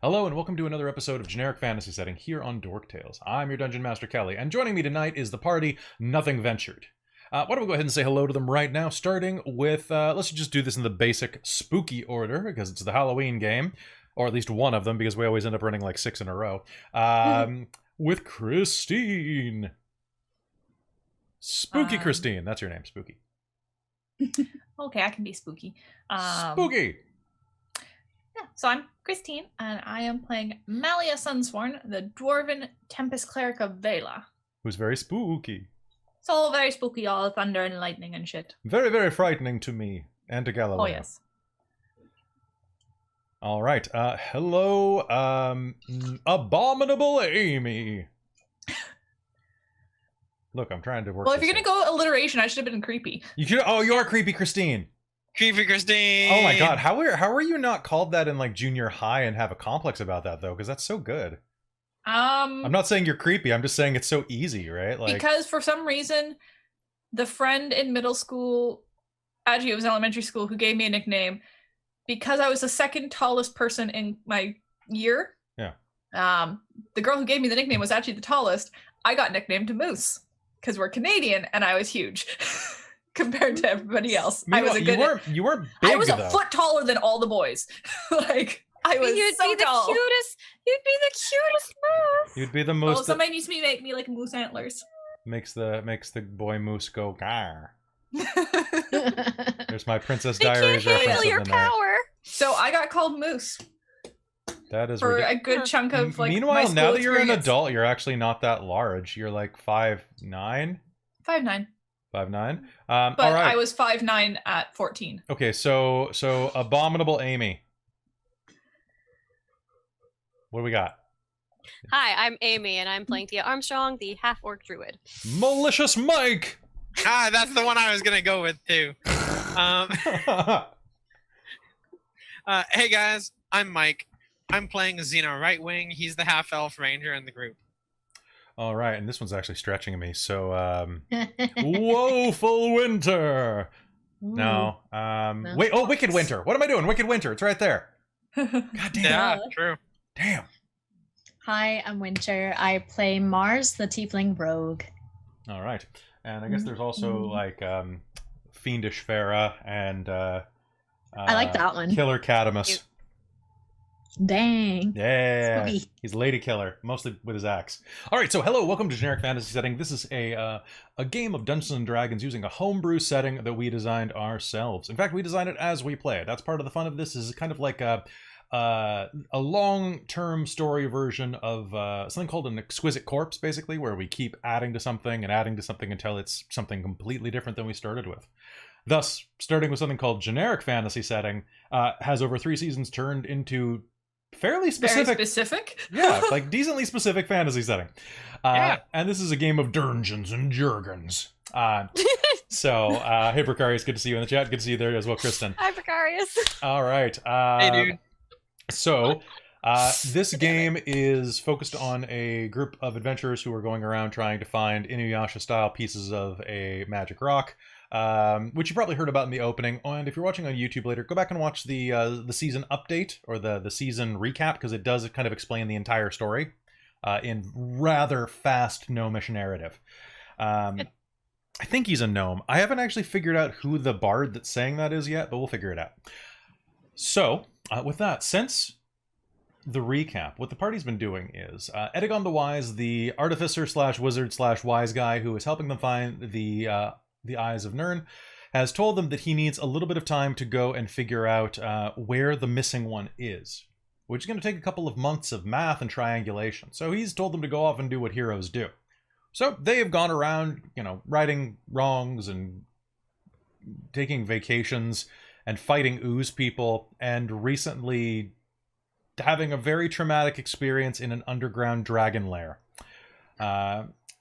Hello and welcome to another episode of Generic Fantasy Setting here on Dork Tales. I'm your Dungeon Master Kelly, and joining me tonight is the party Nothing Ventured. Why don't we go ahead and say hello to them right now, starting with, let's just do this in the basic spooky order, because it's the Halloween game, or at least one of them, because we always end up running like 6 in a row, with Christine. Spooky Christine, that's your name, Spooky. Okay, I can be spooky. Spooky! Yeah, so I'm Christine, and I am playing Malia Sunsworn, the Dwarven Tempest Cleric of Vela. Who's very spooky. It's all very spooky, all thunder and lightning and shit. Very, very frightening to me, and to Galileo. Oh, yes. Alright, hello, Abominable Amy. Look, I'm trying to work. Well, if you're gonna go alliteration, I should have been creepy. You should. Oh, you are creepy, Christine. Creepy Christine. Oh my God, how are you not called that in like junior high and have a complex about that though? Because that's so good. I'm not saying you're creepy. I'm just saying it's so easy, right? Like, because for some reason, the friend in middle school, actually it was elementary school, who gave me a nickname, because I was the second tallest person in my year. Yeah. The girl who gave me the nickname was actually the tallest. I got nicknamed Moose because we're Canadian, and I was huge compared to everybody else. Meanwhile, I was you weren't big, I was a though. foot taller than all the boys. Like, I was You'd so be the tall. cutest. You'd be the cutest Moose. You'd be the Well, most. somebody needs to make me like moose antlers. Makes the boy moose go gar. There's my Princess They Diaries can't reference handle of your the night. power. So I got called Moose That is for ridiculous. a good chunk of like. Meanwhile, my school now that you're an experience. adult, you're actually not that large. You're like 5'9". 5'9", 5'9". but all right. I was 5'9" at 14. Okay, so Abominable Amy. What do we got? Hi, I'm Amy, and I'm playing Thea Armstrong, the half-orc druid. Malicious Mike. That's the one I was gonna go with too. Hey guys, I'm Mike. I'm playing Xeno Rightwing. He's the half-elf ranger in the group. All right, and this one's actually stretching me. So, Woeful Winter. No. No. Wait. Oh, Wicked Winter. What am I doing? Wicked Winter. It's right there. God damn. Yeah, true. Damn. Hi, I'm Winter. I play Mars, the Tiefling Rogue. All right, and I guess there's also like Fiendish Farah and I like that one. Killer Catamus. Dang. Yeah, Spooky. he's Lady Killer, mostly with his axe. All right, so hello, welcome to Generic Fantasy Setting. This is a game of Dungeons and Dragons using a homebrew setting that we designed ourselves. In fact, we designed it as we play it. That's part of the fun of this. Is kind of like a long-term story version of something called an exquisite corpse, basically, where we keep adding to something until it's something completely different than we started with. Thus, starting with something called Generic Fantasy Setting has over 3 seasons turned into fairly specific. Very specific. Yeah, like decently specific fantasy setting. Yeah. And this is a game of Dungeons and Jurgens. So, hey Precarious, good to see you in the chat. Good to see you there as well, Kristen. Hi, Precarious. All right. Hey, dude. So, this game is focused on a group of adventurers who are going around trying to find Inuyasha-style pieces of a magic rock, which you probably heard about in the opening. And if you're watching on YouTube later, go back and watch the season update or the season recap, because it does kind of explain the entire story in rather fast gnomish narrative. I think he's a gnome. I haven't actually figured out who the bard that's saying that is yet, but we'll figure it out. So, with that, since the recap, what the party's been doing is Edagon the Wise, the artificer slash wizard slash wise guy who is helping them find the Eyes of Nirn, has told them that he needs a little bit of time to go and figure out where the missing one is, which is going to take a couple of months of math and triangulation. So he's told them to go off and do what heroes do. So they have gone around, righting wrongs and taking vacations and fighting ooze people, and recently having a very traumatic experience in an underground dragon lair.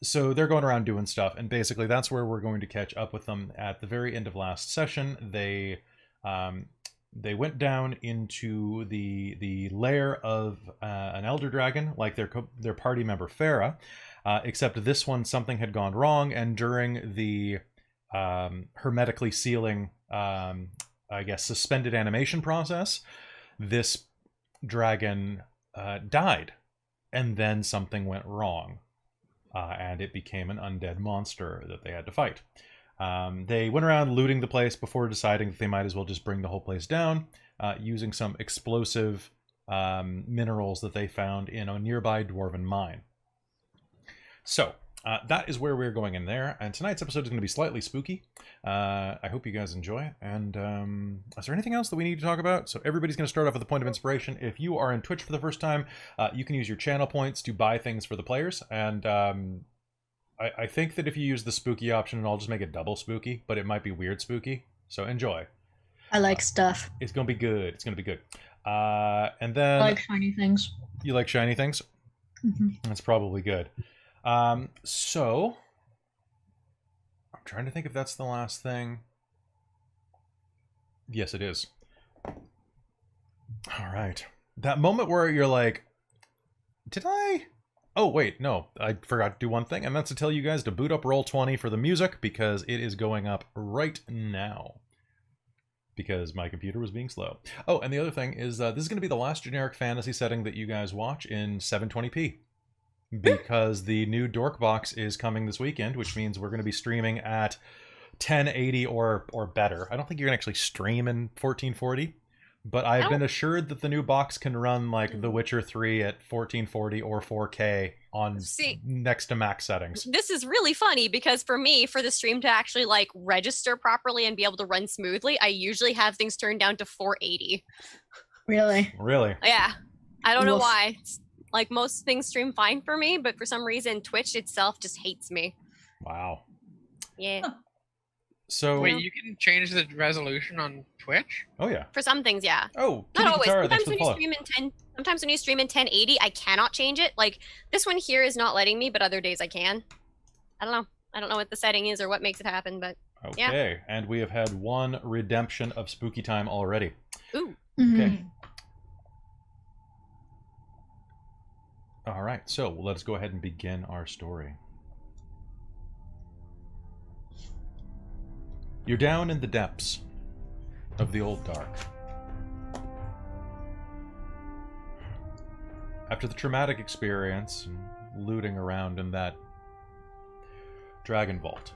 So they're going around doing stuff, and basically that's where we're going to catch up with them at the very end of last session. They went down into the lair of an elder dragon, like their party member Farah, except this one something had gone wrong, and during the hermetically sealing I guess, suspended animation process, this dragon died, and then something went wrong, and it became an undead monster that they had to fight. They went around looting the place before deciding that they might as well just bring the whole place down, using some explosive minerals that they found in a nearby dwarven mine. So, that is where we're going in there, and tonight's episode is going to be slightly spooky. I hope you guys enjoy it, and is there anything else that we need to talk about? So everybody's going to start off with a point of inspiration. If you are in Twitch for the first time, you can use your channel points to buy things for the players, and I think that if you use the spooky option, I'll just make it double spooky, but it might be weird spooky, so enjoy. I like stuff. It's going to be good. It's going to be good. And then... I like shiny things. You like shiny things? Mm-hmm. That's probably good. So I'm trying to think if that's the last thing. Yes, it is. All right. That moment where you're like, did I? Oh, wait, no, I forgot to do one thing, and that's to tell you guys to boot up Roll20 for the music, because it is going up right now. Because my computer was being slow. Oh, and the other thing is, this is going to be the last generic fantasy setting that you guys watch in 720p. Because the new Dork box is coming this weekend, which means we're going to be streaming at 1080 or better. I don't think you're going to actually stream in 1440, but I've been assured that the new box can run like The Witcher 3 at 1440 or 4K on next to max settings. This is really funny because for me, for the stream to actually like register properly and be able to run smoothly, I usually have things turned down to 480. Really? Really? Yeah. I don't know Woof. why. Like most things stream fine for me, but for some reason Twitch itself just hates me. Wow. Yeah. So Wait, you can change the resolution on Twitch? Oh yeah. For some things, yeah. Oh, Not always. Guitar, Sometimes thanks for when the you follow. stream in 10, sometimes when you stream in 1080, I cannot change it. Like this one here is not letting me, but other days I can. I don't know. I don't know what the setting is or what makes it happen, but Okay, and we have had one redemption of spooky time already. ooh. Okay. All right, so let's go ahead and begin our story. You're down in the depths of the old dark. After the traumatic experience and looting around in that dragon vault,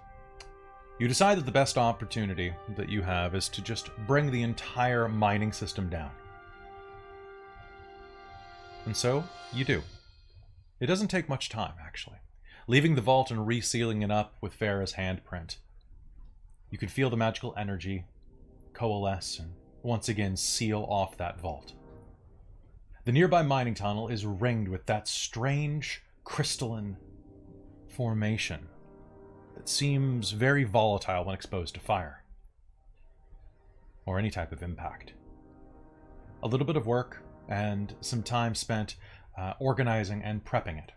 you decide that the best opportunity that you have is to just bring the entire mining system down. And so, you do. It doesn't take much time, actually. Leaving the vault and resealing it up with Farah's handprint. You can feel the magical energy coalesce and once again seal off that vault. The nearby mining tunnel is ringed with that strange crystalline formation that seems very volatile when exposed to fire or any type of impact. A little bit of work and some time spent organizing and prepping it.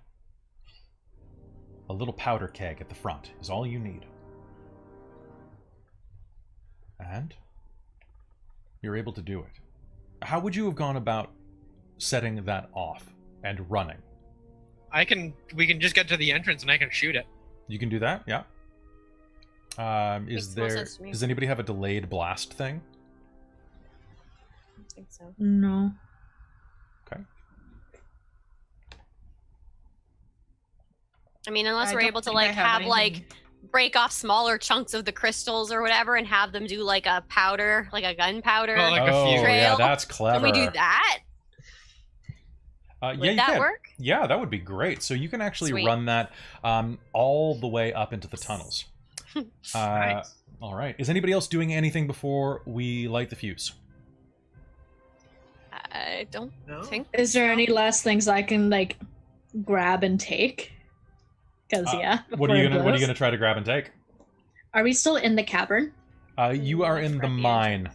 A little powder keg at the front is all you need. And you're able to do it. How would you have gone about setting that off and running? We can just get to the entrance and I can shoot it. You can do that, yeah. Makes more sense to me. Does anybody have a delayed blast thing? I think so. No. Okay. I mean, unless I we're don't able to think like I have have like anything. break off smaller chunks of the crystals or whatever and have them do like a powder, like a gunpowder. Oh, like a Oh, few. yeah, Trail. that's clever. Can we do that? Yeah, Would you that can. work? Yeah, that would be great. So you can actually Sweet. run that all the way up into the tunnels. Nice. All right. Is anybody else doing anything before we light the fuse? I don't No? think. Is there any last things I can like grab and take? Because What are you gonna try to grab and take? Are we still in the cavern? You are in the Right.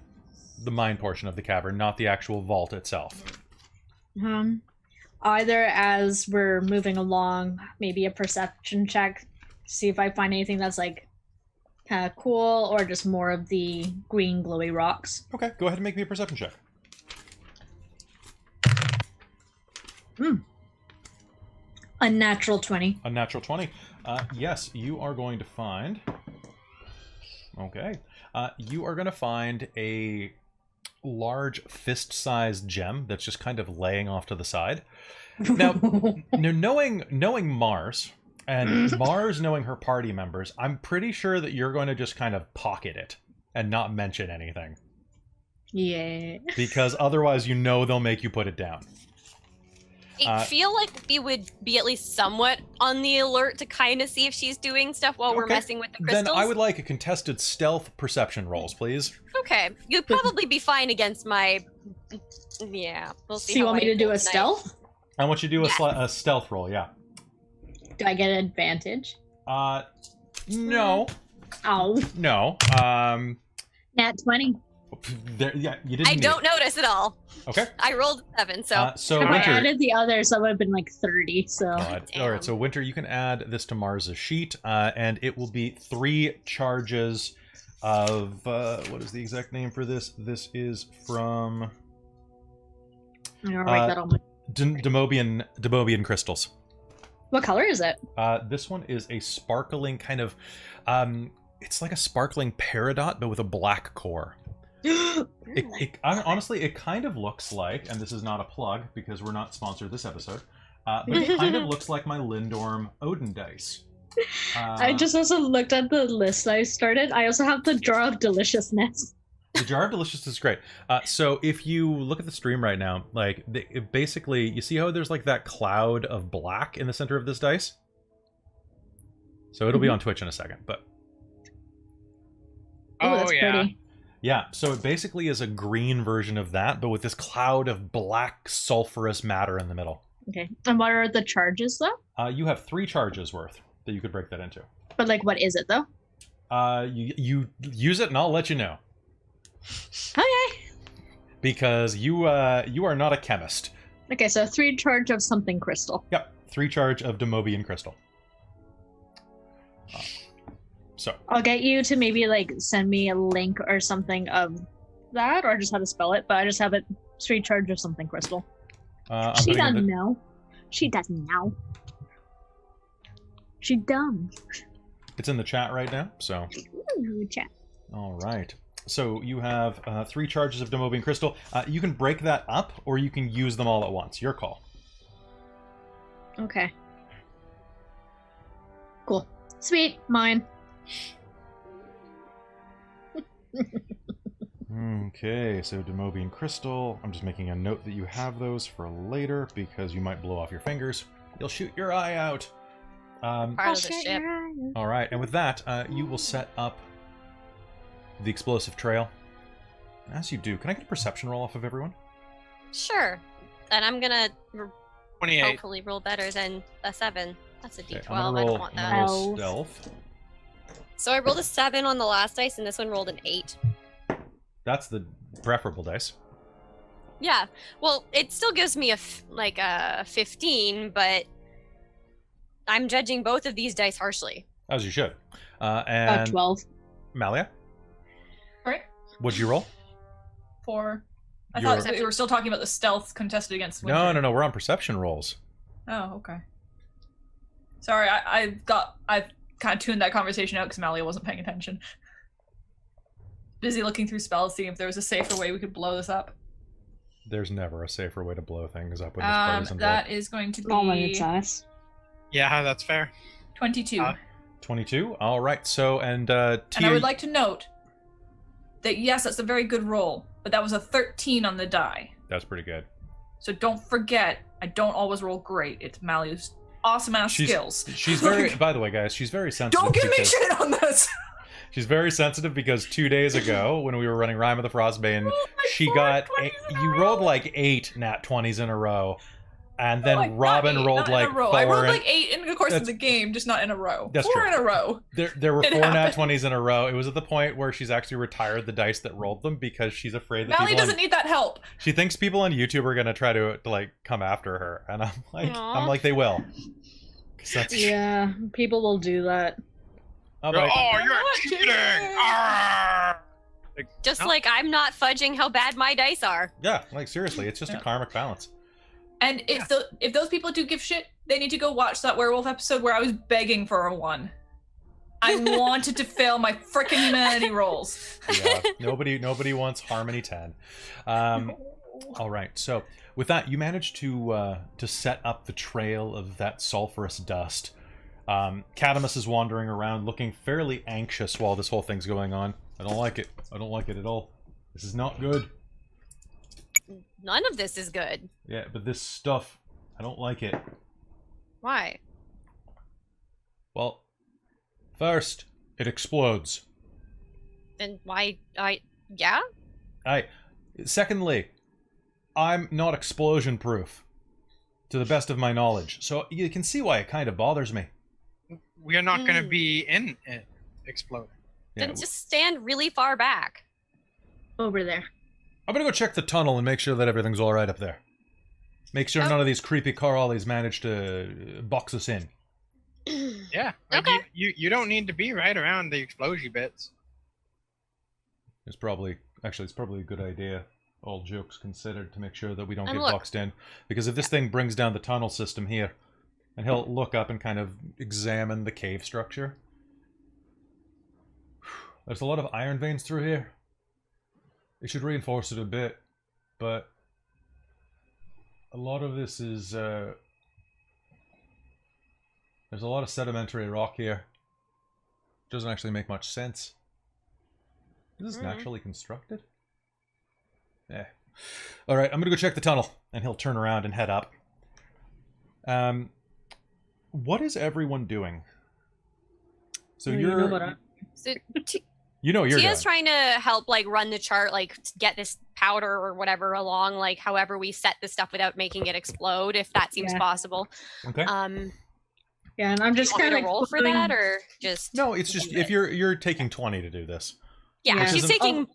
the mine portion of the cavern, not the actual vault itself. Either as we're moving along, maybe a perception check, see if I find anything that's like kind of cool, or just more of the green glowy rocks. Okay, go ahead and make me a perception check. A natural 20. A natural 20. Yes, you are going to find... Okay. You are going to find a large fist-sized gem that's just kind of laying off to the side. Now, knowing Mars, and Mars knowing her party members, I'm pretty sure that you're going to just kind of pocket it and not mention anything. Yeah. Because otherwise they'll make you put it down. I feel like we would be at least somewhat on the alert to kind of see if she's doing stuff while we're Okay. messing with the crystals. Then I would like a contested stealth perception rolls, please. Okay, you'd probably be fine against my... Yeah, we'll see. So you how want me I to do roll a tonight. stealth? I want you to do Yes. a stealth roll, yeah. Do I get an advantage? No. Oh, No. nat 20. Yeah, you didn't I need don't it. notice at all. Okay. I rolled a 7, so... So If I Winter. added the others, that would have been like 30, so... All right, so Winter, you can add this to Mars's sheet, and it will be 3 charges of what is the exact name for this? This is from I'll write that on my... Demobian crystals. What color is it? This one is a sparkling kind of, it's like a sparkling peridot, but with a black core. Honestly, it kind of looks like, and this is not a plug because we're not sponsored this episode, but it kind of looks like my Lindorm Odin dice. I just also looked at the list I started. I also have the Jar of Deliciousness. The Jar of Deliciousness is great. So if you look at the stream right now, like basically, you see how there's like that cloud of black in the center of this dice? So it'll be on Twitch in a second, but Oh, that's pretty. yeah, so it basically is a green version of that, but with this cloud of black sulfurous matter in the middle. Okay. And what are the charges, though? You have 3 charges worth that you could break that into. But, like, what is it, though? You use it and I'll let you know. Okay. Because you are not a chemist. Okay, so 3 charge of something crystal. Yep, 3 charge of Demobian crystal. So I'll get you to maybe, like, send me a link or something of that, or just how to spell it, but I just have it 3 charge of something crystal. I'm She putting in doesn't know. She doesn't know. She dumb. it's in the chat right now. So Ooh, chat. all right. So you have 3 charges of Demobian crystal. You can break that up, or you can use them all at once. Your call. Okay. Cool. Sweet. Mine. Okay, so Demobian crystal. I'm just making a note that you have those for later because you might blow off your fingers. You'll shoot your eye out. Part of the ship. All right, and with that, you will set up the explosive trail. As you do, can I get a perception roll off of everyone? Sure. And I'm gonna 28. hopefully roll better than a 7. That's a Okay, D12. I'm gonna I roll, don't want I'm that. gonna roll 12. stealth. So I rolled a 7 on the last dice, and this one rolled an 8. That's the preferable dice. Yeah. Well, it still gives me a 15, but I'm judging both of these dice harshly. As you should. And 12. Malia, Right? what'd you roll? 4. I Your- thought we were still talking about the stealth contested against Winter. No, we're on perception rolls. Oh, okay. Sorry, I kind of tuned that conversation out because Malia wasn't paying attention. Busy looking through spells, seeing if there was a safer way we could blow this up. There's never a safer way to blow things up when this party's involved. That is going to Oh, when be it's us. Yeah, that's fair. 22. 22. All right. So and and Tia, I would like to note that yes, that's a very good roll, but that was a 13 on the die. that's pretty good. So don't forget, I don't always roll great. It's Malia's awesome ass skills. She's very. By the way, guys, she's very sensitive. Don't give me because- shit on this. She's very sensitive because 2 days ago, when we were running Rime of the Frostbane, she got you rolled like 8 nat 20s in a row, and then Like, not Robin 8, rolled not like in a row. 4. I rolled and- like 8 in the course of That's- the game, just not in a row. That's 4 true. in a row. there were It 4 nat happened. 20s in a row. It was at the point where she's actually retired the dice that rolled them because she's afraid that Mally people doesn't need that help. she thinks people on YouTube are gonna try to like come after her, and Aw. I'm like they will. 'Cause that's Yeah, people will do that. I'm like, Oh, you're not cheating! cheating. Arrgh! Just No. like I'm not fudging how bad my dice are. yeah, like seriously, it's just a Yeah. karmic balance. And if those people do give shit, they need to go watch that werewolf episode where I was begging for a 1. I wanted to fail my freaking humanity rolls. Yeah, nobody wants Harmony 10. All right, so with that, you managed to set up the trail of that sulfurous dust. Cadamus is wandering around looking fairly anxious while this whole thing's going on. I don't like it. I don't like it at all. This is not good. None of this is good. Yeah, but this stuff, I don't like it. Why? Well, first, it explodes. Then why? Yeah? Secondly, I'm not explosion proof, to the best of my knowledge. So you can see why it kind of bothers me. We are not going to be in it exploding. Yeah, Then just stand really far back. Over there. I'm gonna go check the tunnel and make sure that everything's all right up there. Make sure none of these creepy Carollies manage to box us in. Yeah. Like Okay. you don't need to be right around the explosion bits. It's probably a good idea, all jokes considered, to make sure that we don't And get look. boxed in. Because if this thing brings down the tunnel system here, and he'll look up and kind of examine the cave structure. There's a lot of iron veins through here. It should reinforce it a bit, but a lot of this is there's a lot of sedimentary rock here. Doesn't actually make much sense. Is this naturally constructed? Yeah. Alright, I'm gonna go check the tunnel, and he'll turn around and head up. What is everyone doing? So You you're know what I- So you know what you're Tia's doing. trying to help, like, run the chart, like, get this powder or whatever along, like, however we set the stuff without making it explode, if that seems Yeah. possible. Okay. Yeah, and I'm just Want me kind to of roll for that, or just? No, it's just if you're taking 20 to do this. Yeah, Yeah. she's Which isn't- taking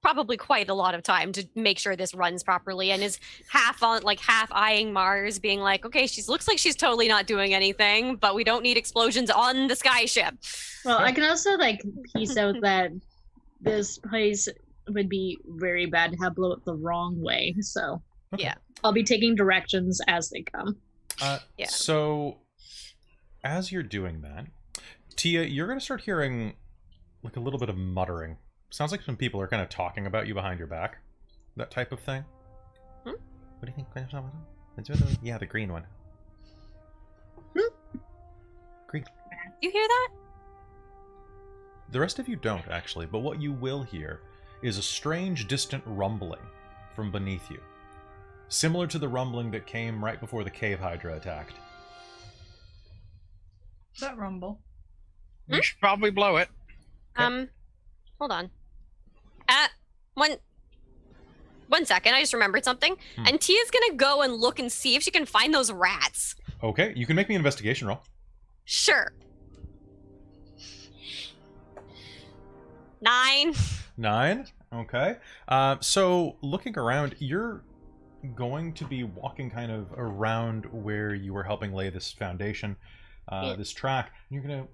probably quite a lot of time to make sure this runs properly, and is half eyeing Mars, being like, okay, she looks like she's totally not doing anything, but we don't need explosions on the Skye ship. Well, I can also like piece out that this place would be very bad to have blow up the wrong way. So Okay. Yeah. I'll be taking directions as they come. Yeah. So, as you're doing that, Tia, you're going to start hearing like a little bit of muttering. Sounds like some people are kind of talking about you behind your back. That type of thing. Hmm? What do you think? Yeah, the green one. Green. You hear that? The rest of you don't, actually, but what you will hear is a strange, distant rumbling from beneath you. Similar to the rumbling that came right before the cave hydra attacked. That rumble. We should probably blow it. Okay. Hold on. One second, I just remembered something. And Tia's gonna go and look and see if she can find those rats. Okay, you can make me an investigation roll. Sure. 9. 9. Okay. So looking around, you're going to be walking kind of around where you were helping lay this foundation, this track. And you're gonna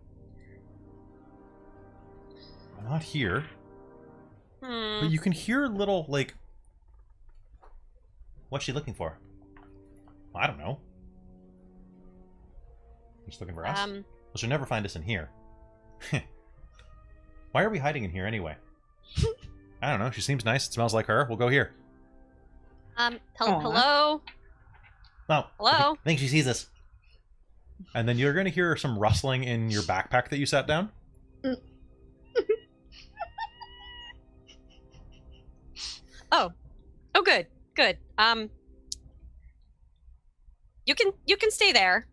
not here, but you can hear little like. What's she looking for? I don't know. She's looking for us. Well, she'll never find us in here. Why are we hiding in here anyway? I don't know. She seems nice. It smells like her. We'll go here. Hello? Oh, Hello? I think she sees us. And then you're going to hear some rustling in your backpack that you set down. Oh, good. Good. You can stay there.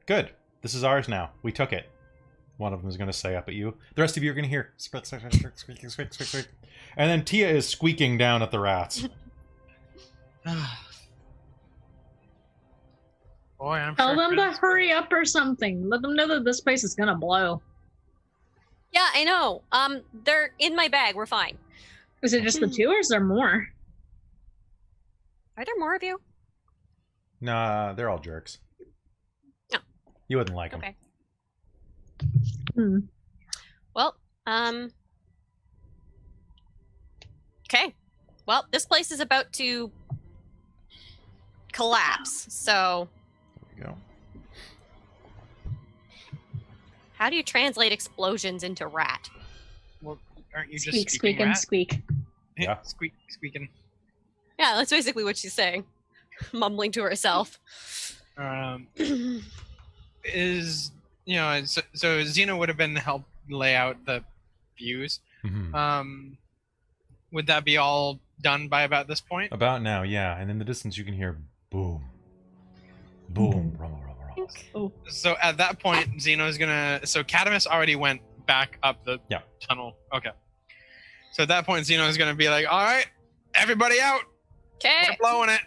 Good. This is ours now. We took it. One of them is going to say up at you. The rest of you are going to hear squeak, squeak, squeak, squeak, squeak, squeak, squeak, squeak. And then Tia is squeaking down at the rats. Boy, I'm Tell sure them to Chris- hurry up or something. Let them know that this place is gonna blow. Yeah, I know. They're in my bag. We're fine. Is it just the two or is there more? Are there more of you? Nah, they're all jerks. Oh. You wouldn't like them. Okay. Hmm. Well, okay. Well, this place is about to collapse, so There we go. How do you translate explosions into rat? Well, aren't you just Squeak, speaking squeak, and rat? squeak. Yeah. Squeaking. Yeah, that's basically what she's saying, mumbling to herself. Is so Xena would have been help lay out the views. Mhm. Would that be all done by about this point? About now, yeah. And in the distance, you can hear boom, boom, rumble, rumble, rumble. Oh, So at that point, Xeno's gonna. So Catamus already went back up the tunnel. Okay. So at that point, Xeno's gonna be like, "All right, everybody out. Okay. We're blowing it."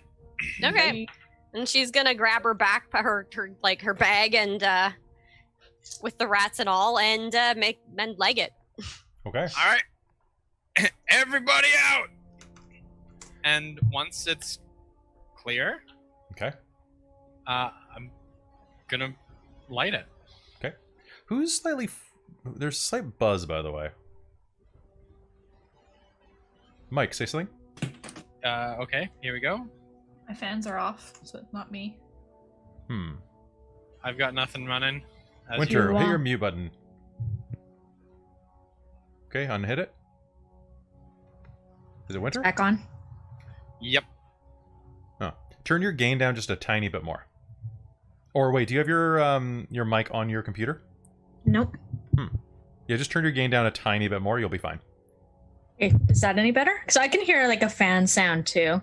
Okay. And she's gonna grab her back, her bag, and with the rats and all, and leg it. Okay. All right, everybody out. And once it's clear, Okay. I'm gonna light it. Who's slightly... There's a slight buzz, by the way. Mike, say something? Okay, here we go. My fans are off, so it's not me. I've got nothing running. Winter, you hit your want- mute button. Okay, unhit it. Is it Winter? back on. Yep. Oh. Turn your gain down just a tiny bit more. Or wait, do you have your mic on your computer? Nope. Yeah, just turn your gain down a tiny bit more, you'll be fine. Okay, is that any better? Because I can hear like a fan sound too.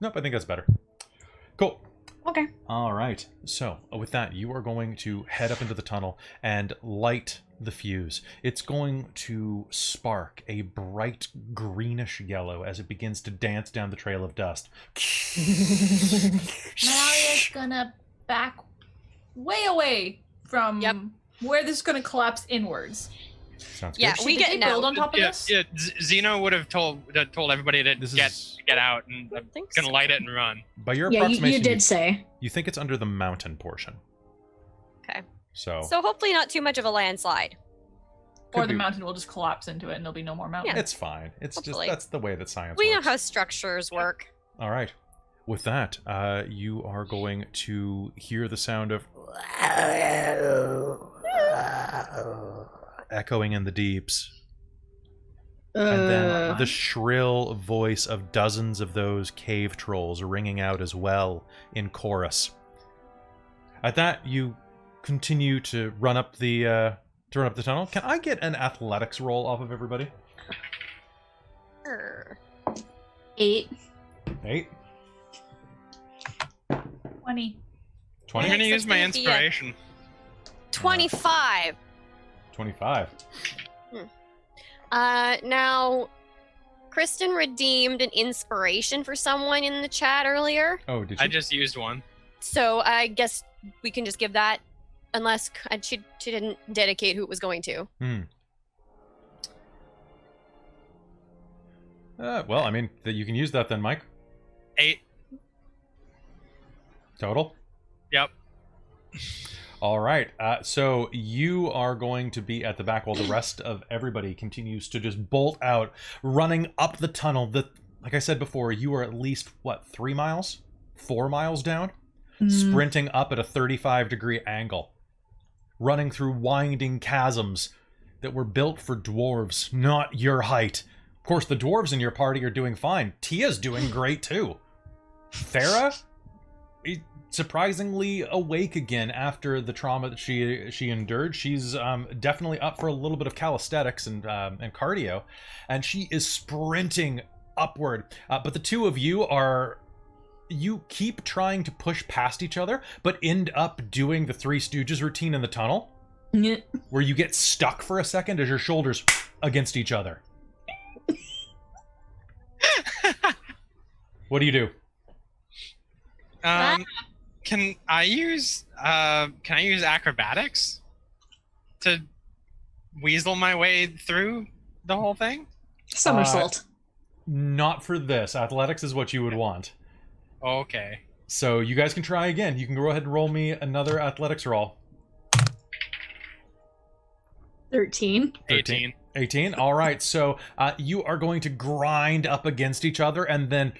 Nope, I think that's better. Cool. Okay. All right. So, with that, you are going to head up into the tunnel and light the fuse. It's going to spark a bright greenish yellow as it begins to dance down the trail of dust. Malia's gonna back way away from where this is gonna collapse inwards. Sounds Yeah, good. we Did get they now. build on top of this? Yeah. Xeno would have told everybody to This get is out, and I'm think gonna so. light it and run. by your Yeah, approximation. you did say. You think it's under the mountain portion. Okay. So, So hopefully not too much of a landslide. Could Or the be. mountain will just collapse into it and there'll be no more mountain. it's fine. It's Hopefully. just that's the way that science We know works. how structures work. All right. With that, you are going to hear the sound of echoing in the deeps. And then the shrill voice of dozens of those cave trolls ringing out as well in chorus. At that, you continue to run up the tunnel. Can I get an athletics roll off of everybody? Err. 8. 8, 20. 20, I'm gonna Yes, use my that's gonna be a- inspiration. 25. 25. Now, Kristen redeemed an inspiration for someone in the chat earlier. Oh, did I you? just used one. So I guess we can just give that, unless she didn't dedicate who it was going to. Well, I mean, you can use that then, Mike. 8. Total? Yep. All right. So you are going to be at the back while the rest of everybody continues to just bolt out, running up the tunnel. Like I said before, you are at least, 3 miles? 4 miles down? Sprinting up at a 35-degree angle. Running through winding chasms that were built for dwarves, not your height. Of course, the dwarves in your party are doing fine. Tia's doing great, too. Farah? Surprisingly awake again after the trauma that she endured. She's definitely up for a little bit of calisthenics and cardio, and she is sprinting upward. But the two of you keep trying to push past each other, but end up doing the Three Stooges routine in the tunnel, where you get stuck for a second as your shoulders against each other. What do you do? Can I use acrobatics to weasel my way through the whole thing? Somersault. Not for this. Athletics is what you would want. Okay. So you guys can try again. You can go ahead and roll me another athletics roll. 13. 18. 18. All right. So you are going to grind up against each other and then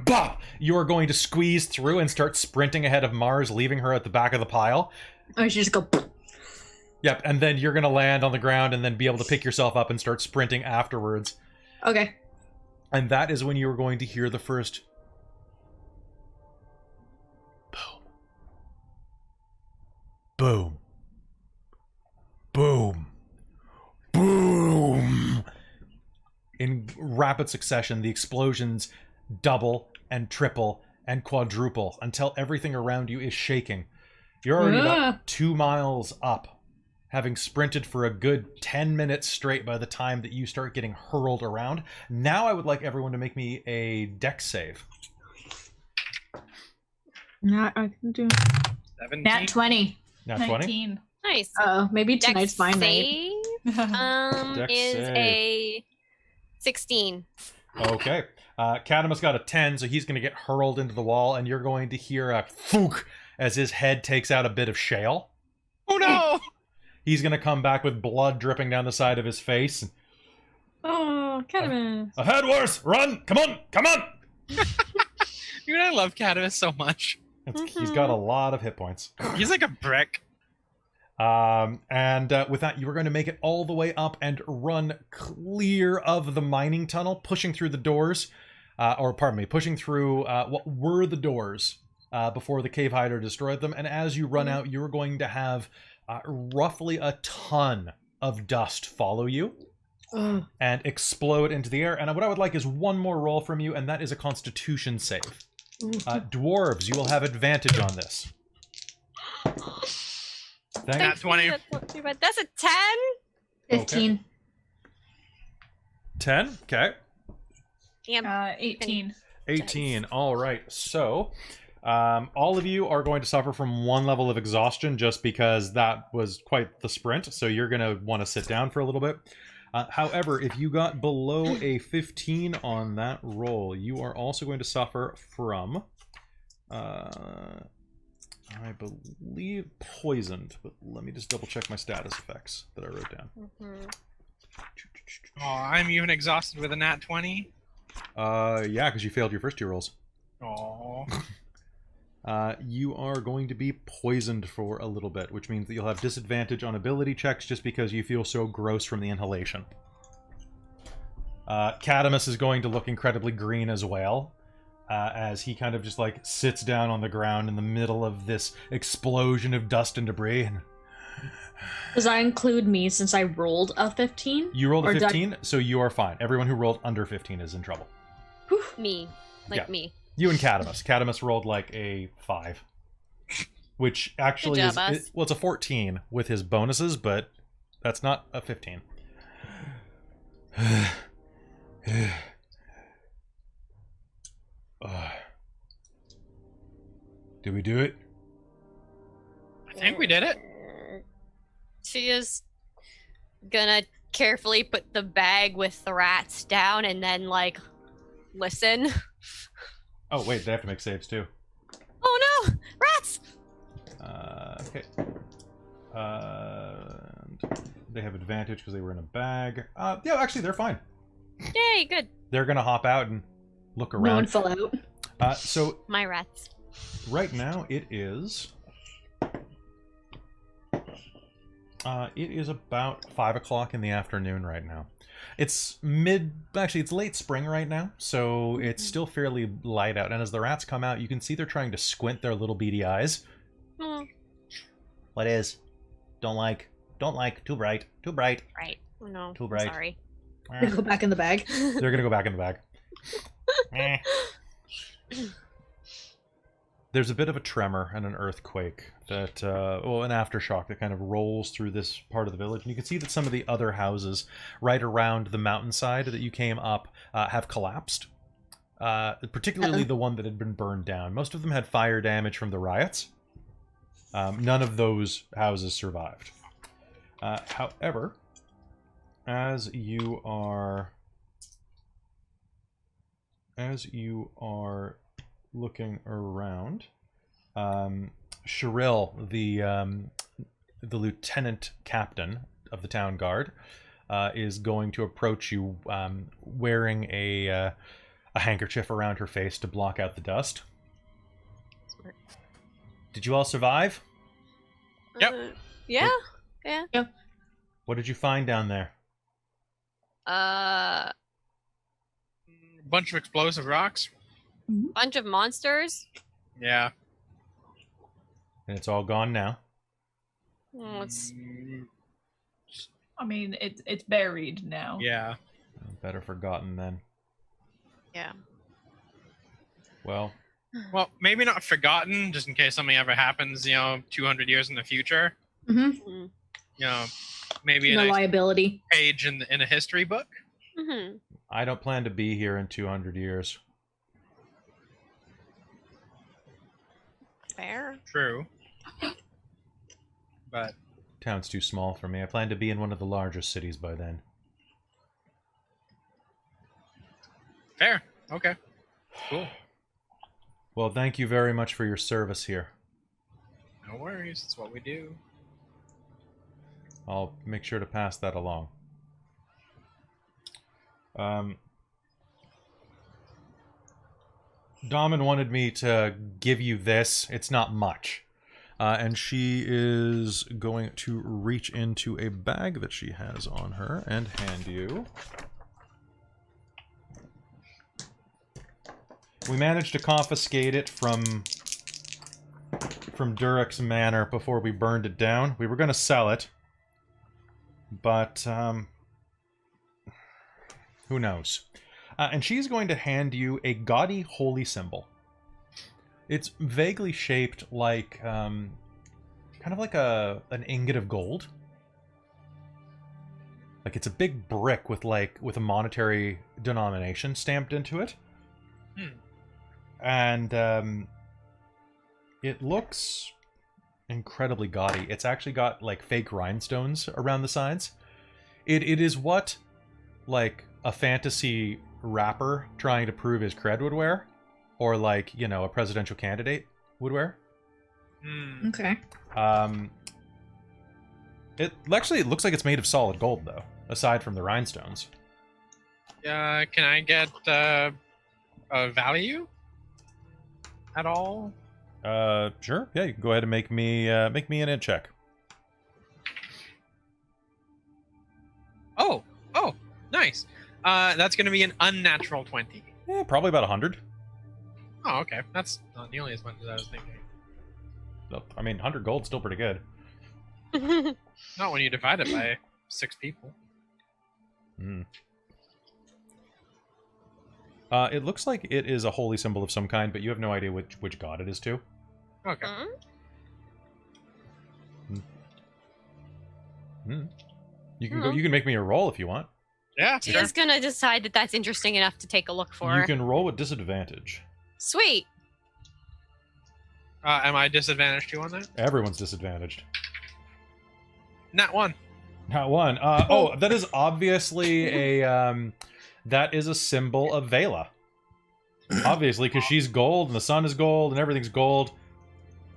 bop, you are going to squeeze through and start sprinting ahead of Mars, leaving her at the back of the pile. I should just go. Yep, and then you're going to land on the ground and then be able to pick yourself up and start sprinting afterwards. Okay. And that is when you are going to hear the first boom. Boom. Boom. Boom. In rapid succession, the explosions double and triple and quadruple until everything around you is shaking. You're already about 2 miles up, having sprinted for a good 10 minutes straight by the time that you start getting hurled around. Now I would like everyone to make me a dex save. Not I can do. 17. Nat 20. Now 20? 19. Nice. Maybe Dex tonight's fine night. save Dex is save. a 16. Okay. Cadamus got a 10, so he's going to get hurled into the wall, and you're going to hear a fook as his head takes out a bit of shale. Oh no! He's going to come back with blood dripping down the side of his face. Oh, Cadamus. Ahead, worse! Run! Come on! Come on! Dude, I love Cadamus so much. He's got a lot of hit points. He's like a brick. With that, you are going to make it all the way up and run clear of the mining tunnel, pushing through the doors, pushing through what were the doors before the cave hider destroyed them. And as you run out, you're going to have roughly a ton of dust follow you and explode into the air. And what I would like is one more roll from you, and that is a Constitution save. Dwarves, you will have advantage on this. Nat 20. That's not too bad. That's a 10? 15. 10? Okay. Damn. 18. 18. All right. So, all of you are going to suffer from one level of exhaustion just because that was quite the sprint. So you're going to want to sit down for a little bit. However, if you got below a 15 on that roll, you are also going to suffer from, I believe, poisoned. But let me just double check my status effects that I wrote down. Oh, I'm even exhausted with a nat 20. Yeah, because you failed your first 2 rolls. Oh. You are going to be poisoned for a little bit, which means that you'll have disadvantage on ability checks just because you feel so gross from the inhalation. Cadamus is going to look incredibly green as well, as he kind of just like sits down on the ground in the middle of this explosion of dust and debris. Does that include me since I rolled a 15? You rolled a Or did 15, so you are fine. Everyone who rolled under 15 is in trouble. Me. Me. You and Cadamus. Cadamus rolled like a 5. Which actually Good job, us. it's a 14 with his bonuses, but that's not a 15. Did we do it? I think we did it. She is gonna carefully put the bag with the rats down and then, like, listen. Oh, wait, they have to make saves too. Oh no! Rats! Okay. And they have advantage because they were in a bag. Yeah, actually, they're fine. Yay, good. They're going to hop out and look around. No one fell out. So, My rats. right now, it is about 5 o'clock in the afternoon right now. It's it's late spring right now, so it's still fairly light out. And as the rats come out, you can see they're trying to squint their little beady eyes. What is? Don't like, too bright. Right. No. Too bright. Sorry. They go back in the bag. They're gonna go back in the bag. Eh. There's a bit of a tremor and an earthquake that, an aftershock that kind of rolls through this part of the village. And you can see that some of the other houses right around the mountainside that you came up have collapsed. Particularly the one that had been burned down. Most of them had fire damage from the riots. None of those houses survived. However, as you are looking around, Cheryl, the lieutenant captain of the town guard, is going to approach you wearing a a handkerchief around her face to block out the dust. Smart. Did you all survive? Yep. Yeah. What did you find down there? Bunch of explosive rocks. Bunch of monsters. Yeah. And it's all gone now. Oh, it's I mean, it's buried now. Yeah. Better forgotten then. yeah. Well, Well, maybe not forgotten, just in case something ever happens, 200 years in the future. Mm-hmm. Mm-hmm. Maybe No a nice liability. page in a history book. Mm-hmm. I don't plan to be here in 200 years. Fair. True. But Town's too small for me. I plan to be in one of the larger cities by then. fair. Okay. Cool. Well, thank you very much for your service here. No worries. It's what we do. I'll make sure to pass that along. Damen wanted me to give you this. It's not much. And she is going to reach into a bag that she has on her and hand you. We managed to confiscate it from Durek's manor before we burned it down. We were going to sell it, but who knows? And she's going to hand you a gaudy holy symbol. It's vaguely shaped like, kind of like an ingot of gold. Like it's a big brick with a monetary denomination stamped into it. And it looks incredibly gaudy. It's actually got like fake rhinestones around the sides. It is what like a fantasy rapper trying to prove his cred would wear, or like, you know, a presidential candidate would wear. Okay. It looks like it's made of solid gold though, aside from the rhinestones. Can I get a value at all? Sure. Yeah, you can go ahead and make me an int check. Oh, nice. That's going to be an unnatural 20. Yeah, probably about 100. Oh, okay. That's not nearly as much as I was thinking. I mean, 100 gold's still pretty good. Not when you divide it by 6 people. It looks like it is a holy symbol of some kind, but you have no idea which god it is to. Okay. You can go. You can make me a roll if you want. Yeah, She sure. is gonna decide that that's interesting enough to take a look for. You can roll with disadvantage. Sweet. Am I disadvantaged too on that? Everyone's disadvantaged. Nat 1. Not one. Oh, that is obviously a that is a symbol of Vela. Obviously, because she's gold and the sun is gold and everything's gold.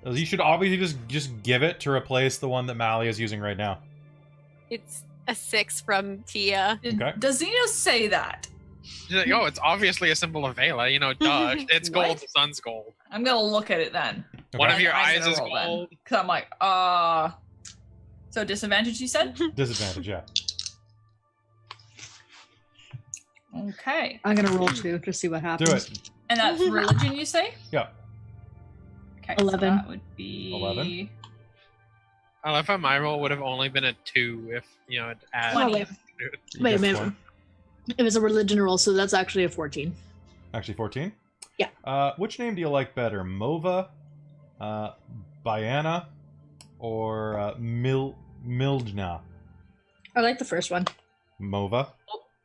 You should obviously just give it to replace the one that Mally is using right now. It's a 6 from Tia. Okay. Does Xeno say that? She's like, oh, it's obviously a symbol of Vela. Duh. It's gold. What? The sun's gold. I'm gonna look at it then. One of Okay. your I'm eyes gonna is roll then. gold. Cause I'm like, So disadvantage, you said? Disadvantage, yeah. Okay. I'm gonna roll 2 to see what happens. Do it. And that's religion, you say? Yeah. Okay. 11. So that would be 11? I love how my roll would have only been a 2 if, it added. Oh, wait. You Wait a get minute. four. It was a religion roll, so that's actually a 14. Actually, 14? Yeah. Which name do you like better? Mova, Biana, or Mildna? I like the first one. Mova?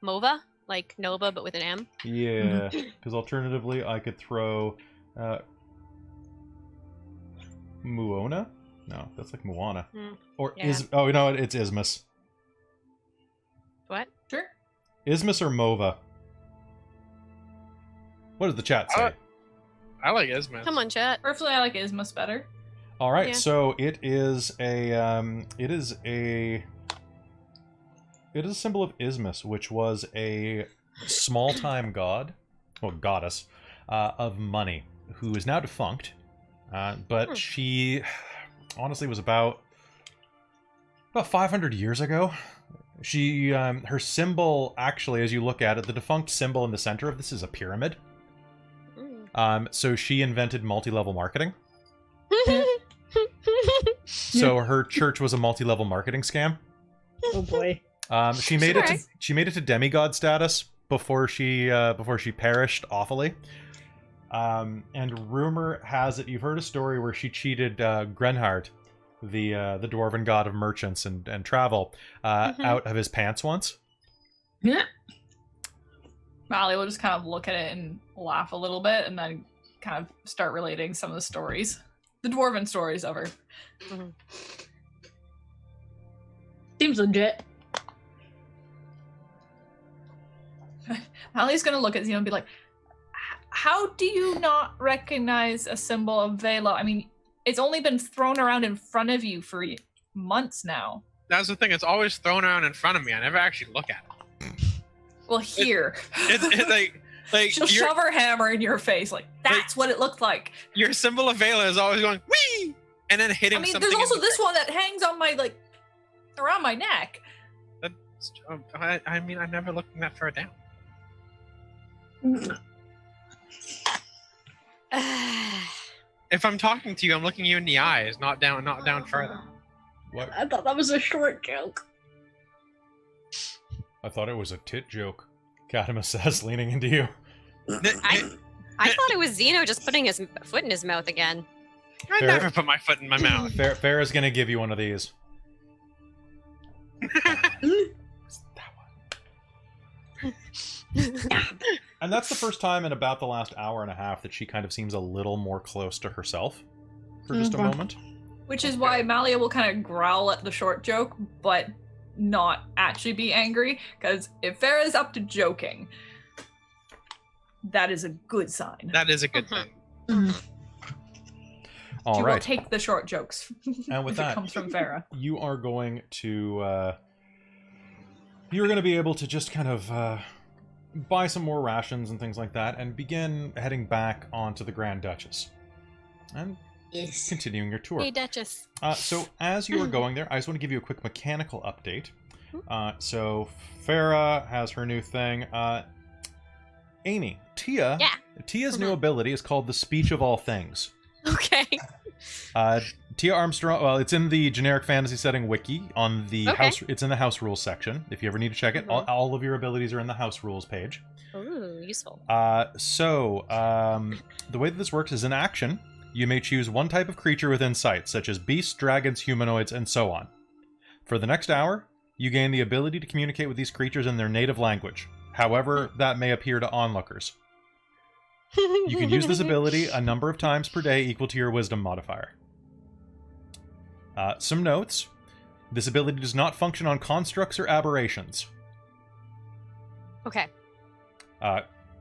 Mova? Like Nova, but with an M? Yeah, because alternatively I could throw Muona? No, that's like Moana. Or Yeah. oh, you know what? It's Ismus. What? Sure. Ismus or Mova? What does the chat say? I like Ismas. Come on, chat. Personally, I like Ismus better. All right, Yeah. so it is a symbol of Ismus, which was a small-time god goddess of money, who is now defunct, but she honestly was about 500 years ago. She her symbol, actually, as you look at it, the defunct symbol in the center of this is a pyramid. So she invented multi-level marketing. So her church was a multi-level marketing scam. Oh boy. She made it to demigod status before she perished awfully. And rumor has it, you've heard a story where she cheated Grenhard, the dwarven god of merchants and travel, out of his pants once. Yeah. Mally will just kind of look at it and laugh a little bit, and then kind of start relating some of the stories, the dwarven stories of her. Seems legit. Mally's gonna look at Zeno and be like, how do you not recognize a symbol of Vela? I mean, it's only been thrown around in front of you for months now. That's the thing. It's always thrown around in front of me. I never actually look at it. Well, here. It's like She'll shove her hammer in your face. Like, that's what it looked like. Your symbol of Vela is always going, wee! And then hitting something. I mean, there's also this one that hangs on my, like, around my neck. I mean, I'm never looking that far down. If I'm talking to you, I'm looking you in the eyes, not down further. What? I thought that was a short joke. I thought it was a tit joke. Cadmus says, leaning into you. I thought it was Zeno just putting his foot in his mouth again. I never put my foot in my mouth. Farrah's gonna give you one of these. That one. And that's the first time in about the last hour and a half that she kind of seems a little more close to herself for just a moment. Which is why Malia will kind of growl at the short joke, but not actually be angry, because if Farrah's up to joking, that is a good sign. That is a good thing. All she right. will take the short jokes. And with if that, it comes from Farrah. You are going to you're going to be able to just kind of buy some more rations and things like that, and begin heading back onto the Grand Duchess. And continuing your tour. Hey, Duchess. So as you are going there, I just want to give you a quick mechanical update. So Farrah has her new thing. Amy, Tia's new ability is called the Speech of All Things. Okay. Tia Armstrong, well, it's in the generic fantasy setting wiki on the house. It's in the house rules section. If you ever need to check it, all of your abilities are in the house rules page. Ooh, useful. So the way that this works is in action. You may choose one type of creature within sight, such as beasts, dragons, humanoids, and so on. For the next hour, you gain the ability to communicate with these creatures in their native language, however that may appear to onlookers. You can use this ability a number of times per day equal to your wisdom modifier. Some notes. This ability does not function on constructs or aberrations. Okay.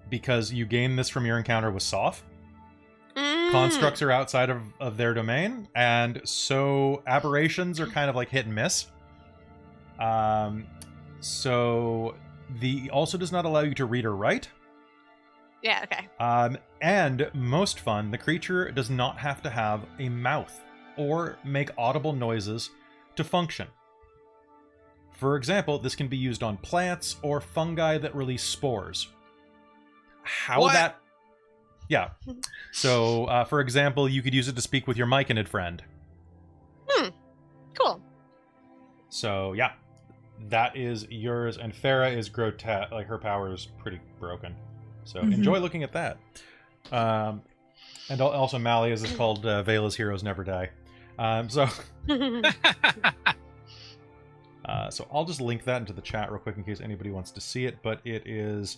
Because you gain this from your encounter with Soph. Constructs are outside of their domain, and so aberrations are kind of like hit and miss. So the also does not allow you to read or write. Yeah, okay. And most fun, the creature does not have to have a mouth or make audible noises to function. For example, this can be used on plants or fungi that release spores. Yeah. So, for example, you could use it to speak with your myconid friend. Cool. So, yeah. That is yours, and Farrah is grotesque. Like, her power is pretty broken. So, enjoy looking at that. And also, Malia's is called Vela's Heroes Never Die. So I'll just link that into the chat real quick in case anybody wants to see it, but it is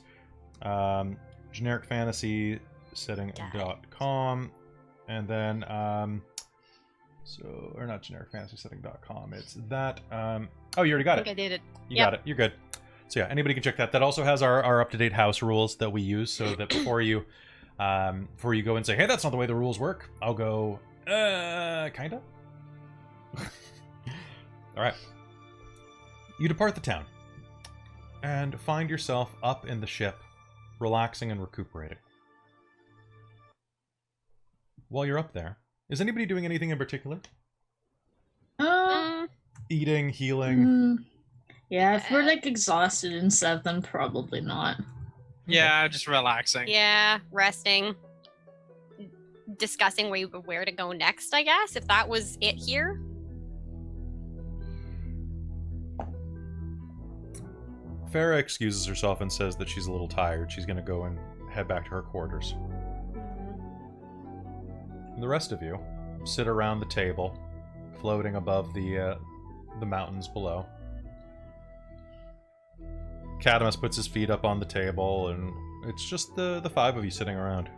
genericfantasysetting.com, and then or not genericfantasysetting.com, it's that oh, you already got it. I did it. You got it. You're good. So yeah, anybody can check that. That also has our up-to-date house rules that we use, so that before you go and say, hey, that's not the way the rules work, I'll go, kinda? Alright. You depart the town, and find yourself up in the ship relaxing and recuperating. While you're up there, is anybody doing anything in particular? Eating, healing? Yeah, if we're like exhausted and stuff, then probably not. Yeah, just relaxing. Yeah, resting. Discussing where to go next, I guess, if that was it here. Farah excuses herself and says that she's a little tired. She's going to go and head back to her quarters. And the rest of you sit around the table, floating above the mountains below. Cadamus puts his feet up on the table, and it's just the five of you sitting around.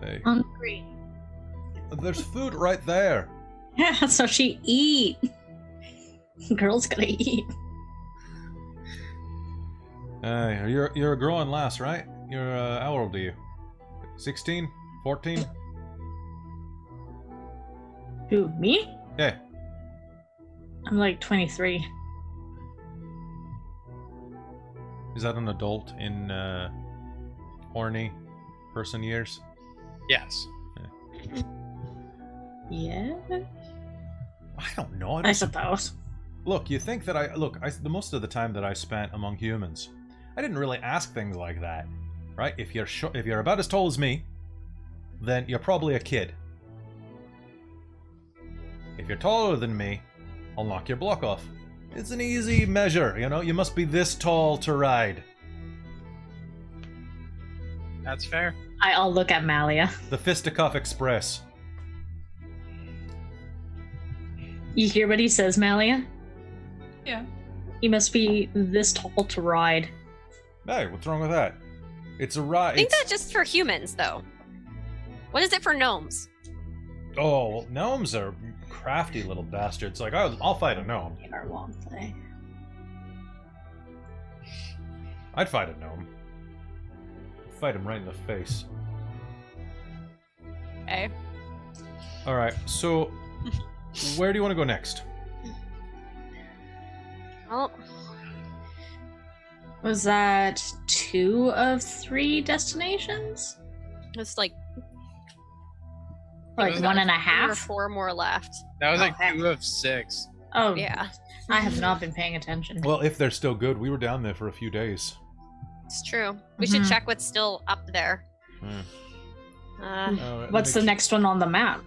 Hey. Hungry. There's food right there. Yeah, so she eat. Girls gotta eat. You're a growing lass, right? You're how old are you? 16? 14? Who, me? Yeah. I'm like 23. Is that an adult in horny person years? Yes. Yeah. I don't know. I suppose. Look, you think that the most of the time that I spent among humans, I didn't really ask things like that, right? If you're about as tall as me, then you're probably a kid. If you're taller than me, I'll knock your block off. It's an easy measure, you know? You must be this tall to ride. That's fair. I'll look at Malia. The Fisticuff Express. You hear what he says, Malia? Yeah. You must be this tall to ride. Hey, what's wrong with that? It's a ride. I think that's just for humans, though. What is it for gnomes? Oh, well, gnomes are crafty little bastards. Like, I'll fight a gnome. Or won't they? I'd fight a gnome. Fight him right in the face. Okay. Alright, so where do you want to go next? Well, Was that 2 of 3 destinations? it's like Like was 1 and a 3 or half? 4 more left. That was Oh, like heck. 2 of 6. Oh, Yeah, I have not been paying attention. Well, if they're still good, we were down there for a few days. it's true. We should Mhm. check what's still up there. What's the next one on the map?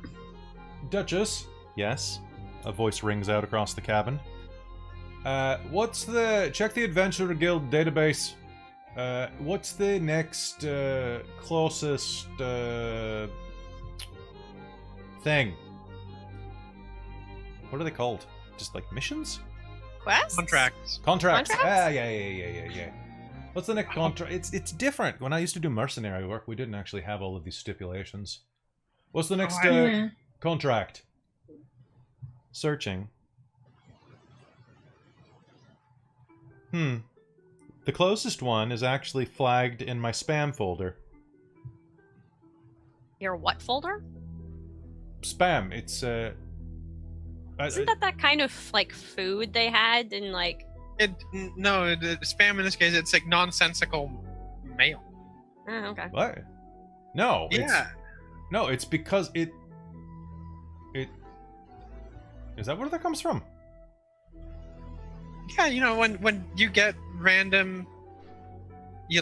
Duchess? Yes? A voice rings out across the cabin. Check the Adventurer Guild database. What's the next, closest, thing? What are they called? Just like missions? Quests? Contracts. Contracts. Contracts? Yeah. What's the next contract? It's different. When I used to do mercenary work, we didn't actually have all of these stipulations. What's the next contract? Searching. The closest one is actually flagged in my spam folder. Your what folder? Spam. It's Isn't that kind of like food they had in like? No, the spam in this case, it's like nonsensical mail. Oh, okay. what? No. Yeah. It's because it. Is that where that comes from? Yeah, you know, when you get random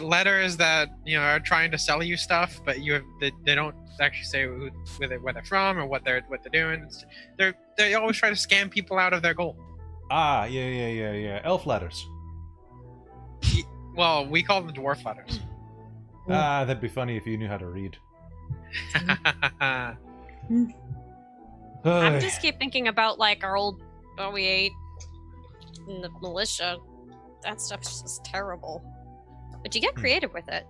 letters that, you know, are trying to sell you stuff, but they don't actually say where they're from or what they're doing. They always try to scam people out of their goal. Ah, yeah. Elf letters. Well, we call them dwarf letters. Ah, that'd be funny if you knew how to read. I just keep thinking about like our old OE8 and the militia. That stuff's just terrible. But you get creative with it.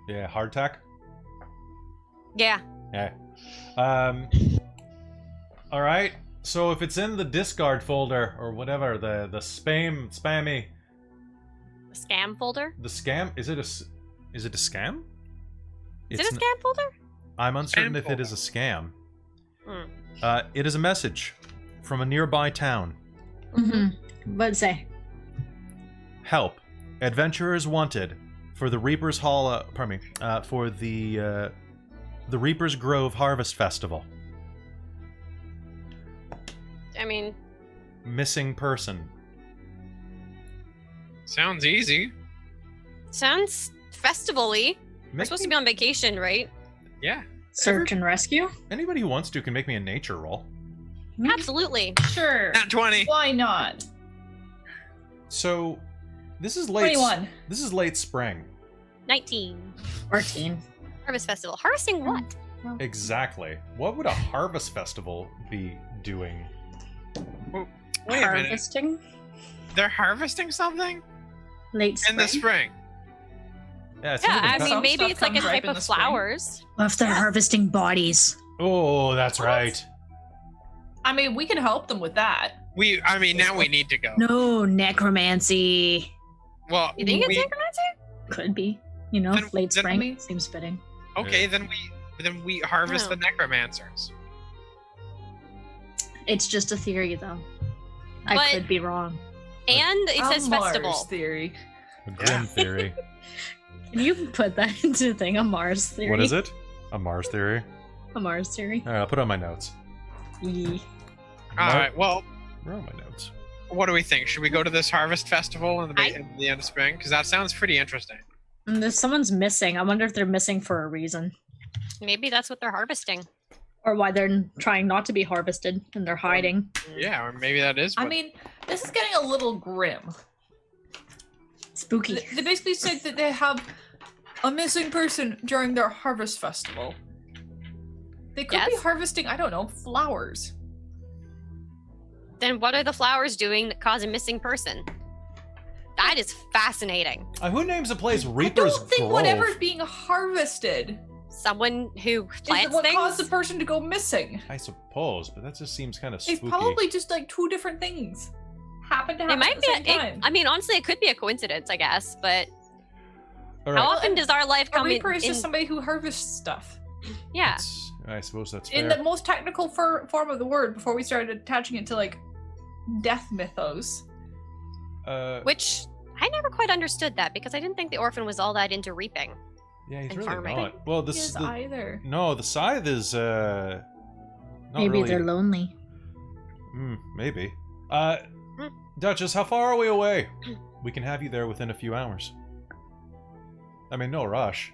Yeah, hardtack. Yeah. Yeah. All right. So if it's in the discard folder or whatever, the spammy, The scam folder? the scam, is it a scam? Is it a scam folder? I'm uncertain Spam if it is a scam. Hmm. It is a message from a nearby town. Mm-hmm. What'd it say? Help. Adventurers wanted for the Reaper's Hall. Pardon me. For the Reaper's Grove Harvest Festival. I mean, Missing person. Sounds easy. sounds festival-y. We're supposed to be on vacation, right? Yeah. Search and rescue? Anybody who wants to can make me a nature roll. Absolutely. Sure. Not 20. Why not? So, this is late. 21. This is late spring. 19. 14. Harvest festival. Harvesting what? Exactly. What would a harvest festival be doing? Wait a minute. Harvesting? They're harvesting something Late in spring? the spring. Yeah, it's Yeah, something I about- mean, Some maybe stuff it's like a comes ripe type in of the spring. flowers. What if they're harvesting bodies? Oh, that's right. I mean, we can help them with that. I mean, now we need to go. No, necromancy. Well, You think it's we, necromancy? Could be. You know, Then- late then spring we- seems fitting. okay, Yeah. then we harvest Oh. the necromancers. It's just a theory, though. But- I could be wrong. And it says Mars festival. theory. A grim theory. Can you put that into a thing? A Mars theory? What is it? A Mars theory? A Mars theory? Alright, I'll put it on my notes. Yee. All right. Well, Where are my notes? what do we think? Should we go to this harvest festival in I- the end of spring? Because that sounds pretty interesting. Someone's missing. I wonder if they're missing for a reason. Maybe that's what they're harvesting. Or why they're trying not to be harvested and they're hiding. Yeah, or maybe that is. I What, mean, this is getting a little grim. Spooky. They basically said that they have a missing person during their harvest festival. They could be Yes. harvesting, I don't know, flowers. Then what are the flowers doing that cause a missing person? That is fascinating. Who names a place I Reaper's don't think Grove? whatever's being harvested Someone who is plants what things? caused the person to go missing. I suppose, but that just seems kind of It's spooky. probably just like two different things. Happen to It happen might at be. the same time. I mean, honestly, it could be a coincidence, I guess. But All how right. often does our life A come reaper is in? just somebody who harvests stuff. Yeah. I suppose that's fair. In the most technical form of the word, before we started attaching it to like death mythos. Which I never quite understood that because I didn't think the orphan was all that into reaping. yeah, he's and really farming. not. Well, Is either. no, the scythe is not Maybe really. they're lonely. Maybe. Hmm. Duchess, how far are we away? We can have you there within a few hours. I mean, no rush.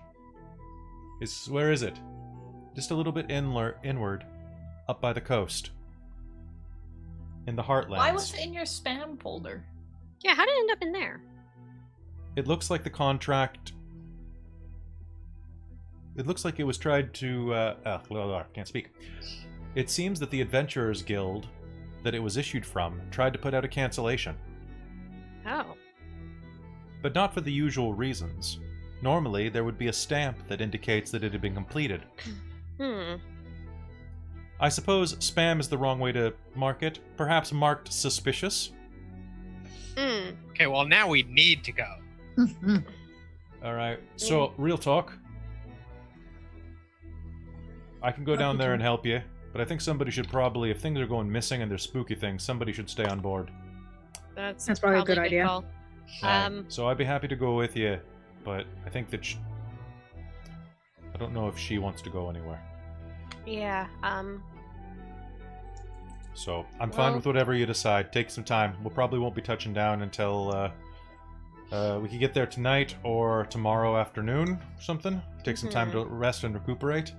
Where is it? Just a little bit inward, up by the coast. In the heartlands. Why was it in your spam folder? Yeah, how did it end up in there? It looks like the contract. It looks like it was tried to. Can't speak. It seems that the Adventurers Guild that it was issued from tried to put out a cancellation, Oh. but not for the usual reasons. Normally, there would be a stamp that indicates that it had been completed. Hmm. I suppose spam is the wrong way to mark it. Perhaps marked suspicious. Hmm. okay, well now we need to go. Mhm. All right. So, real talk. I can go down there and help you, but I think somebody should probably, if things are going missing and there's spooky things, somebody should stay on board. That's Probably a good idea. call. So I'd be happy to go with you, but I think that I don't know if she wants to go anywhere. Yeah. So I'm fine Well- with whatever you decide. Take some time. We probably won't be touching down until we could get there tonight or tomorrow afternoon or something. Take some time to rest and recuperate.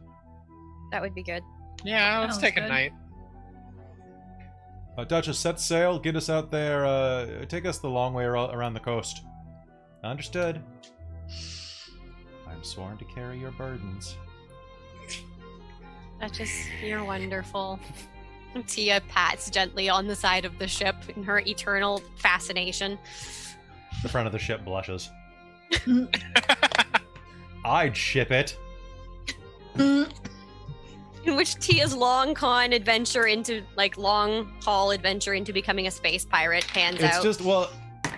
That would be good. Yeah, let's Sounds take a good. night. Duchess, set sail. Get us out there. Take us the long way around the coast. Understood. I'm sworn to carry your burdens. You're wonderful. Tia pats gently on the side of the ship in her eternal fascination. The front of the ship blushes. I'd ship it. In which Tia's long haul adventure into becoming a space pirate pans It's out. just well,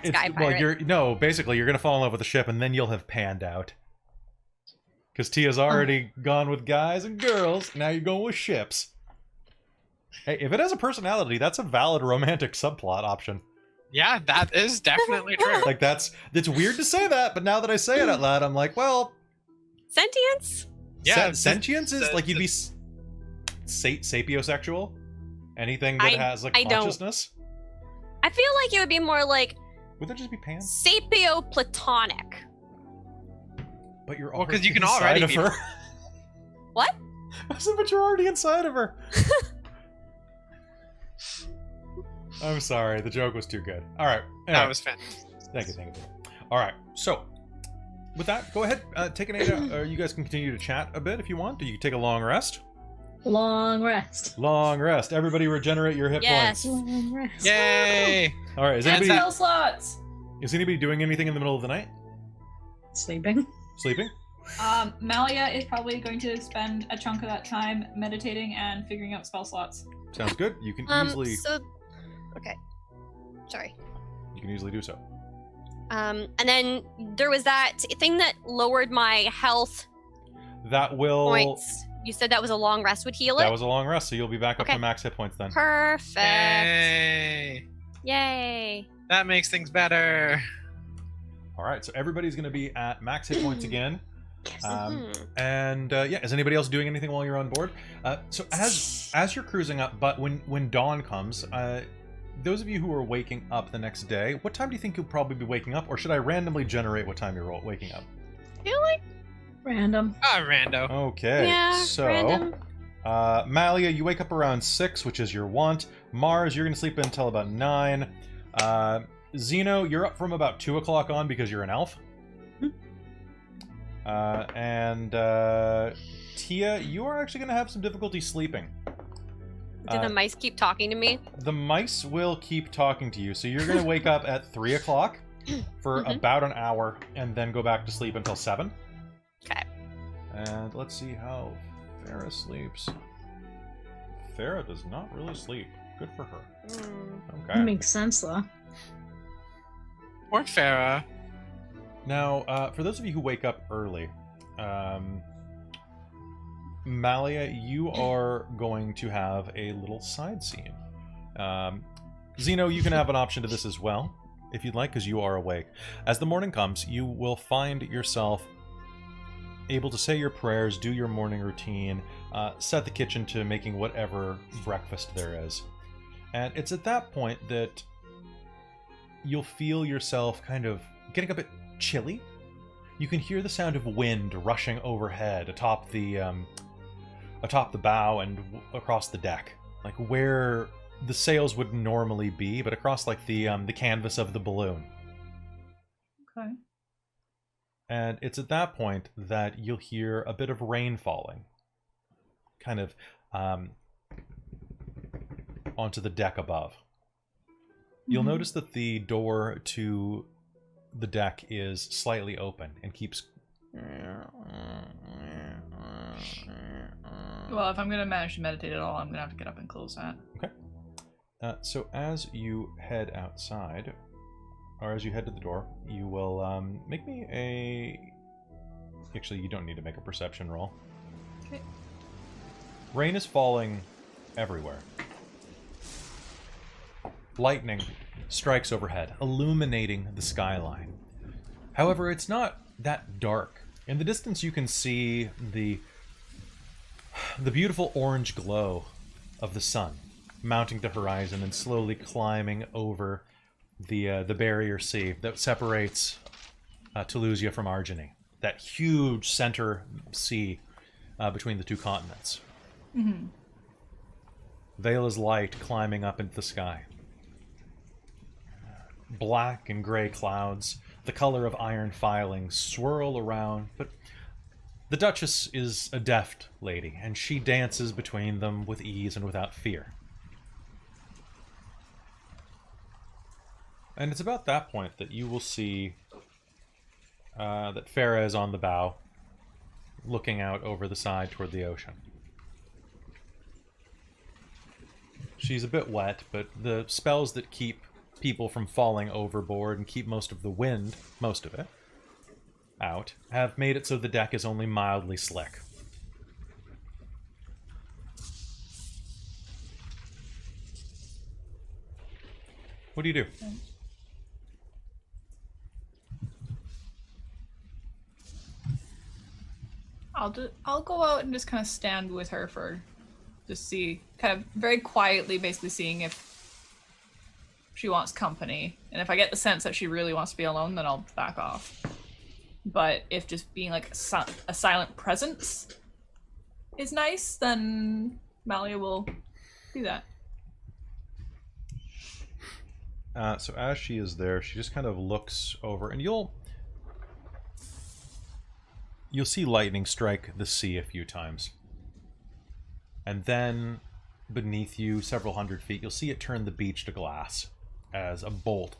Skye pirate. basically you're gonna fall in love with the ship and then you'll have panned out. Because Tia's already gone with guys and girls. Now you're going with ships. Hey, if it has a personality, that's a valid romantic subplot option. Yeah, that is definitely true. Like it's weird to say that, but now that I say it out loud, I'm like, well, Sentience? Yeah, sentience is like you'd be sapiosexual. Anything that has like I don't- consciousness. I feel like it would be more like Would that just be pan? sapio-platonic. But you're Well, 'cause already you can inside already of be- her. What? I said, but you're already inside of her. I'm sorry, the joke was too good. All right, anyway, That was fantastic. thank you. All right, so with that, go ahead, take an 8 out. You guys can continue to chat a bit if you want. You can take a long rest. Long rest. Long rest. Everybody regenerate your hit Yes. points. Long rest. Yay! All right, is And anybody spell slots. doing anything in the middle of the night? Sleeping. Sleeping? Malia is probably going to spend a chunk of that time meditating and figuring out spell slots. Sounds good. You can easily Okay. Sorry. do so. And then there was that thing that lowered my health That will. points. You said that was a long rest would heal it? That was a long rest, so you'll be back up Okay. to max hit points then. Perfect. Yay! Yay. That makes things better. All right, so everybody's going to be at max hit points again. Yes. And yeah, is anybody else doing anything while you're on board? So as you're cruising up, but when dawn comes, those of you who are waking up the next day, what time do you think you'll probably be waking up, or should I randomly generate what time you're waking up? I feel like Random. Rando. Okay, yeah, so random. Malia, you wake up around 6, which is your want. Mars, you're going to sleep until about 9. Zeno, you're up from about 2 o'clock on because you're an elf. And Tia, you are actually going to have some difficulty sleeping. Do the mice keep talking to me? The mice will keep talking to you, so you're going to wake up at 3 o'clock for about an hour, and then go back to sleep until 7. Okay. And let's see how Farah sleeps. Farah does not really sleep. Good for her. Okay. Makes sense though. Poor Farah. Now, for those of you who wake up early, Malia, you are going to have a little side scene. Zeno, you can have an option to this as well, if you'd like, because you are awake. As the morning comes, you will find yourself able to say your prayers, do your morning routine, set the kitchen to making whatever breakfast there is. And it's at that point that you'll feel yourself kind of getting a bit chilly. You can hear the sound of wind rushing overhead atop the bow and across the deck, like where the sails would normally be, but across like the canvas of the balloon. Okay. And it's at that point that you'll hear a bit of rain falling, kind of onto the deck above. You'll notice that the door to the deck is slightly open and keeps... Well, if I'm going to manage to meditate at all, I'm going to have to get up and close that. Okay. So as you head outside, or as you head to the door, you will make me a... Actually, you don't need to make a perception roll. Okay. Rain is falling everywhere. Lightning strikes overhead, illuminating the skyline. However, it's not that dark. In the distance, you can see the beautiful orange glow of the sun mounting the horizon and slowly climbing over the barrier sea that separates Toulouse from Argeny. That huge center sea between the two continents. Mm-hmm. Vela's light climbing up into the sky. Black and gray clouds, the color of iron filings, swirl around, but the Duchess is a deft lady, and she dances between them with ease and without fear. And it's about that point that you will see that Farah is on the bow, looking out over the side toward the ocean. She's a bit wet, but the spells that keep people from falling overboard and keep most of the wind, most of it, out, have made it so the deck is only mildly slick. What do you do? I'll go out and just kind of stand with her for just see, kind of very quietly, basically seeing if she wants company. And if I get the sense that she really wants to be alone, then I'll back off. But if just being like a silent presence is nice, then Malia will do that. So as she is there, she just kind of looks over, and you'll see lightning strike the sea a few times. And then, beneath you, several hundred feet, you'll see it turn the beach to glass as a bolt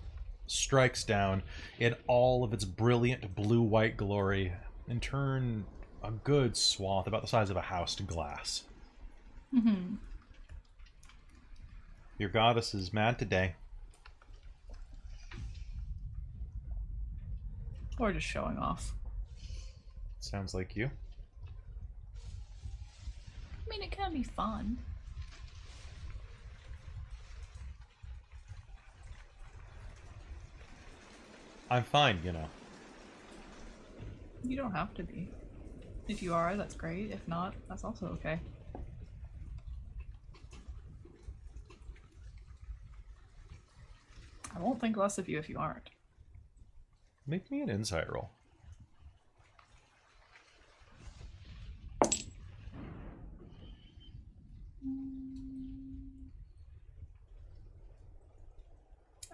strikes down in all of its brilliant blue-white glory and turn a good swath, about the size of a house, to glass. Mm-hmm. Your goddess is mad today. Or just showing off. Sounds like you. I mean, it can be fun. I'm fine, you know. You don't have to be. If you are, that's great. If not, that's also okay. I won't think less of you if you aren't. Make me an insight roll.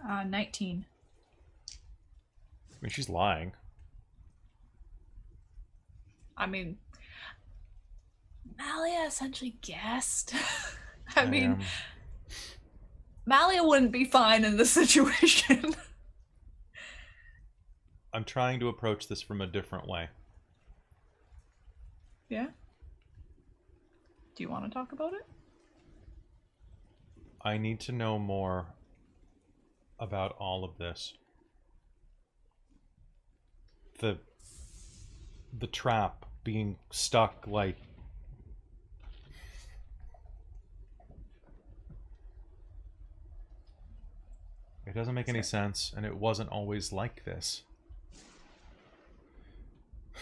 Uh, 19. I mean, she's lying. I mean, Malia essentially guessed. I mean, Malia wouldn't be fine in this situation. I'm trying to approach this from a different way. Yeah? Do you want to talk about it? I need to know more about all of this. The trap being stuck, like, it doesn't make any sense, and it wasn't always like this.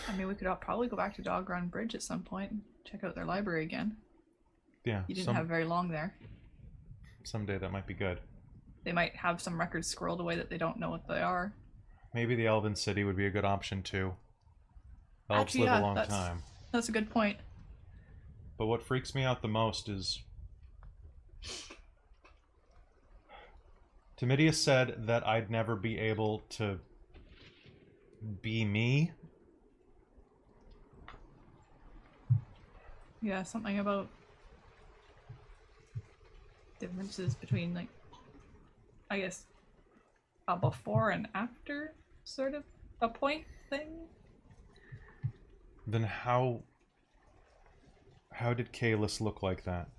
I mean, we could probably go back to Dog Run Bridge at some point and check out their library again. Yeah, You didn't have very long there. someday that might be good. They might have some records squirreled away that they don't know what they are. Maybe the Elven City would be a good option too. Elves Actually, live yeah, a long that's- time. That's a good point. But what freaks me out the most is Timidius said that I'd never be able to be me. Yeah, something about differences between, like, I guess, a before and after sort of a point thing. Then how did Kalis look like that?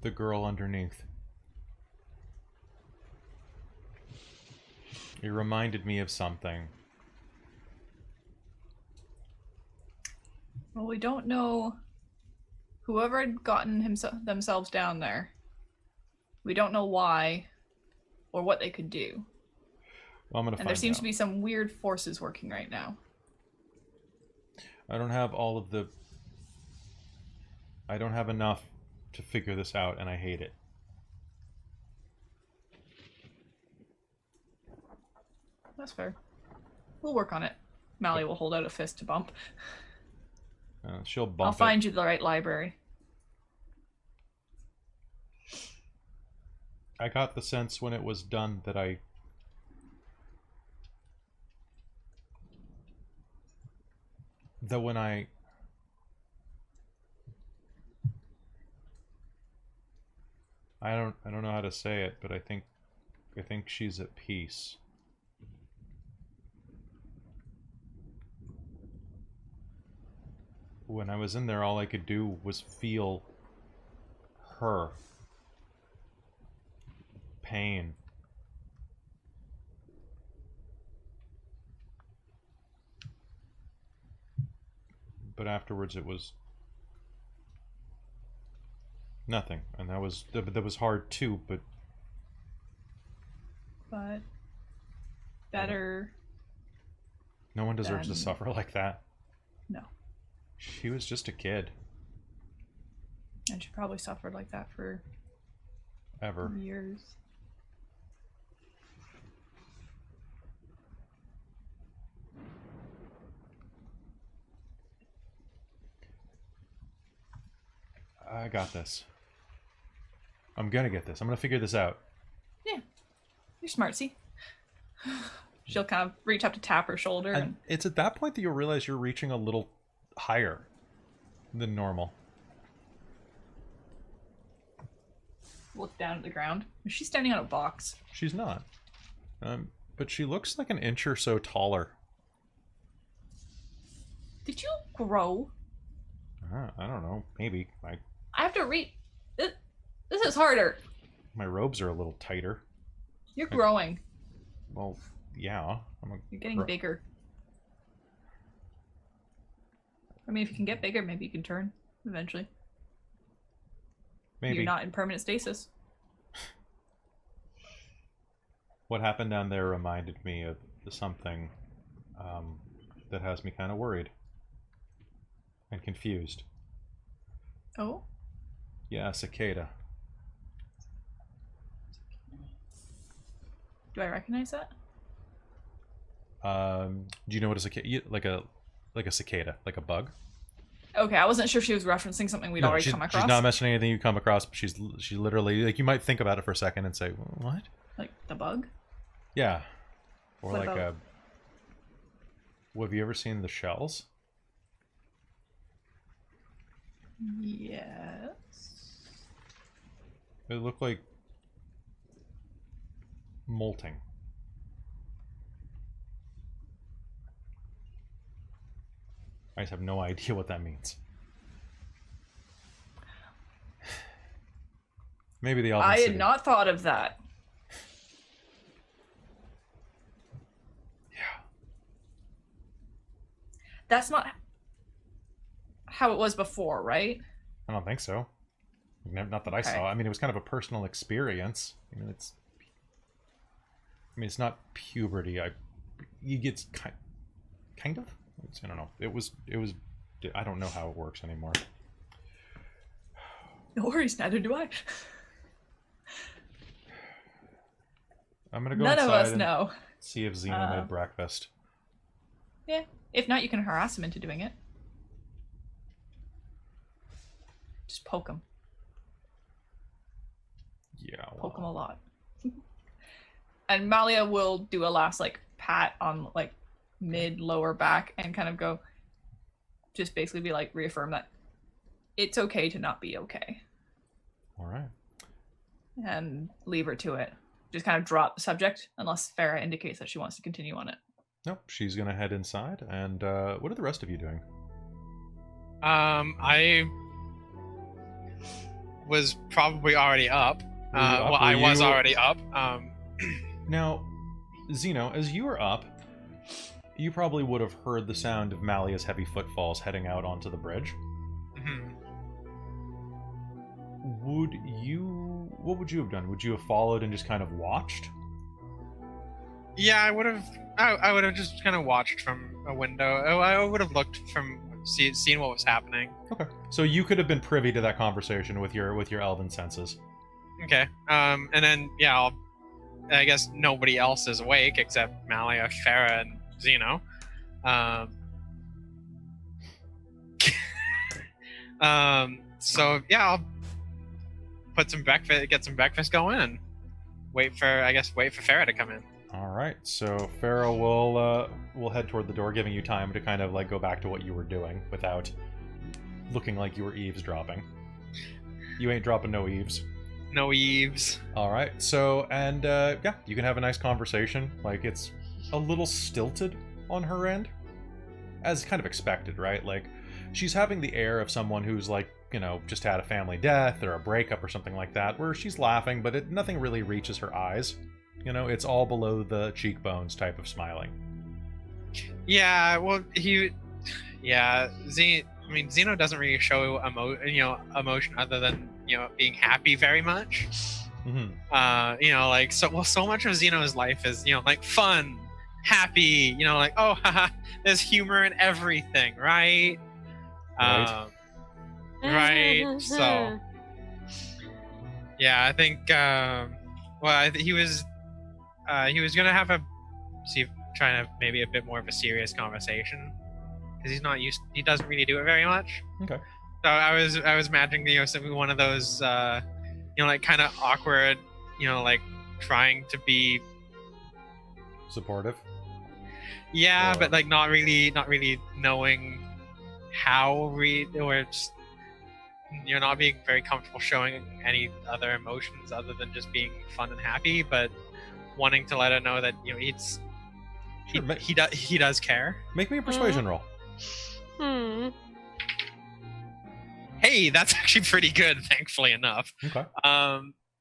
The girl underneath. It reminded me of something. Well, we don't know whoever had gotten themselves down there. We don't know why or what they could do. Well, I'm gonna And find there seems out. to be some weird forces working right now. I don't have all of the... I don't have enough to figure this out, and I hate it. That's fair. We'll work on it. Mally will hold out a fist to bump. She'll bump I'll find you the right library. I got the sense when it was done that I don't know how to say it, but I think she's at peace. When I was in there, all I could do was feel her pain. But afterwards it was nothing, and that was hard too, but But better No one deserves to then- suffer like that. No. She was just a kid. And she probably suffered like that for Ever. years. I got this. I'm gonna get this. I'm gonna figure this out. You're smartsy. She'll kind of reach up to tap her shoulder And it's at that point that you'll realize you're reaching a little higher than normal. look down at the ground. Is she standing on a box? She's not. But she looks like an inch or so taller. Did you grow? I don't know. Maybe. I have to read. This is harder. My robes are a little tighter. You're growing. Well, yeah. You're getting bigger. I mean, if you can get bigger, maybe you can turn eventually. Maybe. You're not in permanent stasis. What happened down there reminded me of something that has me kind of worried and confused. Oh? Yeah, a cicada. Do I recognize that? Do you know what a cicada, like a cicada, like a bug? Okay, I wasn't sure if she was referencing something we'd already come across. She's not mentioning anything you come across, but she literally, like, you might think about it for a second and say, what? Like the bug? Yeah. Or What like about- well, have you ever seen the shells? Yes. They look like molting. I just have no idea what that means. Maybe the Elven I City. had not thought of that. Yeah. That's not how it was before, right? I don't think so. Not that I Okay. saw. I mean, it was kind of a personal experience. I mean, it's not puberty. You get kind of. I don't know. It was. I don't know how it works anymore. No worries, neither do I. I'm gonna go None of inside us and know. see if Xena made breakfast. Yeah. If not, you can harass him into doing it. Just poke him. Yeah. Poke him a lot. And Malia will do a last pat on mid lower back and kind of go, just basically be reaffirm that it's okay to not be okay, All right. and leave her to it. Just kind of drop the subject unless Farah indicates that she wants to continue on it. Nope. She's gonna head inside. And what are the rest of you doing? I was probably already up. Were you up? Well, Were I was you- already up. Now, Zeno, as you were up, you probably would have heard the sound of Malia's heavy footfalls heading out onto the bridge. mhm. What would you have done? Would you have followed and just kind of watched? Yeah, I would have. I would have just kind of watched from a window. I would have looked from seen what was happening. Okay. So you could have been privy to that conversation with your elven senses. Okay. And then I guess nobody else is awake except Malia, Farah, and Zeno. So yeah, I'll get some breakfast going, and wait for Farah to come in. All right. So Farah will head toward the door, giving you time to kind of go back to what you were doing without looking like you were eavesdropping. You ain't dropping no eaves. No eaves. All right. So, and yeah, you can have a nice conversation. It's a little stilted on her end, as kind of expected, right? She's having the air of someone who's just had a family death or a breakup or something like that, where she's laughing, but nothing really reaches her eyes. It's all below the cheekbones type of smiling. Yeah. Well, Zeno doesn't really show emotion other than being happy very much. Mm-hmm. So much of Zeno's life is fun, happy, you know, like, oh, haha, there's humor in everything, right? Right. Right. So, yeah, I think, he was gonna have trying to have maybe a bit more of a serious conversation, because he doesn't really do it very much. Okay. So I was imagining, you know, something, one of those, you know, like kind of awkward, you know, like trying to be Supportive. yeah, Or- but like not really knowing how or just, you're not being very comfortable showing any other emotions other than just being fun and happy, but wanting to let her know that, you know, Sure, he does care. make me a persuasion roll. Hey, that's actually pretty good, thankfully enough. Okay.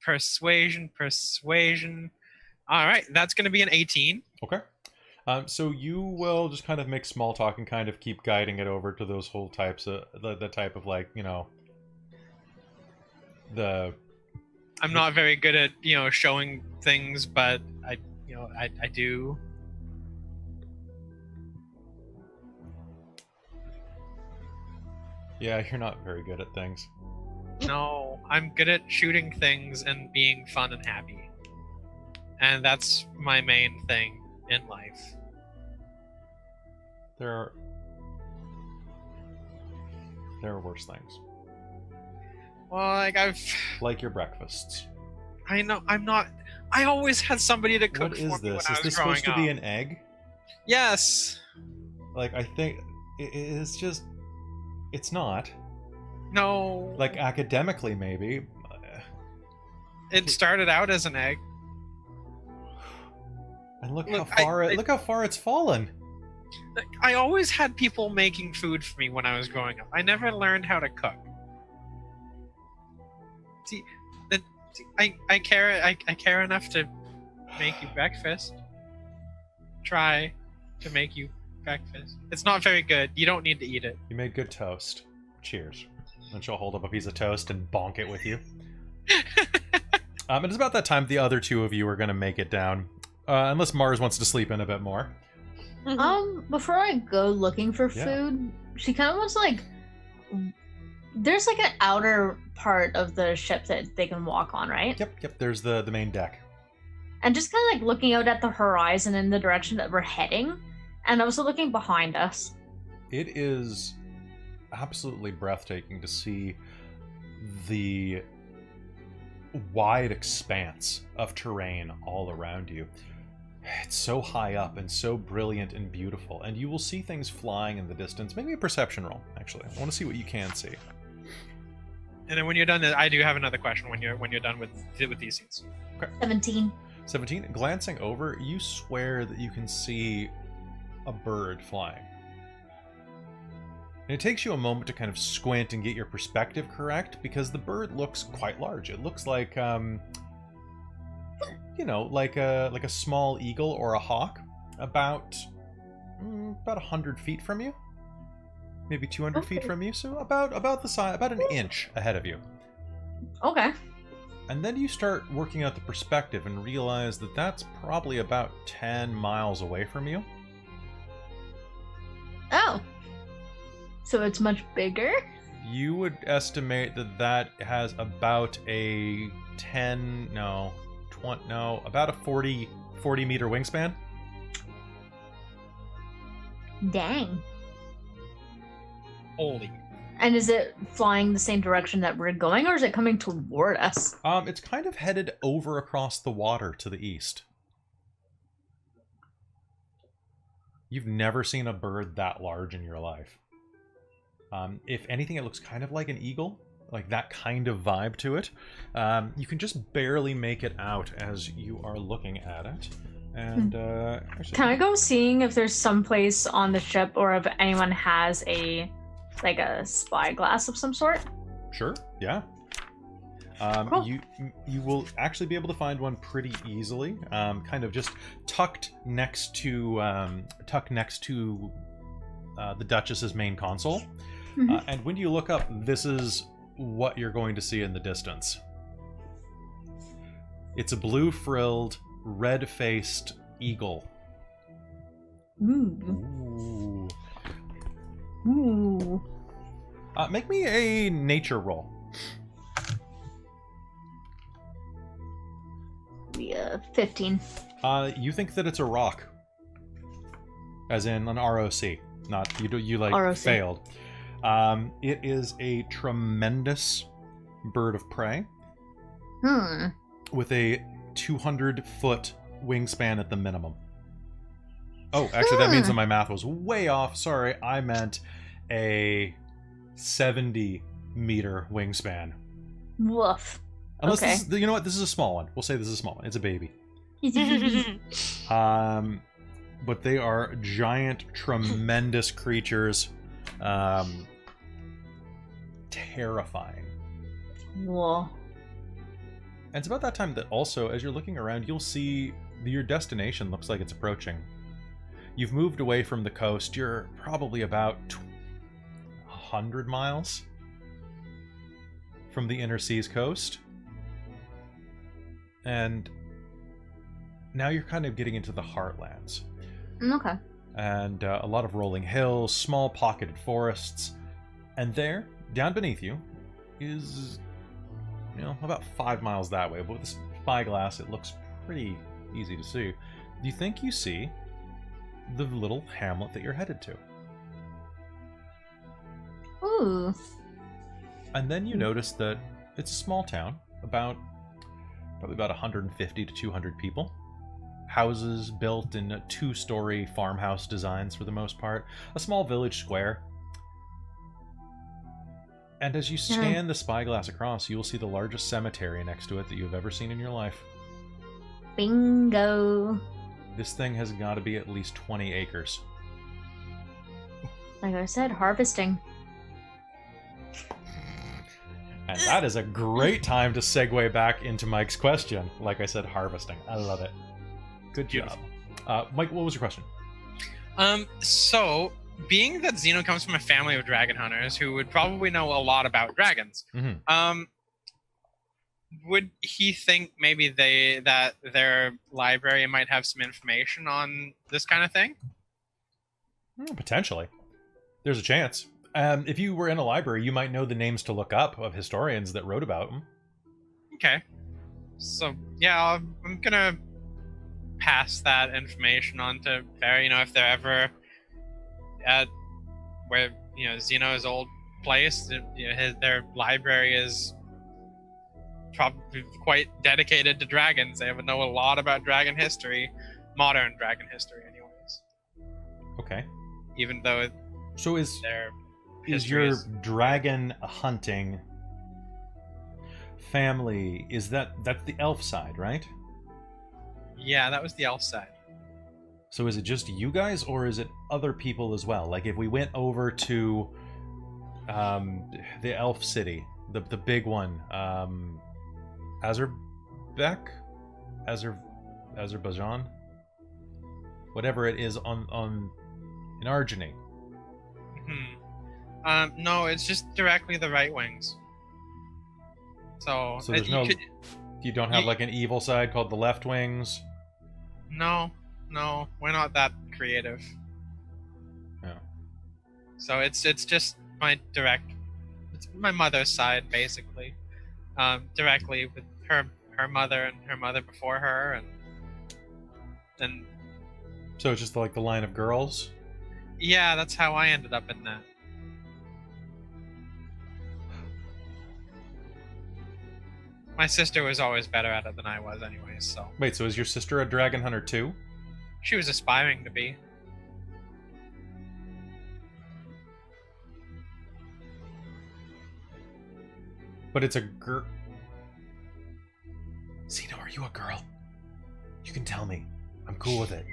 Persuasion. All right, that's going to be an 18. Okay. So you will just kind of make small talk and kind of keep guiding it over to those whole types of the type of, like, you know, I'm not very good at, you know, showing things, but I do. yeah, you're not very good at things. No, I'm good at shooting things and being fun and happy. And that's my main thing in life. There are worse things, Well, like your breakfasts. I know, I always had somebody to cook What for is me when this? I Is was this growing supposed to be up. an egg? Yes. Like, I think it's just, it's not. No. Like, academically, maybe. It started out as an egg. And look Look, how far it's fallen. I always had people making food for me when I was growing up. I never learned how to cook. See, I care enough to make you breakfast. Try to make you breakfast. It's not very good. You don't need to eat it. You made good toast. Cheers. And she'll hold up a piece of toast and bonk it with you. It's about that time the other two of you are going to make it down. Unless Mars wants to sleep in a bit more. Before I go looking for Yeah. food, she kind of wants like. There's like an outer part of the ship that they can walk on, right? Yep. There's the main deck. And just kind of like looking out at the horizon in the direction that we're heading, and also looking behind us. It is absolutely breathtaking to see the wide expanse of terrain all around you. It's so high up and so brilliant and beautiful, and you will see things flying in the distance. Make me a perception roll, actually. I want to see what you can see. And then when you're done, I do have another question. When you're done with these scenes. 17. 17. Glancing over, you swear that you can see a bird flying. And it takes you a moment to kind of squint and get your perspective correct, because the bird looks quite large. It looks like, you know, like a small eagle or a hawk, about 100 feet from you, maybe 200 feet Okay. from you. So about the size, about an inch ahead of you. Okay. And then you start working out the perspective and realize that that's probably about 10 miles away from you. Oh. So it's much bigger? You would estimate that has about a about a 40 meter wingspan. Dang. Holy. And is it flying the same direction that we're going, or is it coming toward us? It's kind of headed over across the water to the east. You've never seen a bird that large in your life. If anything, it looks kind of like an eagle, like that kind of vibe to it. You can just barely make it out as you are looking at it. And actually, Can I go seeing if there's some place on the ship, or if anyone has a spyglass of some sort? Sure, yeah. Cool. You will actually be able to find one pretty easily, kind of just tucked next to the Duchess's main console. Mhm. And when you look up, this is what you're going to see in the distance. It's a blue-frilled, red-faced eagle Ooh. Ooh. Ooh. Make me a nature roll. Yeah, 15. You think that it's a rock, as in an ROC, not you like ROC. failed. It is a tremendous bird of prey with a 200-foot wingspan at the minimum. Oh, actually, that means that my math was way off. Sorry, I meant a 70-meter wingspan. Woof. Unless Okay. this is, you know what, this is a small one. We'll say this is a small one. It's a baby. But they are giant, tremendous creatures. Terrifying. Whoa. And it's about that time that also, as you're looking around, you'll see your destination looks like it's approaching. You've moved away from the coast. You're probably about 100 miles from the inner seas coast. And now you're kind of getting into the heartlands. Okay. And a lot of rolling hills, small pocketed forests. And there, down beneath you, is, about 5 miles that way. But with this spyglass, it looks pretty easy to see. You think you see the little hamlet that you're headed to. Ooh. And then you notice that it's a small town, probably about 150 to 200 people. Houses built in 2-story farmhouse designs for the most part. A small village square. And as you scan the spyglass across, you will see the largest cemetery next to it that you've ever seen in your life. Bingo. This thing has got to be at least 20 acres. Like I said, harvesting. And that is a great time to segue back into Mike's question. Like I said, harvesting. I love it. Good job. Mike, what was your question? So, being that Xeno comes from a family of dragon hunters who would probably know a lot about dragons, would he think maybe that their library might have some information on this kind of thing? Potentially. There's a chance. If you were in a library, you might know the names to look up of historians that wrote about them. Okay. So, yeah, I'm gonna pass that information on to Barry, if they're ever at where, Xeno's old place, their library is probably quite dedicated to dragons. They know a lot about dragon history, modern dragon history anyways. Okay. Even though So is your dragon hunting family, that's the elf side, right? Yeah, that was the elf side. So is it just you guys, or is it other people as well? Like if we went over to the elf city, the big one, Azerbaijan, whatever it is in Argeny. No, it's just directly the right wings. So there's you don't have like an evil side called the left wings? No, we're not that creative. Yeah. So it's just it's my mother's side basically. Directly with her mother and her mother before her and So it's just like the line of girls? Yeah, that's how I ended up in that. My sister was always better at it than I was anyways, so. Wait, so is your sister a dragon hunter too? She was aspiring to be. But it's a girl. Xeno, are you a girl? You can tell me. I'm cool with it.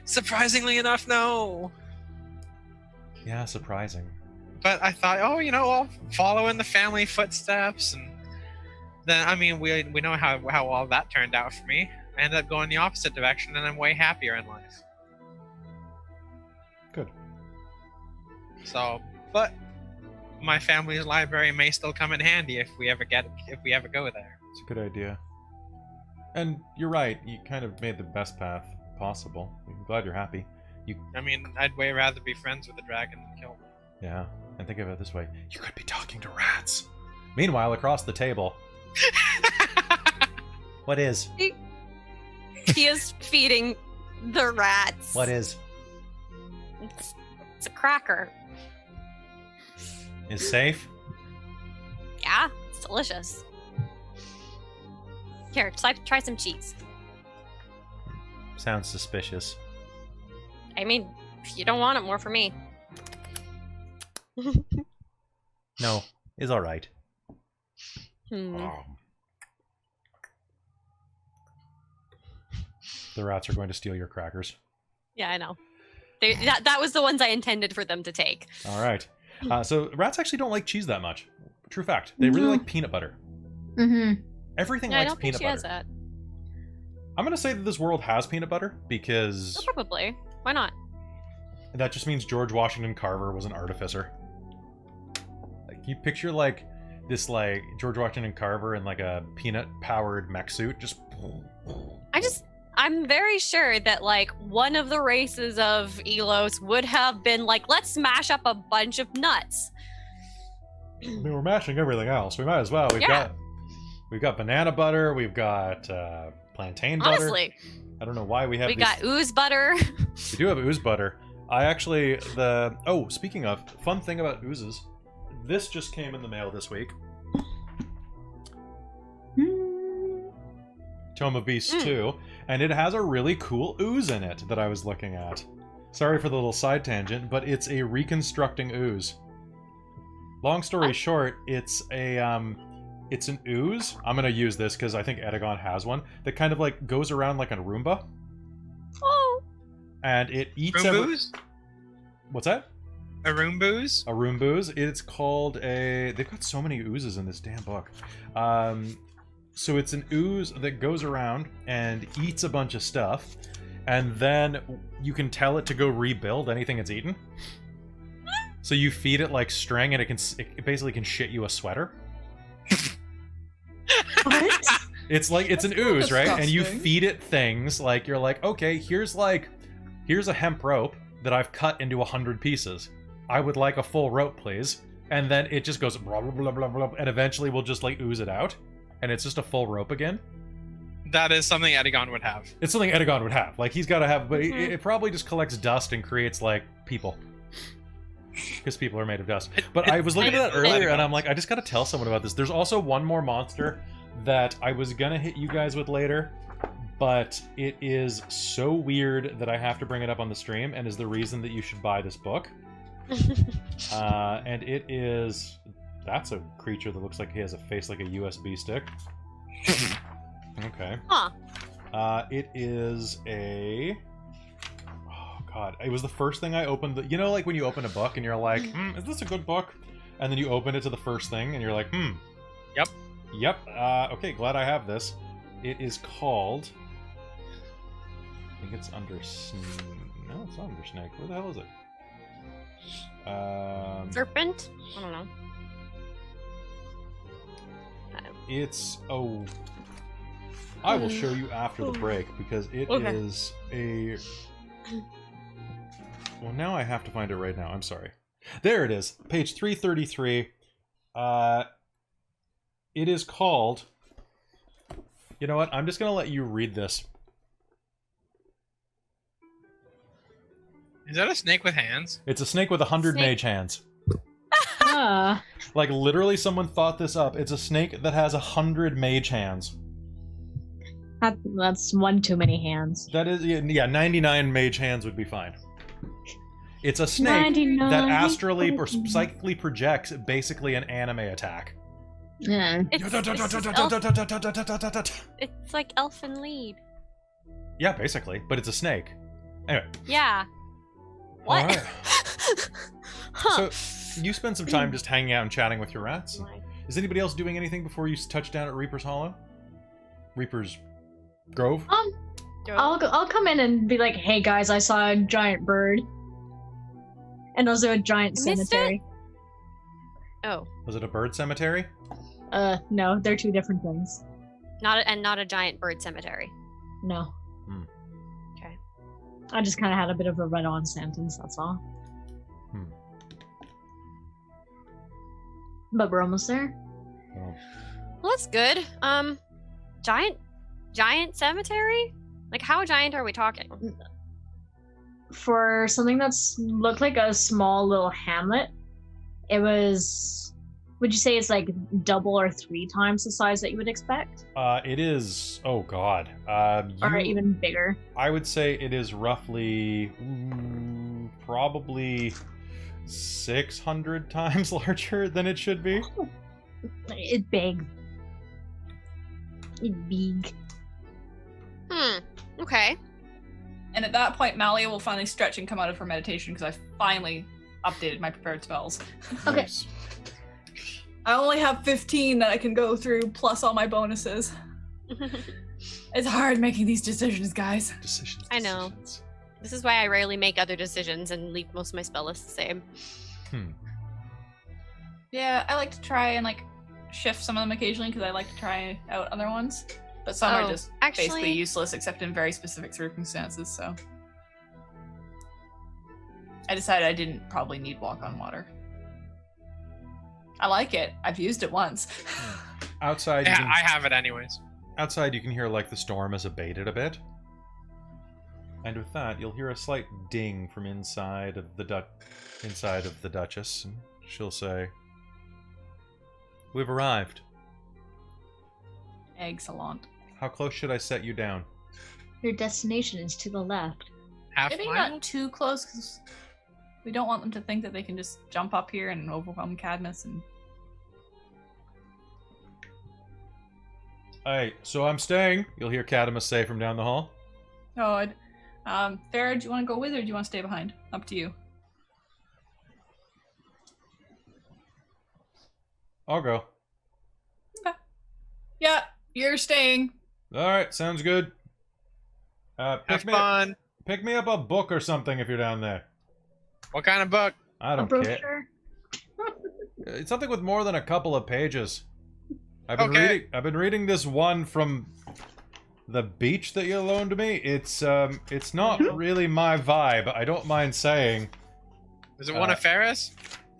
Surprisingly enough, no. Yeah, surprising. But I thought, I'll follow in the family footsteps, and then we know how all that turned out for me. I ended up going the opposite direction, and I'm way happier in life. Good. But my family's library may still come in handy if we ever go there. It's a good idea. And you're right, you kind of made the best path possible. I'm glad you're happy. I mean, I'd way rather be friends with a dragon than kill them. Yeah, and think of it this way. You could be talking to rats. Meanwhile, across the table... What is? He is feeding the rats. What is? It's a cracker. Is safe? Yeah, it's delicious. Here, try some cheese. Sounds suspicious. I mean, if you don't want it, more for me. No, it's alright. Hmm. The rats are going to steal your crackers. Yeah, I know. That was the ones I intended for them to take. All right. So rats actually don't like cheese that much. True fact. They really like peanut butter. Mm-hmm. Everything Yeah, I likes don't think peanut she butter. has that. I'm going to say that this world has peanut butter because Oh, probably. Why not? that just means George Washington Carver was an artificer. Like, you picture like this like George Washington Carver in like a peanut-powered mech suit, just. I'm very sure that like one of the races of Elos would have been like, let's smash up a bunch of nuts. I mean, we're mashing everything else. We might as well. We've got banana butter. We've got plantain butter. Honestly, I don't know why we have. we these... got ooze butter. We do have ooze butter. Speaking of, fun thing about oozes, this just came in the mail this week. Tome of Beasts 2, and it has a really cool ooze in it that I was looking at. Sorry for the little side tangent, but it's a reconstructing ooze. Long story short, it's an ooze. I'm gonna use this because I think Edagon has one that kind of like goes around like a Roomba. Oh. And it eats Roomboos? What's that? A Roomboos? A Roomboos. It's called a... They've got so many oozes in this damn book. So it's an ooze that goes around and eats a bunch of stuff, and then you can tell it to go rebuild anything it's eaten. So you feed it like string, and it basically can shit you a sweater. What? It's an ooze, right? And you disgusting. feed it things like you're like, okay, here's a hemp rope that I've cut into 100 pieces. I would like a full rope, please. And then it just goes blah blah blah blah blah, and eventually we'll just like ooze it out, and it's just a full rope again. That is something Edagon would have. It's something Edagon would have. Like, he's got to have, but it probably just collects dust and creates like people. Because people are made of dust. But I was looking at that earlier, and I'm like, I just got to tell someone about this. There's also one more monster that I was gonna hit you guys with later, but it is so weird that I have to bring it up on the stream, and is the reason that you should buy this book. And it is... That's a creature that looks like he has a face like a USB stick. Okay. Huh. It is a... Oh, God. It was the first thing I opened. You know, like when you open a book and you're like, is this a good book? And then you open it to the first thing and you're like, Yep. Yep. Okay, glad I have this. It is called... I think it's under... No, it's not under Snake. Where the hell is it? Serpent? I don't know. It's... Oh... I will show you after the break, because it is a... Well, now I have to find it right now. I'm sorry. There it is. Page 333. It is called... You know what? I'm just going to let you read this. Is that a snake with hands? It's a snake with 100 Snake. mage hands. Ah. Like, literally someone thought this up. It's a snake that has 100 mage hands. That's one too many hands. That is... Yeah, 99 mage hands would be fine. It's a snake 99. that astrally or psychically projects basically an anime attack. Yeah. It's like elfin lead. Yeah, basically, but it's a snake. Anyway, Yeah. What? Alright. Huh. So you spend some time just hanging out and chatting with your rats. Is anybody else doing anything before you touch down at Reaper's Hollow? Reaper's Grove? I'll come in and be like, hey guys, I saw a giant bird. And also a giant I missed cemetery. Oh, Was it a bird cemetery? No, they're two different things. not a giant bird cemetery. No. I just kind of had a bit of a read-on sentence, that's all. But we're almost there. Well, Well, that's good. Giant cemetery? Like, how giant are we talking? For something that's looked like a small little hamlet, it was. Would you say it's like double or 3 times the size that you would expect, it is. Oh God. or even bigger? I would say it is roughly, probably 600 times larger than it should be. It's big. It's big. Okay. And at that point, Malia will finally stretch and come out of her meditation because I finally updated my prepared spells. Okay. Nice. I only have 15 that I can go through, plus all my bonuses. It's hard making these decisions, guys. Decisions. I know. This is why I rarely make other decisions and leave most of my spell lists the same. Yeah, I like to try and like shift some of them occasionally because I like to try out other ones. But some are just basically actually, useless except in very specific circumstances, so. I decided I didn't probably need walk on water. I like it. I've used it once. Outside, Yeah, I have it anyways. outside you can hear like the storm has abated a bit. And with that, you'll hear a slight ding from inside of the Duchess, and she'll say, "We've arrived. Excellent. How close should I set you down?" Your destination is to the left. Half Maybe mile? not too close because we don't want them to think that they can just jump up here and overwhelm Cadmus and. Hey, so I'm staying, you'll hear Cadmus say from down the hall. God. Farah, do you want to go with or do you want to stay behind? Up to you. I'll go. Yeah, you're staying. Alright, sounds good. Have Pick me up a book or something if you're down there. What kind of book? I A don't care. brochure? It's something with more than a couple of pages. I've been reading this one from the beach that you loaned me. It's not really my vibe. I don't mind saying. Is it one of Ferris?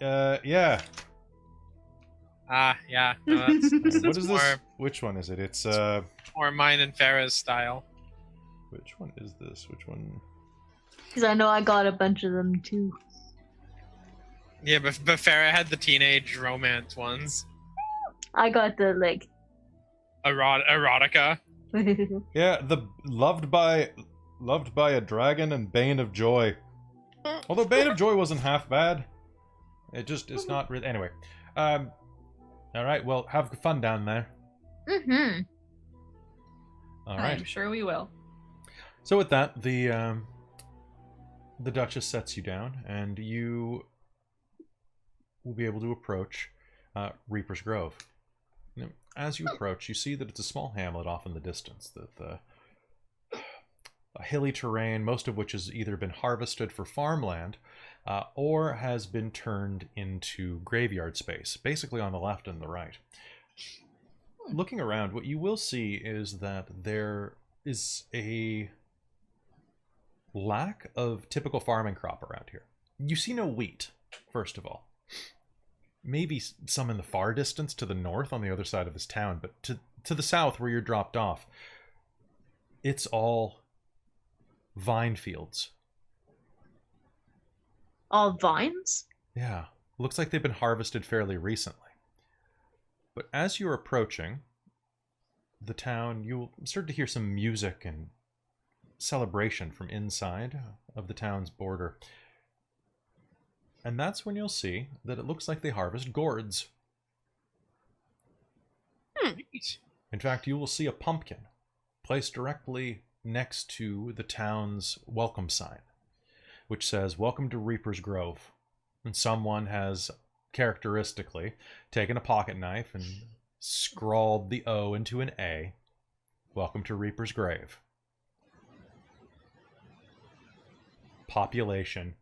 Yeah. Yeah. No, that's What is more, this? Which one is it? It's more mine and Ferris style. which one is this? Which one? Because I know I got a bunch of them too. Yeah, but Farah had the teenage romance ones. I got the like. Erotica. Yeah, the loved by a dragon and Bane of Joy. Although Bane of Joy wasn't half bad. It's not really. Anyway, all right. Well, have fun down there. Mm-hmm. All I'm right. sure we will. So with that, the Duchess sets you down, and you will be able to approach Reaper's Grove. Now, as you approach, you see that it's a small hamlet off in the distance. That a hilly terrain, most of which has either been harvested for farmland or has been turned into graveyard space, basically on the left and the right. Looking around, what you will see is that there is a lack of typical farming crop around here. You see no wheat, first of all. Maybe some in the far distance to the north on the other side of this town, but to the south where you're dropped off, it's all vine fields. All vines? Yeah, looks like they've been harvested fairly recently. But as you're approaching the town, you'll start to hear some music and celebration from inside of the town's border. And that's when you'll see that it looks like they harvest gourds. In fact, you will see a pumpkin placed directly next to the town's welcome sign, which says, "Welcome to Reaper's Grove." And someone has characteristically taken a pocket knife and scrawled the O into an A. "Welcome to Reaper's Grave." Population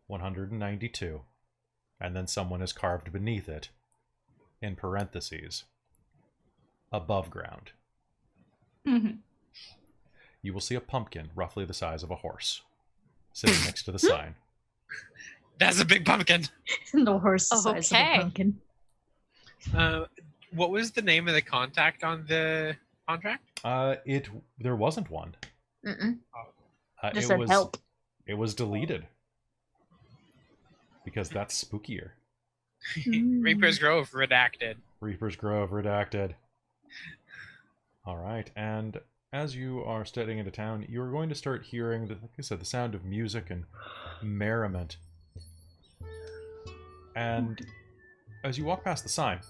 192. And then someone has carved beneath it, in parentheses, above ground. Mm-hmm. you will see a pumpkin roughly the size of a horse sitting next to the sign. That's a big pumpkin. The horse size of Okay. a pumpkin. What was the name of the contact on the contract? There wasn't one. Mm-mm. Just It said was help. It was deleted because that's spookier. Reaper's Grove redacted. Reaper's Grove redacted. All right, and as you are stepping into town, you're going to start hearing, like I said, the sound of music and merriment. And as you walk past the sign,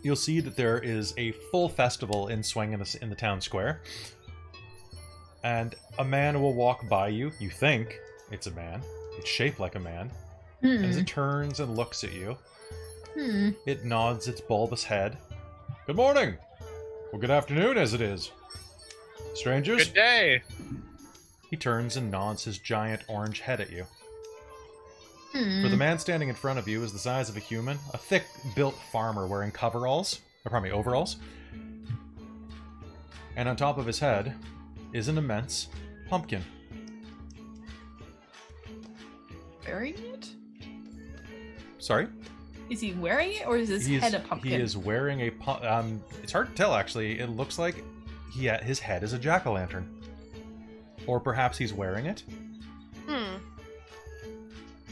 you'll see that there is a full festival in swing in the town square. And a man will walk by you. You think it's a man. It's shaped like a man. And as it turns and looks at you, it nods its bulbous head. Good morning! Well, good afternoon, as it is. Strangers? Good day. He turns and nods his giant orange head at you. For the man standing in front of you is the size of a human, a thick-built farmer wearing overalls. And on top of his head is an immense pumpkin. Wearing it? Sorry? Is he wearing it, or is his head a pumpkin? He is wearing a it's hard to tell, actually. It looks like his head is a jack-o'-lantern. Or perhaps he's wearing it.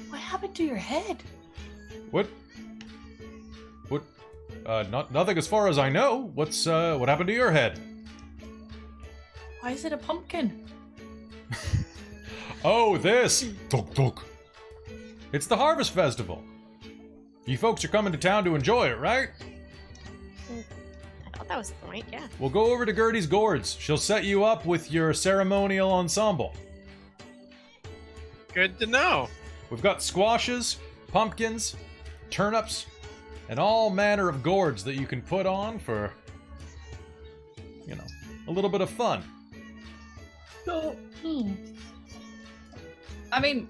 What happened to your head? What? Nothing as far as I know. What happened to your head? Why is it a pumpkin? Oh, this! Tuk tuk. It's the Harvest Festival. You folks are coming to town to enjoy it, right? I thought that was the point, yeah. We'll go over to Gertie's Gourds. She'll set you up with your ceremonial ensemble. Good to know. We've got squashes, pumpkins, turnips, and all manner of gourds that you can put on for, a little bit of fun. I mean,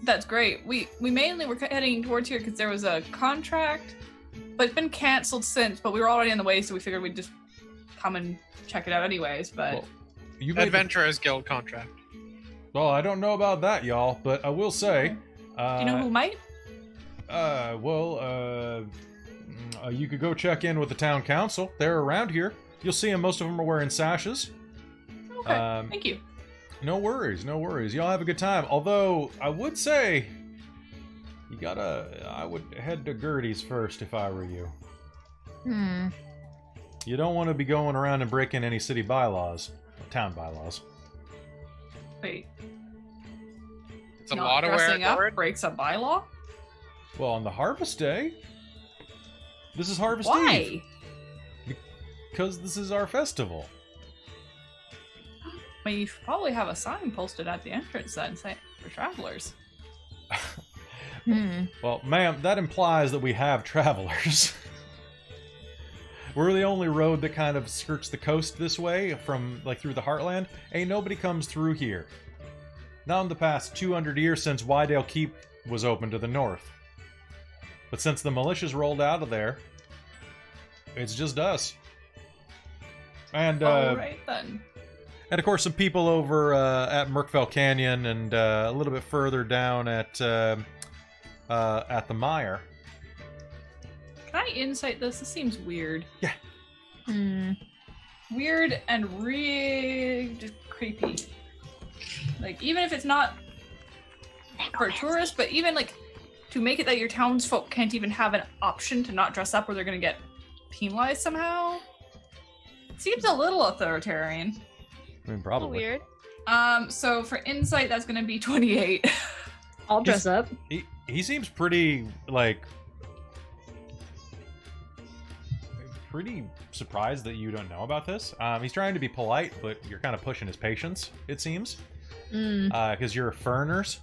that's great. We mainly were heading towards here because there was a contract, but it's been canceled since. But we were already on the way, so we figured we'd just come and check it out anyways. But Well, you made Adventurers Guild contract. Well, I don't know about that, y'all, but I will say. do you know who might? You could go check in with the town council. They're around here. You'll see them. Most of them are wearing sashes. Okay, thank you. No worries, no worries. Y'all have a good time. Although, I would say, I would head to Gertie's first if I were you. You don't want to be going around and breaking any city bylaws, or town bylaws. Wait, It's a not lot of wear dressing up forward. breaks a bylaw? Well, on the Harvest Day, this is Harvest Why? Eve. Because this is our festival. I mean, you should probably have a sign posted at the entrance then, saying for travelers. Well, ma'am, that implies that we have travelers. We're the only road that kind of skirts the coast this way, from, through the heartland. Ain't nobody comes through here. Not in the past 200 years since Wydale Keep was open to the north. But since the militia's rolled out of there, it's just us. And, Alright then. and of course some people over at Merkfell Canyon and a little bit further down at the Mire. Can I insight this? This seems weird. Yeah. Weird and just creepy. Even if it's not for tourists, but even to make it that your townsfolk can't even have an option to not dress up or they're gonna get penalized somehow. It seems a little authoritarian. I mean, probably. Weird. So for insight, that's gonna be 28. I'll dress up. He seems pretty, pretty surprised that you don't know about this. He's trying to be polite, but you're kind of pushing his patience, it seems. Because you're Ferners.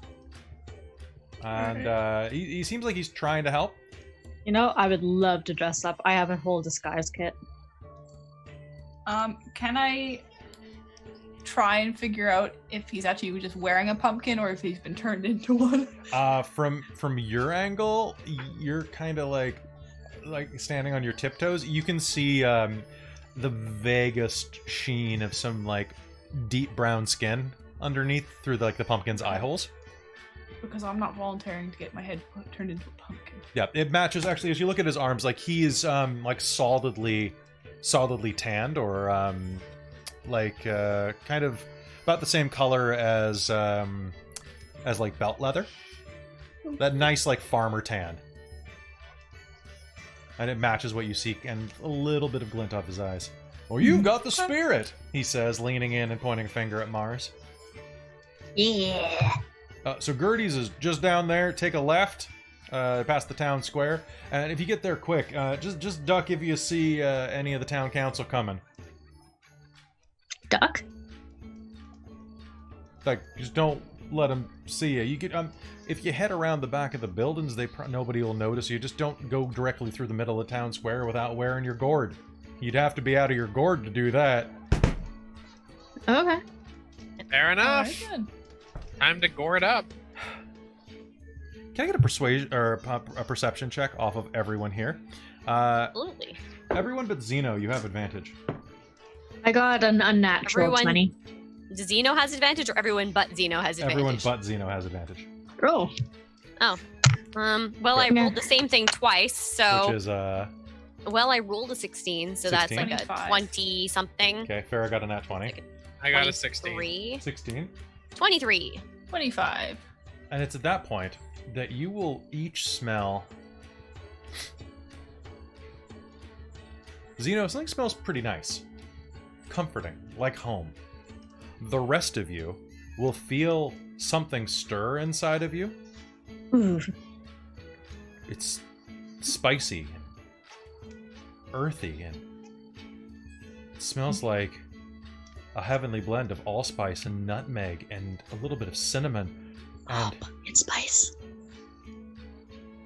And he seems like he's trying to help. I would love to dress up. I have a whole disguise kit. Can I try and figure out if he's actually just wearing a pumpkin or if he's been turned into one? From your angle, you're kind of like standing on your tiptoes. You can see the vaguest sheen of some deep brown skin underneath through the pumpkin's eye holes. Because I'm not volunteering to get my head turned into a pumpkin. Yeah, it matches actually as you look at his arms. Like he is solidly tanned, or kind of about the same color as like belt leather. That nice like farmer tan. And it matches what you seek, and a little bit of glint off his eyes. Well, you've got the spirit, he says, leaning in and pointing a finger at Mars. Yeah. So Gertie's is just down there. Take a left, past the town square, and if you get there quick, just duck if you see any of the town council coming. Duck? Like, just don't let them see you. You could, if you head around the back of the buildings, nobody will notice you. Just don't go directly through the middle of town square without wearing your gourd. You'd have to be out of your gourd to do that. Okay. Fair enough. Alright, good. Time to gourd up. Can I get a persuasion or a perception check off of everyone here? Absolutely. Everyone but Zeno, you have advantage. I got an unnatural Everyone- 20. Zeno has advantage, or everyone but Zeno has advantage? Everyone but Zeno has advantage. Oh. Well, I Yeah. rolled the same thing twice, so... Which is, Well, I rolled a 16, so 16? that's like a 25. 20-something. okay, Farrah got a nat 20. I got a 16. 23. 16. 23. 25. And it's at that point that you will each smell... Zeno, something smells pretty nice. Comforting, like home. The rest of you will feel something stir inside of you. Ooh. It's spicy and earthy, and it smells like a heavenly blend of allspice and nutmeg and a little bit of cinnamon. And, Pumpkin spice.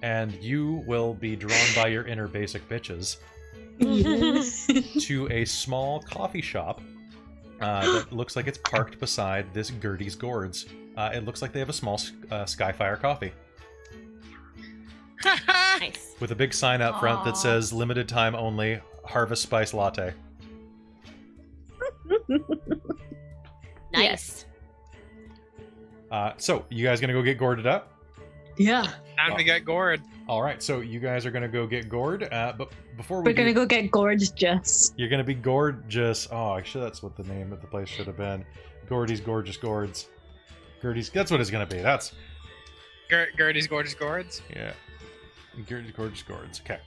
and you will be drawn by your inner basic bitches to a small coffee shop that looks like it's parked beside this Gertie's Gourds. It looks like they have a small Skyfire coffee Nice. with a big sign out front that Aw. says limited time only Harvest Spice Latte. Nice. So, you guys gonna go get gourded up? Yeah. Time to get gourd. All right, so you guys are gonna go get gourd, but before we We're gonna go get gorgeous. you're gonna be gorgeous. Oh, actually, that's what the name of the place should have been. Gordy's Gorgeous Gourds. Gertie's. That's what it's gonna be. That's Gertie's gorgeous gourds. yeah. Gertie's Gorgeous Gourds. Okay.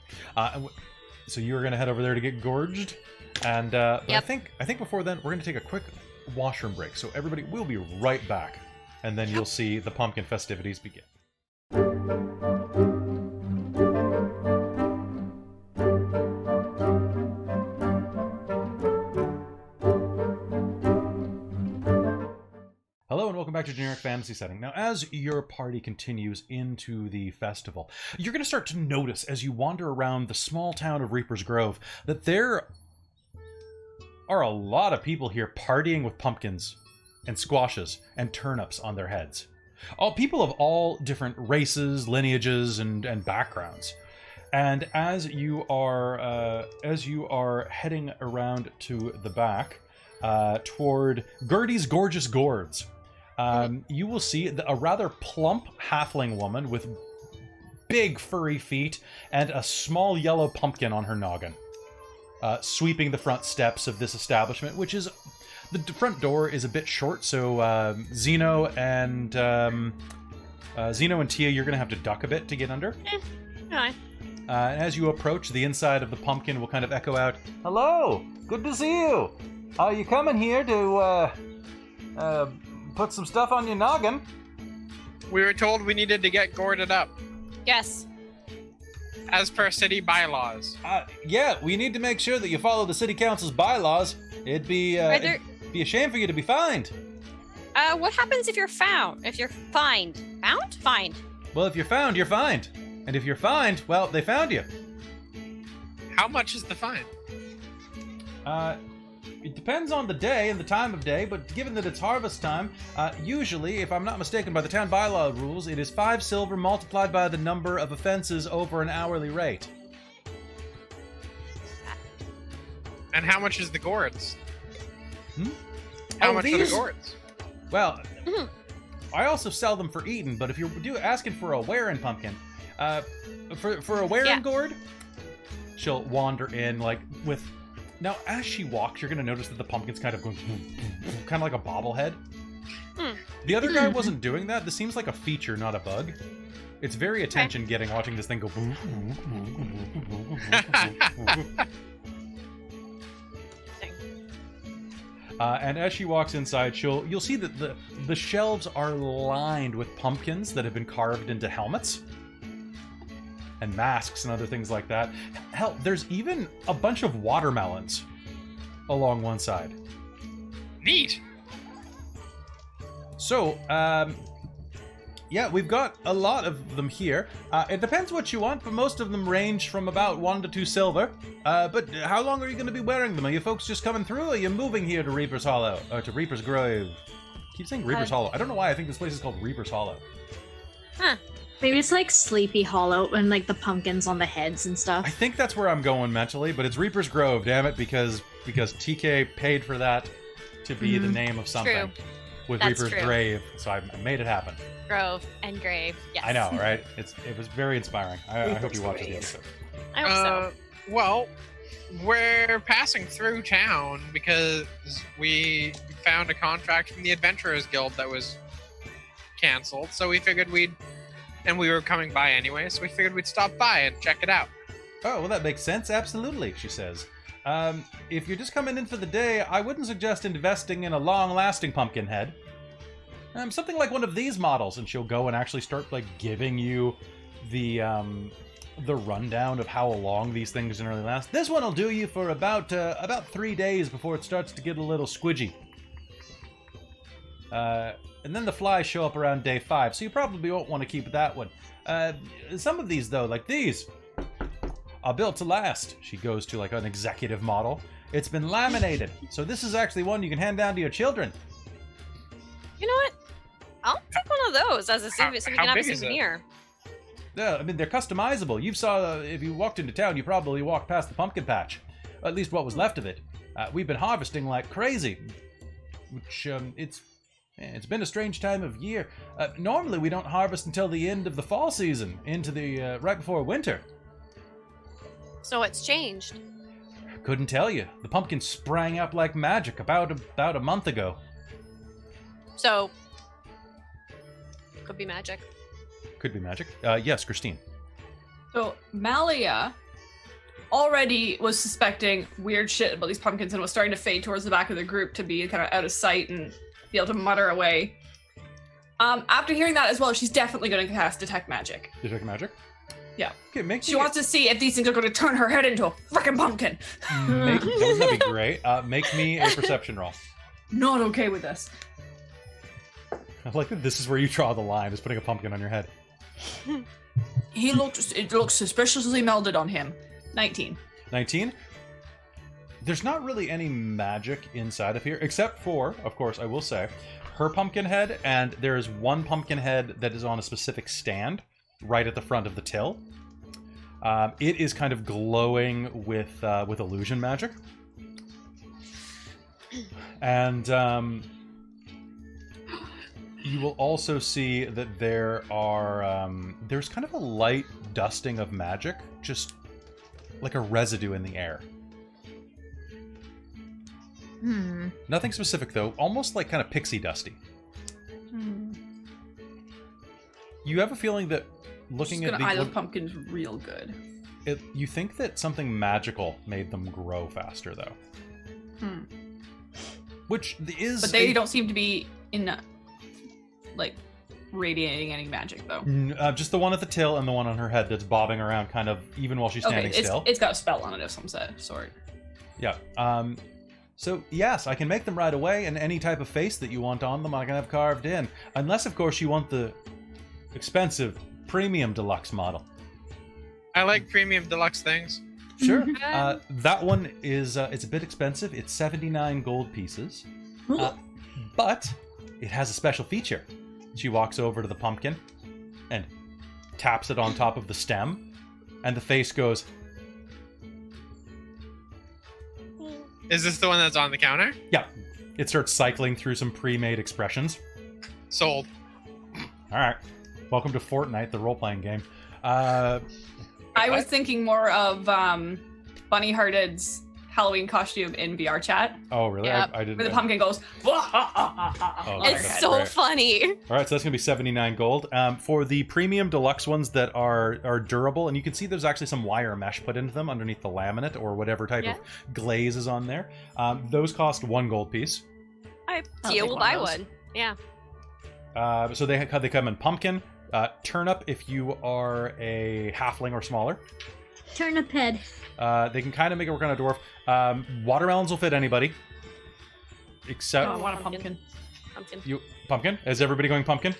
So you are gonna head over there to get gorged, and but Yep. I think before then we're gonna take a quick washroom break. So everybody, we'll be right back, and then you'll see the pumpkin festivities begin. Hello and welcome back to Generic Fantasy Setting. Now, as your party continues into the festival, you're going to start to notice as you wander around the small town of Reaper's Grove that there are a lot of people here partying with pumpkins and squashes and turnips on their heads. All people of all different races, lineages, and backgrounds. And as you are heading around to the back toward Gertie's Gorgeous Gourds, you will see a rather plump halfling woman with big furry feet and a small yellow pumpkin on her noggin, sweeping the front steps of this establishment, which is... The front door is a bit short, so Zeno and Tia, you're going to have to duck a bit to get under. Alright. And as you approach, the inside of the pumpkin will kind of echo out, "Hello! Good to see you! Are you coming here to put some stuff on your noggin?" We were told we needed to get gourded up, Yes. as per city bylaws. Yeah, we need to make sure that you follow the city council's bylaws. It'd be it'd be a shame for you to be fined. What happens if you're found? If you're fined? Found? Fined. Well, if you're found, you're fined. And if you're fined, well, they found you. How much is the fine? It depends on the day and the time of day, but given that it's harvest time, usually, if I'm not mistaken by the town bylaw rules, it is 5 silver multiplied by the number of offenses over an hourly rate. And how much is the gourds? How Oh, much are the these? gourds? Well, Mhm. I also sell them for eating, but if you're asking for a wearing pumpkin, for a wearing Yeah. gourd, she'll wander in like with. Now, as she walks, you're gonna notice that the pumpkin's kind of going, kind of like a bobblehead. Hmm. The other guy wasn't doing that. This seems like a feature, not a bug. It's very attention-getting watching this thing go. And as she walks inside, you'll see that the shelves are lined with pumpkins that have been carved into helmets and masks and other things like that. Hell, there's even a bunch of watermelons along one side. Neat. So, yeah, we've got a lot of them here. It depends what you want, but most of them range from about 1 to 2 silver. But how long are you going to be wearing them? Are you folks just coming through, or are you moving here to Reaper's Hollow? Or to Reaper's Grove? I keep saying Reaper's Hollow. I don't know why I think this place is called Reaper's Hollow. Maybe it's like Sleepy Hollow and like the pumpkins on the heads and I stuff. think that's where I'm going mentally, but it's Reaper's Grove, damn it, because TK paid for that to be the name of something. True. With That's Reaper's true. Grave, so I made it happen. Grove and grave. Yes. I know, right? It was very inspiring. I hope you watch the episode. I hope so. Well, we're passing through town because we found a contract from the Adventurers Guild that was canceled. So we figured and we were coming by anyway, so we figured we'd stop by and check it out. Oh, well, that makes sense. Absolutely, she says. If you're just coming in for the day, I wouldn't suggest investing in a long-lasting pumpkin head. Something like one of these models, and she'll go and actually start like giving you the rundown of how long these things generally last. This one will do you for about 3 days before it starts to get a little squidgy. And then the flies show up around day 5, so you probably won't want to keep that one. Some of these, though, like these, are built to last. She goes to like an executive model. It's been laminated, so this is actually one you can hand down to your children. You know what? I'll take one of those as a souvenir, so we how can have a big is it? souvenir. Yeah, I mean, they're customizable. You saw, if you walked into town, you probably walked past the pumpkin patch. At least what was left of it. We've been harvesting like crazy. Which, it's been a strange time of year. Normally, we don't harvest until the end of the fall season, into the, right before winter. So it's changed. Couldn't tell you. The pumpkin sprang up like magic about a month ago. So could be magic. Could be magic. Yes, Christine. So Malia already was suspecting weird shit about these pumpkins and was starting to fade towards the back of the group to be kind of out of sight and be able to mutter away. After hearing that as well, she's definitely going to cast Detect Magic. Detect magic? Yeah. Okay, make She me wants to see if these things are going to turn her head into a freaking pumpkin. wouldn't that be great? Make me a perception roll. Not okay with this. I like that this is where you draw the line, is putting a pumpkin on your head. It looks suspiciously melded on him. 19. 19? There's not really any magic inside of here, except for, of course, I will say, her pumpkin head, and there is one pumpkin head that is on a specific stand right at the front of the till. It is kind of glowing with illusion magic. And you will also see that there's kind of a light dusting of magic, just like a residue in the air. Nothing specific, though. Almost like kind of pixie dusty. You have a feeling that looking at gonna eye those pumpkins real good. you think that something magical made them grow faster, though. Which is, But they don't seem to be in, like, radiating any magic, though. just the one at the till and the one on her head that's bobbing around, kind of even while she's standing still. It's got a spell on it of some sort. Yeah. So, yes, I can make them right away, and any type of face that you want on them I can have carved in. Unless, of course, you want the expensive premium deluxe model. I like premium deluxe things. Sure. That one is, it's a bit expensive. It's 79 gold pieces. But it has a special feature. She walks over to the pumpkin and taps it on top of the stem, and the face goes... Is this the one that's on the counter? Yeah. It starts cycling through some pre-made expressions. Sold. All right. Welcome to Fortnite, the role-playing game. I was thinking more of Bunny Hearted's Halloween costume in VR chat. Oh, really? Yep. I didn't. Where the pumpkin goes. Oh, It's that's so great. funny. All right, so that's going to be 79 gold. For the premium deluxe ones that are durable, and you can see there's actually some wire mesh put into them underneath the laminate or whatever type Yeah. of glaze is on there. Those cost 1 gold piece. I I'll deal take will one buy of those. one. Yeah. So they come in pumpkin, turnip if you are a halfling or smaller. Turnip head. They can kind of make it work on a dwarf. Watermelons will fit anybody. Except Oh, I want a pumpkin. Pumpkin. you. Pumpkin? Is everybody going pumpkin?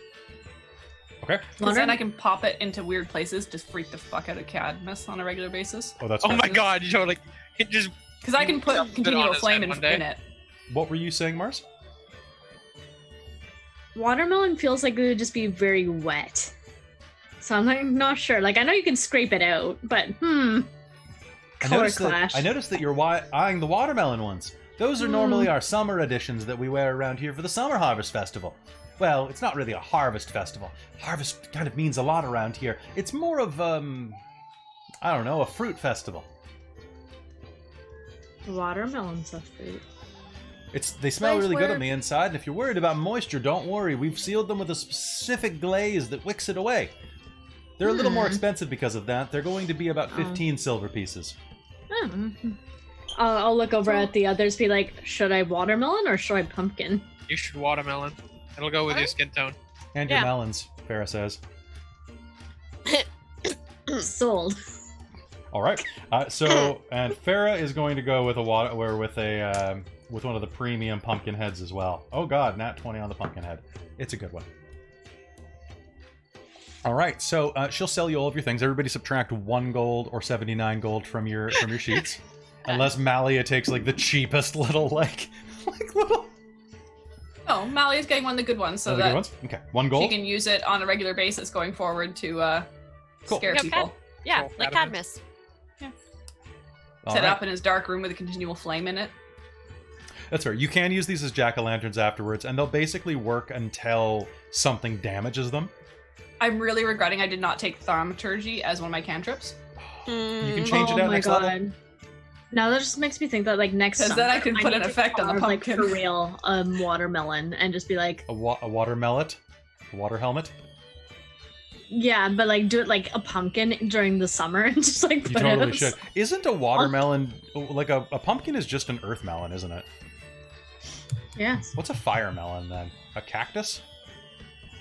Okay. Because then I can pop it into weird places, just freak the fuck out of Cadmus on a regular basis. Oh, that's Oh fair. my god, you totally it just Because I can put Fit on continual his flame head in one day. it. What were you saying, Mars? Watermelon feels like it would just be very wet. So I'm like not sure. Like I know you can scrape it out, but color clash. I noticed that you're eyeing the watermelon ones. Those are normally our summer editions that we wear around here for the Summer Harvest Festival. Well, it's not really a harvest festival. Harvest kind of means a lot around here. It's more of, I don't know, a fruit festival. Watermelon's a fruit. They smell Place really good where- on the inside, and if you're worried about moisture, don't worry. We've sealed them with a specific glaze that wicks it away. They're a little more expensive because of that. They're going to be about 15 silver pieces. I'll look over at the others, be like, should I watermelon or should I pumpkin? you should watermelon. It'll go with your skin tone. And your Yeah. melons, Farah says. Sold. All right. And Farah is going to go with with one of the premium pumpkin heads as well. Oh God, nat 20 on the pumpkin head. It's a good one. All right. So she'll sell you all of your things. Everybody subtract 1 gold or 79 gold from your sheets, unless Malia takes like the cheapest little like little. Oh, Malia's getting one of the good ones so the good that ones. Okay, 1 she gold. can use it on a regular basis going forward to Cool. scare Okay. people. Yeah, Cool. like Cadmus. Cadmus. All Set right. up in his dark room with a continual flame in it. That's fair. You can use these as jack-o'-lanterns afterwards, and they'll basically work until something damages them. I'm really regretting I did not take Thaumaturgy as one of my cantrips. You can change it out my next god. level. Now that just makes me think that like next 'Cause summer, then I can put need an to effect on the carve, like, pumpkin. for real, watermelon and just be like, A water melon, a water helmet. yeah, but like do it like a pumpkin during the summer and just like You put totally it. should. Isn't a watermelon like a pumpkin is just an earth melon, isn't it? Yes. What's a fire melon then? A cactus?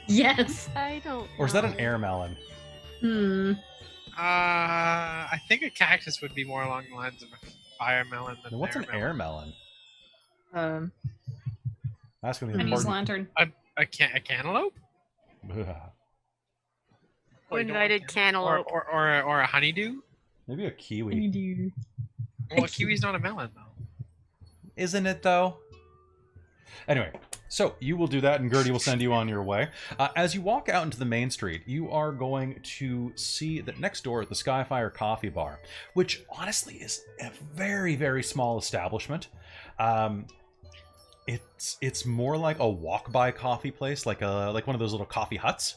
Yes. I don't. Or is that an know. air melon? I think a cactus would be more along the lines of a fire melon than Now, what's an air melon? That's going to be And use important. lantern. A cantaloupe? Ugh. Well, you don't Invited want cantaloupe. or a honeydew? Maybe a kiwi. Well, a kiwi's not a melon though. Isn't it though? Anyway, so you will do that, and Gertie will send you on your way. As you walk out into the main street, you are going to see that next door at the Skyfire Coffee Bar, which honestly is a very, very small establishment. It's more like a walk-by coffee place, like one of those little coffee huts.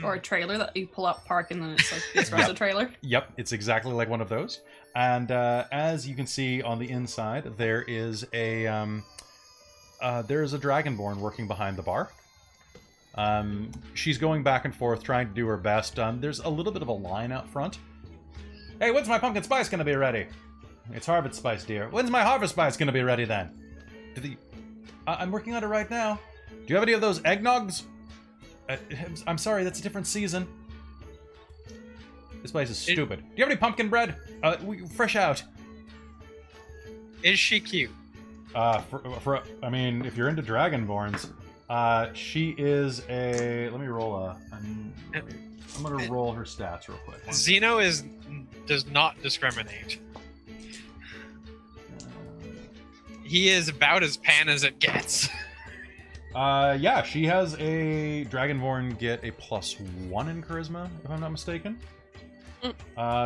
Or a trailer that you pull up, park, and then it's like the espresso trailer. Yep, it's exactly like one of those. And as you can see on the inside, there is a Dragonborn working behind the bar. She's going back and forth, trying to do her best. There's a little bit of a line out front. Hey, when's my pumpkin spice going to be ready? It's harvest spice, dear. When's my harvest spice going to be ready then? I'm working on it right now. Do you have any of those eggnogs? I'm sorry, that's a different season. This place is stupid. Do you have any pumpkin bread? Fresh out. Is she cute? I mean, if you're into Dragonborns, she is a. Let me roll I'm gonna roll her stats real quick. Xeno does not discriminate. He is about as pan as it gets. Yeah, she has a Dragonborn get a +1 in charisma, if I'm not mistaken.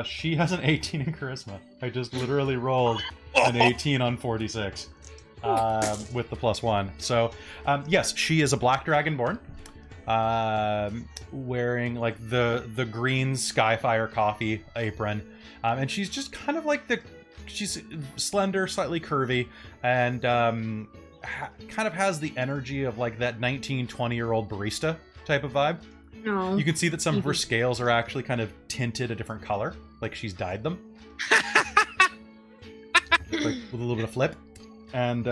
She has an 18 in charisma. I just literally rolled an 18 on 46. with the +1. So, yes, she is a black dragonborn, wearing like the green Skyfire coffee apron, and she's just kind of like she's slender, slightly curvy, and kind of has the energy of like that 19, 20-year-old barista type of vibe. No. You can see that some of her scales are actually kind of tinted a different color, like she's dyed them. Like with a little bit of flip. And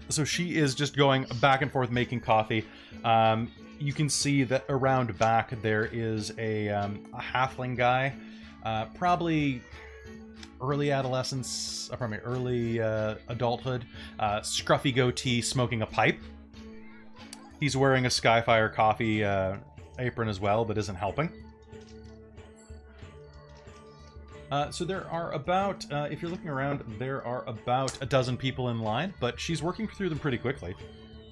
so she is just going back and forth making coffee. You can see that around back there is a halfling guy, probably early adolescence, probably early adulthood, scruffy goatee, smoking a pipe. He's wearing a Skyfire coffee apron as well, but isn't helping. So there are about, if you're looking around, there are about a dozen people in line, but she's working through them pretty quickly.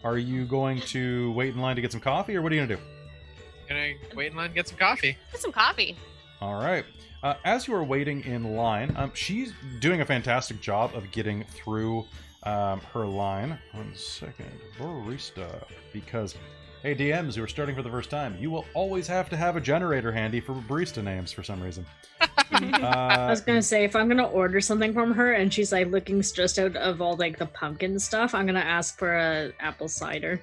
Are you going to wait in line to get some coffee, or what are you going to do? Gonna wait in line to get some coffee. Get some coffee. All right. As you are waiting in line, she's doing a fantastic job of getting through her line. 1 second. Barista. Because, hey, DMs who are starting for the first time, you will always have to have a generator handy for barista names for some reason. I was gonna say, if I'm gonna order something from her and she's like looking stressed out of all like the pumpkin stuff, I'm gonna ask for a apple cider.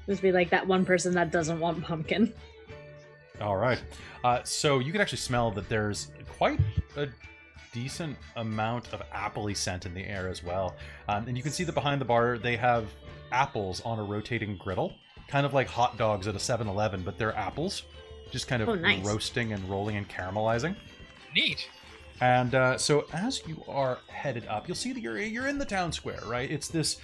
Just be like that one person that doesn't want pumpkin. All right. So you can actually smell that there's quite a decent amount of appley scent in the air as well. And you can see that behind the bar, they have apples on a rotating griddle. Kind of like hot dogs at a 7-Eleven, but they're apples. Just kind of nice. roasting and rolling and caramelizing. Neat. And so as you are headed up, you'll see that you're in the town square, right? It's this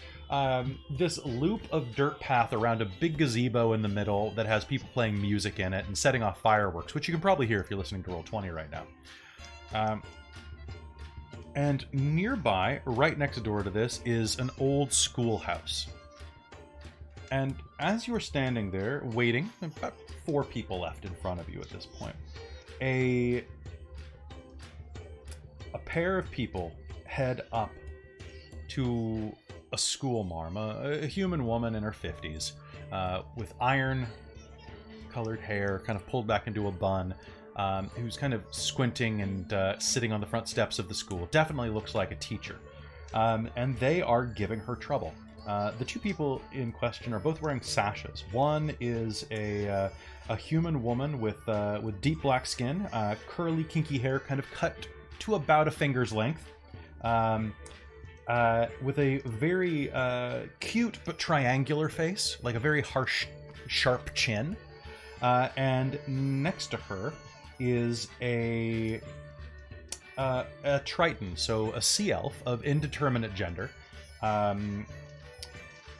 this loop of dirt path around a big gazebo in the middle that has people playing music in it and setting off fireworks, which you can probably hear if you're listening to Roll20 right now. And nearby, right next door to this, is an old schoolhouse. And as you are standing there waiting, about 4 people left in front of you at this point, a pair of people head up to a school marm, a human woman in her 50s, with iron-colored hair, kind of pulled back into a bun, who's kind of squinting and sitting on the front steps of the school. Definitely looks like a teacher. And they are giving her trouble. The 2 people in question are both wearing sashes. One is a human woman with deep black skin, curly, kinky hair, kind of cut to about a finger's length, with a very cute but triangular face, like a very harsh, sharp chin. And next to her is a Triton, so a sea elf of indeterminate gender,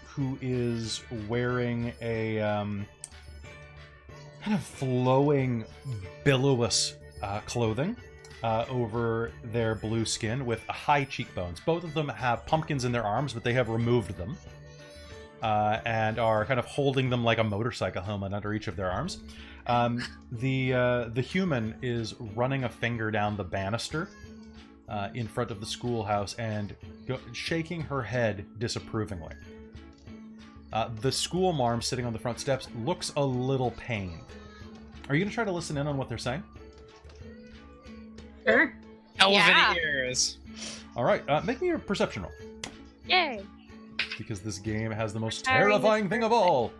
who is wearing a kind of flowing, billowous clothing over their blue skin with high cheekbones. Both of them have pumpkins in their arms, but they have removed them and are kind of holding them like a motorcycle helmet under each of their arms. The human is running a finger down the banister in front of the schoolhouse and shaking her head disapprovingly. The school marm sitting on the front steps looks a little pained. Are you going to try to listen in on what they're saying? Sure. Elven ears. All right, make me a perception roll. Yay. Because this game has the most terrifying thing of all,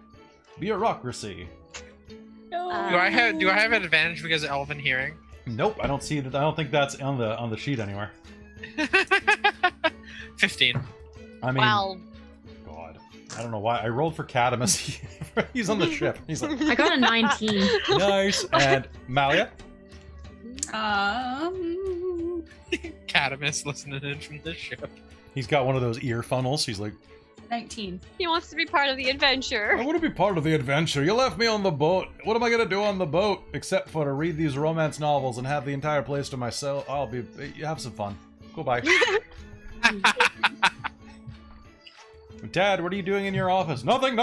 bureaucracy. No. Do I have an advantage because of Elven hearing? Nope, I don't see it. I don't think that's on the sheet anywhere. 15. I mean, Well, God, I don't know why I rolled for Cadamus. He's on the ship. He's like, I got a 19. nice. And Malia. Cadamus listening in from the ship. He's got one of those ear funnels. He's like, 19. he wants to be part of the adventure. I want to be part of the adventure. You left me on the boat. What am I going to do on the boat except for to read these romance novels and have the entire place to myself? Have some fun. Goodbye. Dad, what are you doing in your office? Nothing.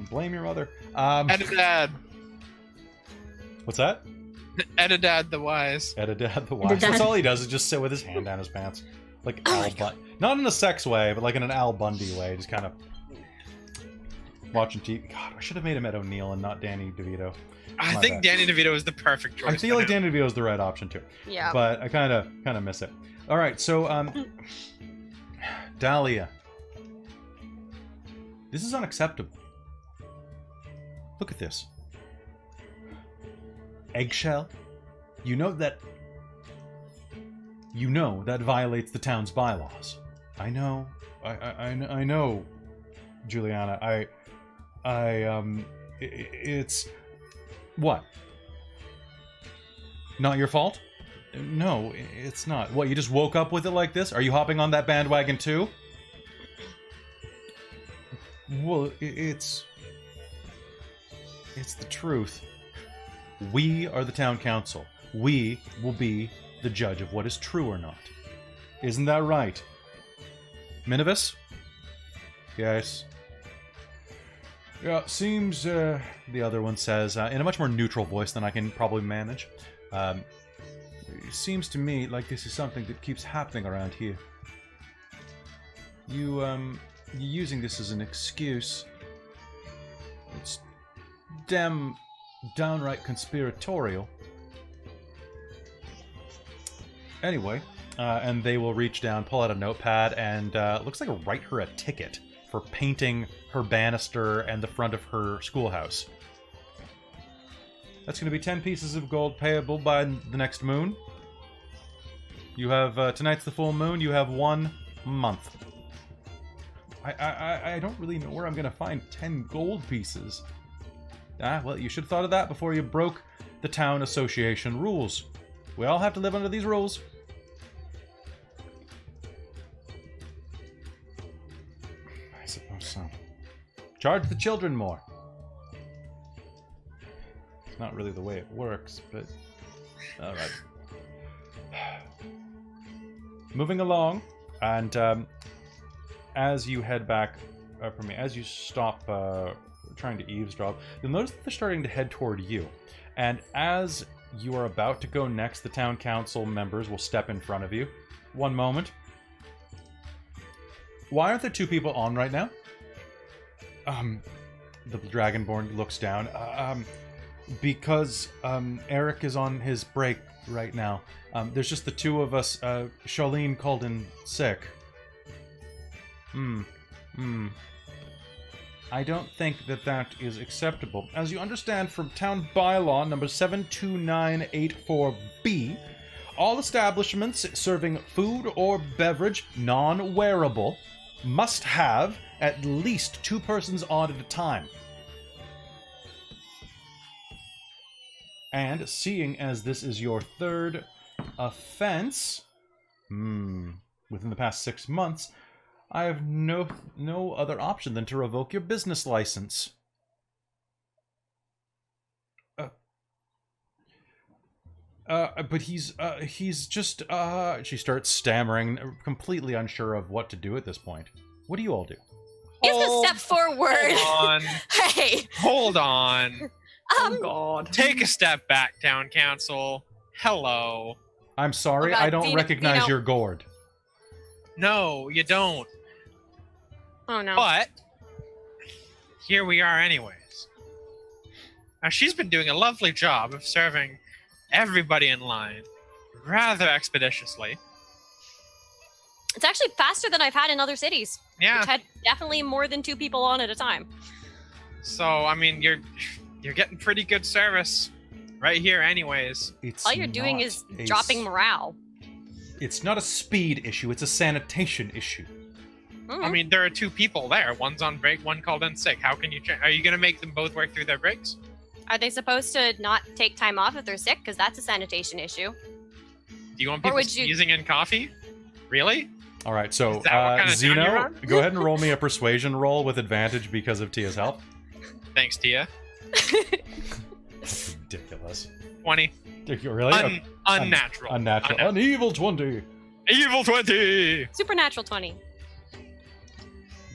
Blame your mother. And Dad. What's that? Edidad the Wise. Edidad the Wise. That's all he does is just sit with his hand down his pants. Like Al Bundy. Not in a sex way, but like in an Al Bundy way. Just kind of watching TV. God, I should have made him Ed O'Neill and not Danny DeVito. I think Danny DeVito is the perfect choice. I feel like Danny DeVito is the right option too. Yeah. But I kind of miss it. All right, so Dahlia, this is unacceptable. Look at this. Eggshell. You know that violates the town's bylaws. I know. I know, Juliana. It's what? Not your fault? No, it's not. What, you just woke up with it like this? Are you hopping on that bandwagon too? Well, it's the truth. We are the town council. We will be the judge of what is true or not. Isn't that right? Minivis? Yes. Yeah, seems, the other one says, in a much more neutral voice than I can probably manage. It seems to me like this is something that keeps happening around here. You're using this as an excuse. It's downright conspiratorial. Anyway, and they will reach down, pull out a notepad, and looks like write her a ticket for painting her banister and the front of her schoolhouse. That's going to be 10 pieces of gold payable by the next moon. You have, tonight's the full moon, you have 1 month. I don't really know where I'm going to find 10 gold pieces. Ah, well, you should have thought of that before you broke the town association rules. We all have to live under these rules. I suppose so. Charge the children more. It's not really the way it works, but... Alright. Moving along, and as you head back, as you stop trying to eavesdrop, you'll notice that they're starting to head toward you. And as you are about to go next, the town council members will step in front of you. One moment. Why aren't there 2 people on right now? The Dragonborn looks down. Because Eric is on his break right now. There's just the 2 of us. Charlene called in sick. I don't think that is acceptable. As you understand from town bylaw number 72984B, all establishments serving food or beverage non-wearable must have at least 2 persons on at a time. And seeing as this is your 3rd offense, within the past 6 months, I have no other option than to revoke your business license. But he's just, she starts stammering, completely unsure of what to do at this point. What do you all do? He's gonna step forward. Hold on. Hey. Hold on. Oh God. Take a step back, town council. Hello. I'm sorry, Oh God, I don't recognize your gourd. No, you don't. Oh no. But here we are anyways. Now she's been doing a lovely job of serving everybody in line rather expeditiously. It's actually faster than I've had in other cities. Yeah. Which had definitely more than 2 people on at a time. So I mean you're getting pretty good service right here anyways. All you're doing is dropping morale. It's not a speed issue, it's a sanitation issue. Mm-hmm. I mean, there are 2 people there. One's on break, one called in sick. How can you... Are you going to make them both work through their breaks? Are they supposed to not take time off if they're sick? Because that's a sanitation issue. Do you want people sneezing in coffee? Really? All right, so Is that what kind of town you're Zeno, on? go ahead and roll me a persuasion roll with advantage because of Tia's help. Thanks, Tia. Ridiculous. 20. Really? Unnatural. Unnatural. An evil 20. Evil 20! Supernatural 20.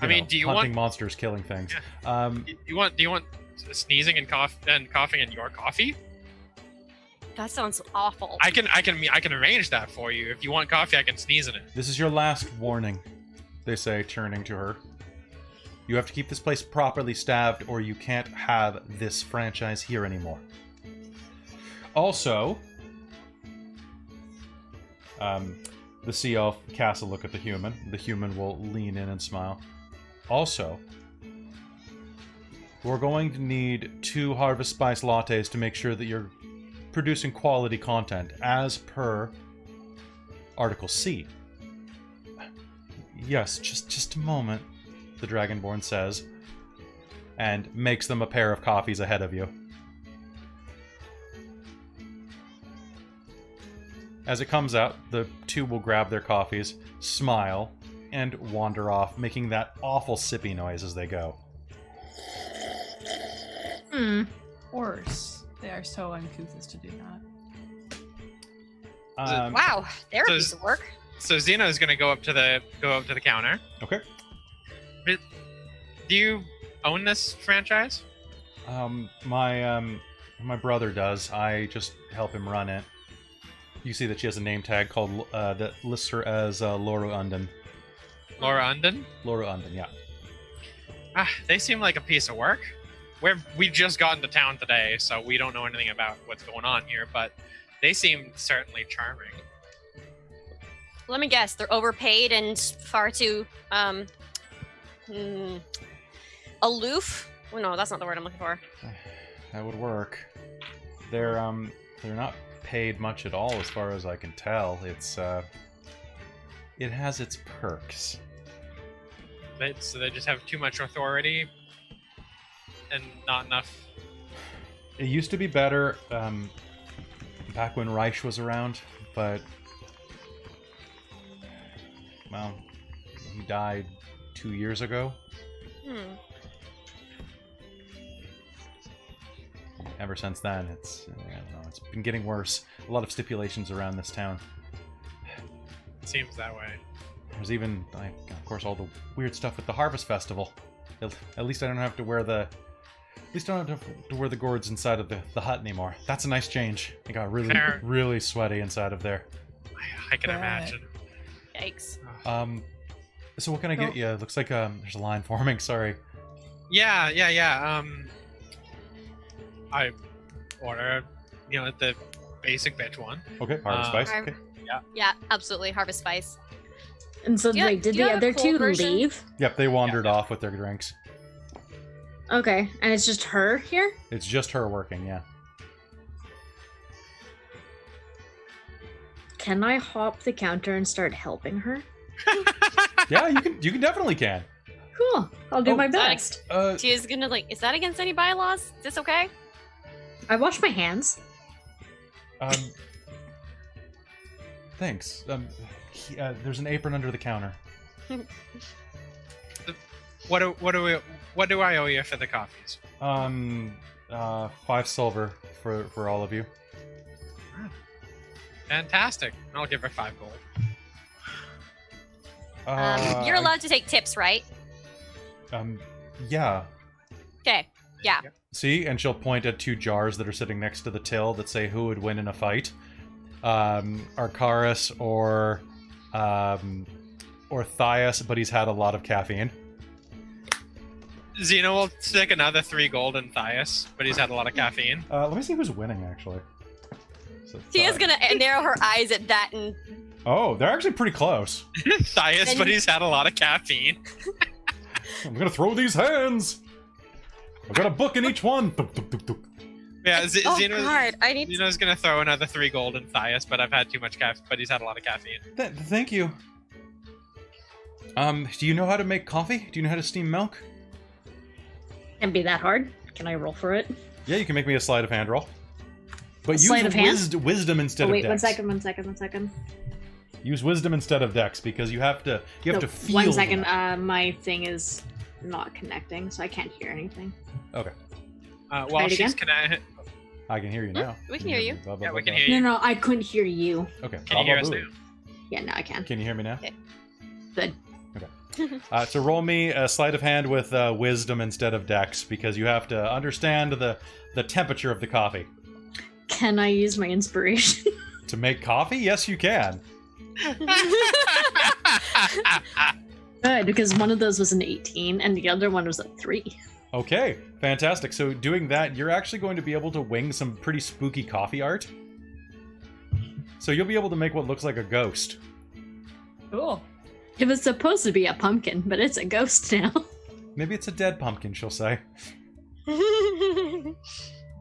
I mean, do you hunting want... monsters, killing things? Do you want sneezing and coughing in your coffee? That sounds awful. I can arrange that for you. If you want coffee, I can sneeze in it. This is your last warning, they say, turning to her. You have to keep this place properly staffed, or you can't have this franchise here anymore. Also, the sea elf casts a look at the human. The human will lean in and smile. Also, we're going to need 2 Harvest Spice lattes to make sure that you're producing quality content, as per Article C. Yes, just a moment, the Dragonborn says, and makes them a pair of coffees ahead of you. As it comes out, the 2 will grab their coffees, smile, and wander off, making that awful sippy noise as they go. Hmm. Worse. They are so uncouth as to do that. Wow, they're a so- piece of work. So Xena is gonna go up to the counter. Okay. Do you own this franchise? My brother does. I just help him run it. You see that she has a name tag called that lists her as Laura Unden. Laura Unden? Laura Unden, yeah. They seem like a piece of work. We just got into town today, so we don't know anything about what's going on here, but they seem certainly charming. Let me guess, they're overpaid and far too aloof. Oh, no, that's not the word I'm looking for. That would work. They're not paid much at all, as far as I can tell. It has its perks. So they just have too much authority and not enough. It used to be better back when Reich was around, but well, he died 2 years ago. Ever since then, it's been getting worse. A lot of stipulations around this town. It seems that way. There's even, of course, all the weird stuff with the Harvest Festival. At least I don't have to wear the. At least I don't have to wear the gourds inside of the hut anymore. That's a nice change. It got really sweaty inside of there. I can imagine. Yikes. So what can I get you? Looks like there's a line forming. Sorry. Yeah. I order, the basic bitch one. Okay, Harvest Spice. Okay. Yeah, absolutely. Harvest Spice. And so, Do you- wait, did do you the have a other cold 2 version? leave? Yep, they wandered off with their drinks. Okay, and it's just her here? It's just her working, yeah. Can I hop the counter and start helping her? Yeah, you definitely can. Cool. I'll do Oh, my thanks. best. She is gonna is that against any bylaws? Is this okay? I wash my hands. Thanks. There's an apron under the counter. What do I owe you for the coffees? 5 silver for all of you. Fantastic. I'll give her 5 gold. You're allowed to take tips, right? Yeah. Okay. Yeah. See, and she'll point at 2 jars that are sitting next to the till that say who would win in a fight. Arcaris or Thias, but he's had a lot of caffeine. Xena will stick another 3 gold in Thias, but he's had a lot of caffeine. Let me see who's winning, actually. So, Tia's gonna narrow her eyes at that and Oh, they're actually pretty close. Thias, And- but he's had a lot of caffeine. I'm gonna throw these hands! I've got a book in each one! Tuk, tuk, tuk, tuk. Yeah, oh Xena, god, I need Xena's gonna throw another 3 gold in Thias, but I've had too much caffeine, but he's had a lot of caffeine. Thank you. Do you know how to make coffee? Do you know how to steam milk? Can't be that hard. Can I roll for it? Yeah, you can make me a sleight of hand roll. But use Sleight of hand? wisdom instead Oh, wait, of dex. one second. Use wisdom instead of dex because you have to No, feel. 1 second. them. My thing is not connecting, so I can't hear anything. Okay, While it she's again? connected, I can hear you now. we can hear you. Blah, blah, yeah, we blah, can blah. hear you. No, I couldn't hear you. Okay. Can you hear us blah, now? blah, Yeah, now I can. blah. Can you hear me now? Good. So roll me a sleight of hand with wisdom instead of dex because you have to understand the temperature of the coffee. Can I use my inspiration? To make coffee? Yes, you can. Good, because one of those was an 18 and the other one was a 3. Okay, fantastic. So doing that, you're actually going to be able to wing some pretty spooky coffee art. So you'll be able to make what looks like a ghost. Cool. It was supposed to be a pumpkin, but it's a ghost now. Maybe it's a dead pumpkin, she'll say.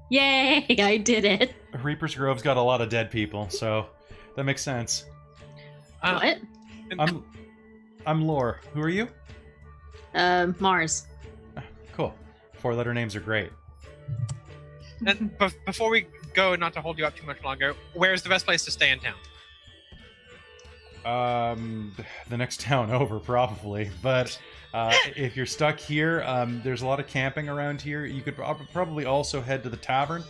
Yay, I did it. Reaper's Grove's got a lot of dead people, so that makes sense. What? I'm Lore. Who are you? Mars. Cool. 4-letter names are great. And before we go, not to hold you up too much longer, where's the best place to stay in town? The next town over, probably. But if you're stuck here, there's a lot of camping around here. You could probably also head to the tavern.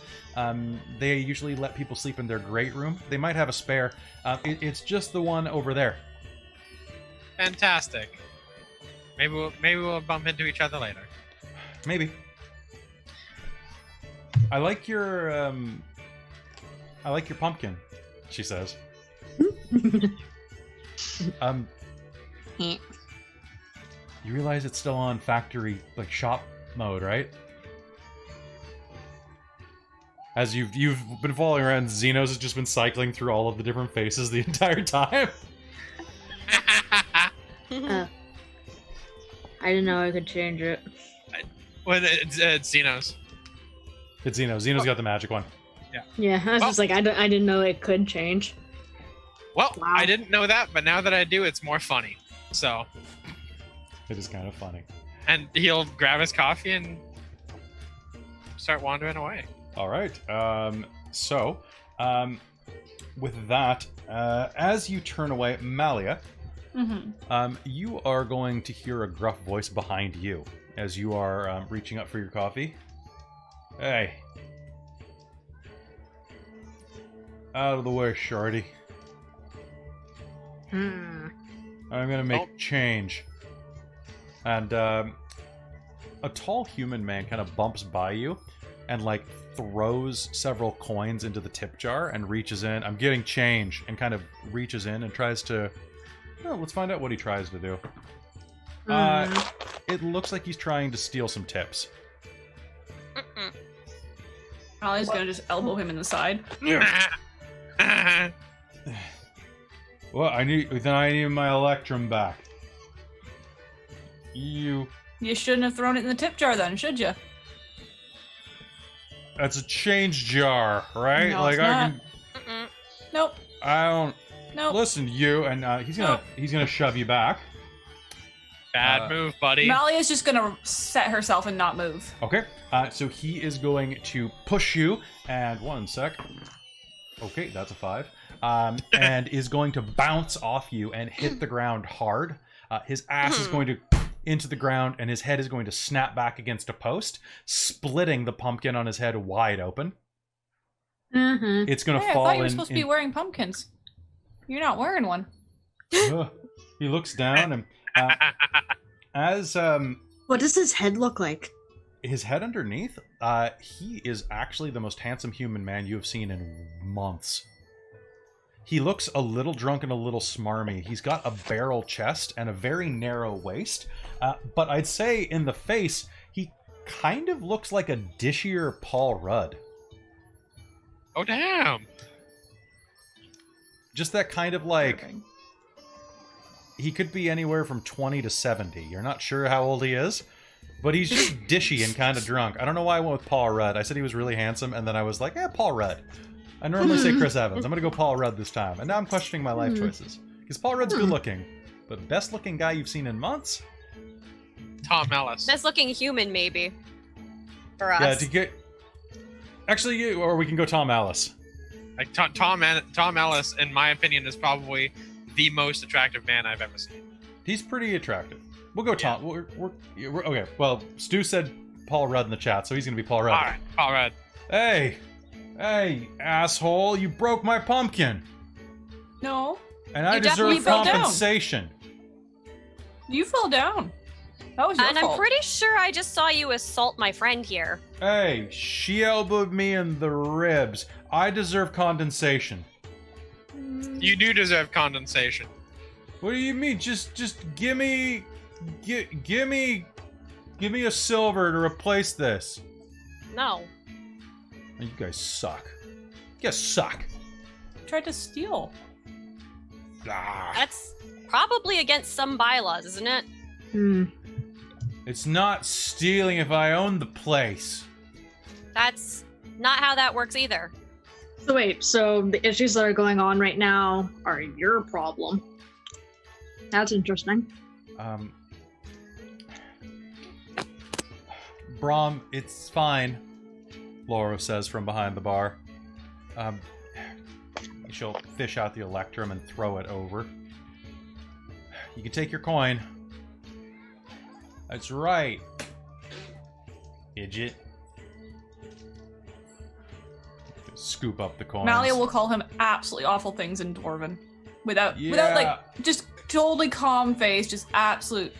They usually let people sleep in their great room. They might have a spare. It's just the one over there. Fantastic. Maybe we'll bump into each other later. Maybe. I like your pumpkin, she says. You realize it's still on factory, like, shop mode, right? As you've been following around, Xenos has just been cycling through all of the different faces the entire time. I didn't know I could change it. Well, it's Xenos. It's Xeno. Xeno's got the magic one. Yeah, I was just like, I didn't know it could change. Well, Wow. I didn't know that, but now that I do, it's more funny. So, It is kind of funny. and he'll grab his coffee and start wandering away. All right. With that, as you turn away, Malia, you are going to hear a gruff voice behind you as you are reaching up for your coffee. Hey. Out of the way, shorty. I'm gonna make change. And a tall human man kind of bumps by you and like throws several coins into the tip jar and reaches in. I'm getting change, and kind of reaches in and tries to. Well, let's find out what he tries to do. It looks like he's trying to steal some tips. Ollie's gonna just elbow him in the side. Well, I need my electrum back. You. You shouldn't have thrown it in the tip jar then, should you? That's a change jar, right? No, like it's I not. can. Nope. I don't. Nope. Listen to you, and he's gonna shove you back. Bad move, buddy. Malia's just gonna set herself and not move. Okay. So he is going to push you, and 1 sec. Okay, that's a 5. And is going to bounce off you and hit the ground hard. His ass is going to into the ground, and his head is going to snap back against a post, splitting the pumpkin on his head wide open. It's going to Hey, fall I thought you were in. supposed to be wearing pumpkins. You're not wearing one. He looks down, and as What does his head look like? his head underneath, he is actually the most handsome human man you have seen in months. He looks a little drunk and a little smarmy. He's got a barrel chest and a very narrow waist. But I'd say in the face, he kind of looks like a dishier Paul Rudd. Oh, damn. Just that kind of like... He could be anywhere from 20 to 70. You're not sure how old he is. But he's just dishy and kind of drunk. I don't know why I went with Paul Rudd. I said he was really handsome, and then I was like, Paul Rudd. I normally say Chris Evans. I'm going to go Paul Rudd this time. And now I'm questioning my life choices. Because Paul Rudd's good looking. But best looking guy you've seen in months? Tom Ellis. Best looking human, maybe. For us. Yeah, to get... Actually, or we can go Tom Alice. Like Tom Ellis, in my opinion, is probably the most attractive man I've ever seen. He's pretty attractive. We'll go Tom. We're okay. Well, Stu said Paul Rudd in the chat, so he's going to be Paul Rudd. All right, Paul Rudd. Hey, asshole! You broke my pumpkin, No, and I You deserve definitely fell down. compensation. you fell down. That was your And fault. I'm pretty sure I just saw you assault my friend here. Hey, she elbowed me in the ribs. I deserve condensation. You do deserve condensation. What do you mean? Just give me a silver to replace this. No. You guys suck. You guys suck. Tried to steal. Ah, That's probably against some bylaws, isn't it? it's not stealing if I own the place. That's not how that works either. So wait, so the issues that are going on right now are your problem. That's interesting. Brom, it's fine, Laura says from behind the bar. She'll fish out the electrum and throw it over. You can take your coin. That's right. Idiot. Scoop up the coins. Malia will call him absolutely awful things in Dwarven. Without Yeah. like just totally calm face, just absolute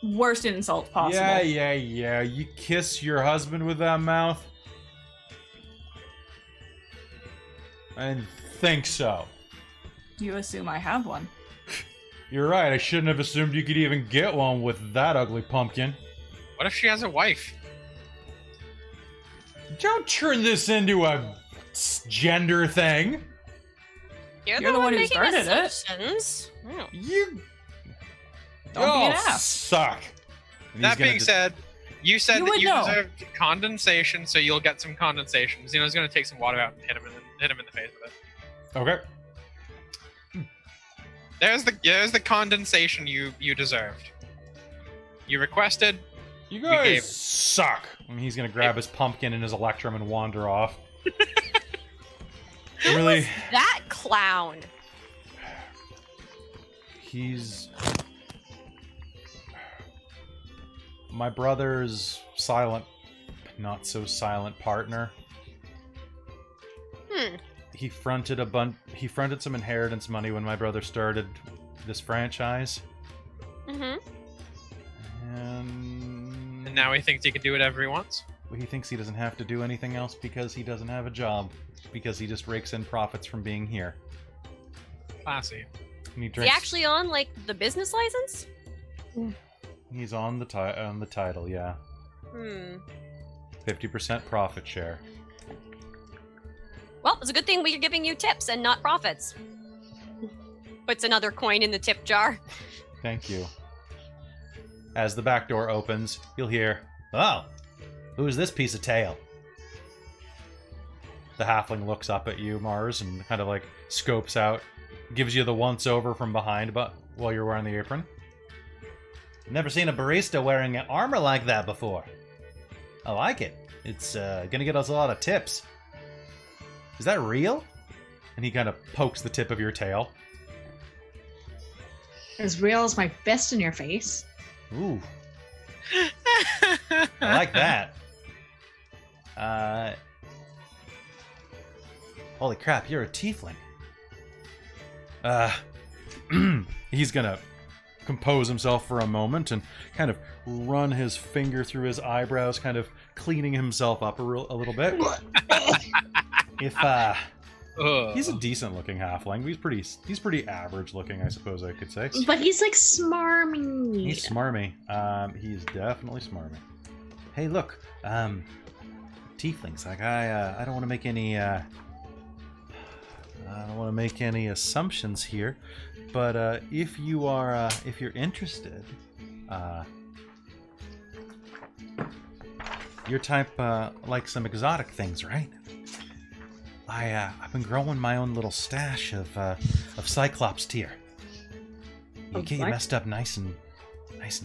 worst insults possible. Yeah. You kiss your husband with that mouth? I didn't think so. You assume I have one. You're right, I shouldn't have assumed you could even get one with that ugly pumpkin. What if she has a wife? Don't turn this into a gender thing. You're the one who making started it. assumptions. Oh. You Don't be an ass. suck. And That he's gonna being said, you said You that would you know. deserve condensation, so you'll get some condensation. Xeno's gonna take some water out and hit him in the face with it. Okay. There's the condensation you deserved. You requested. You gave guys him. suck. And he's gonna grab his pumpkin and his electrum and wander off. Really? That clown. He's my brother's silent, not so silent partner. He fronted some inheritance money when my brother started this franchise. Mm-hmm. And now he thinks he can do whatever he wants. He thinks he doesn't have to do anything else because he doesn't have a job. Because he just rakes in profits from being here. Classy. And he Is he drinks. actually on like the business license? He's on the title, yeah. 50% profit share. Well, it's a good thing we're giving you tips and not profits. Puts another coin in the tip jar. Thank you. As the back door opens, you'll hear, "Oh, who's this piece of tail?" The halfling looks up at you, Mars, and kind of like scopes out, gives you the once-over from behind, but while you're wearing the apron. Never seen a barista wearing armor like that before. I like it. It's gonna get us a lot of tips. Is that real? And he kind of pokes the tip of your tail. As real as my fist in your face. Ooh, I like that. Holy crap, you're a tiefling. He's gonna compose himself for a moment and kind of run his finger through his eyebrows, kind of cleaning himself up a little bit. If he's a decent looking halfling. He's pretty average looking, I suppose I could say. But he's like smarmy. He's smarmy. He's definitely smarmy. Hey, look, tieflings. Like I don't want to make any. I don't want to make any assumptions here, but if you're interested, your type like some exotic things, right? I've been growing my own little stash of Cyclops tier. You get you what? messed up nice and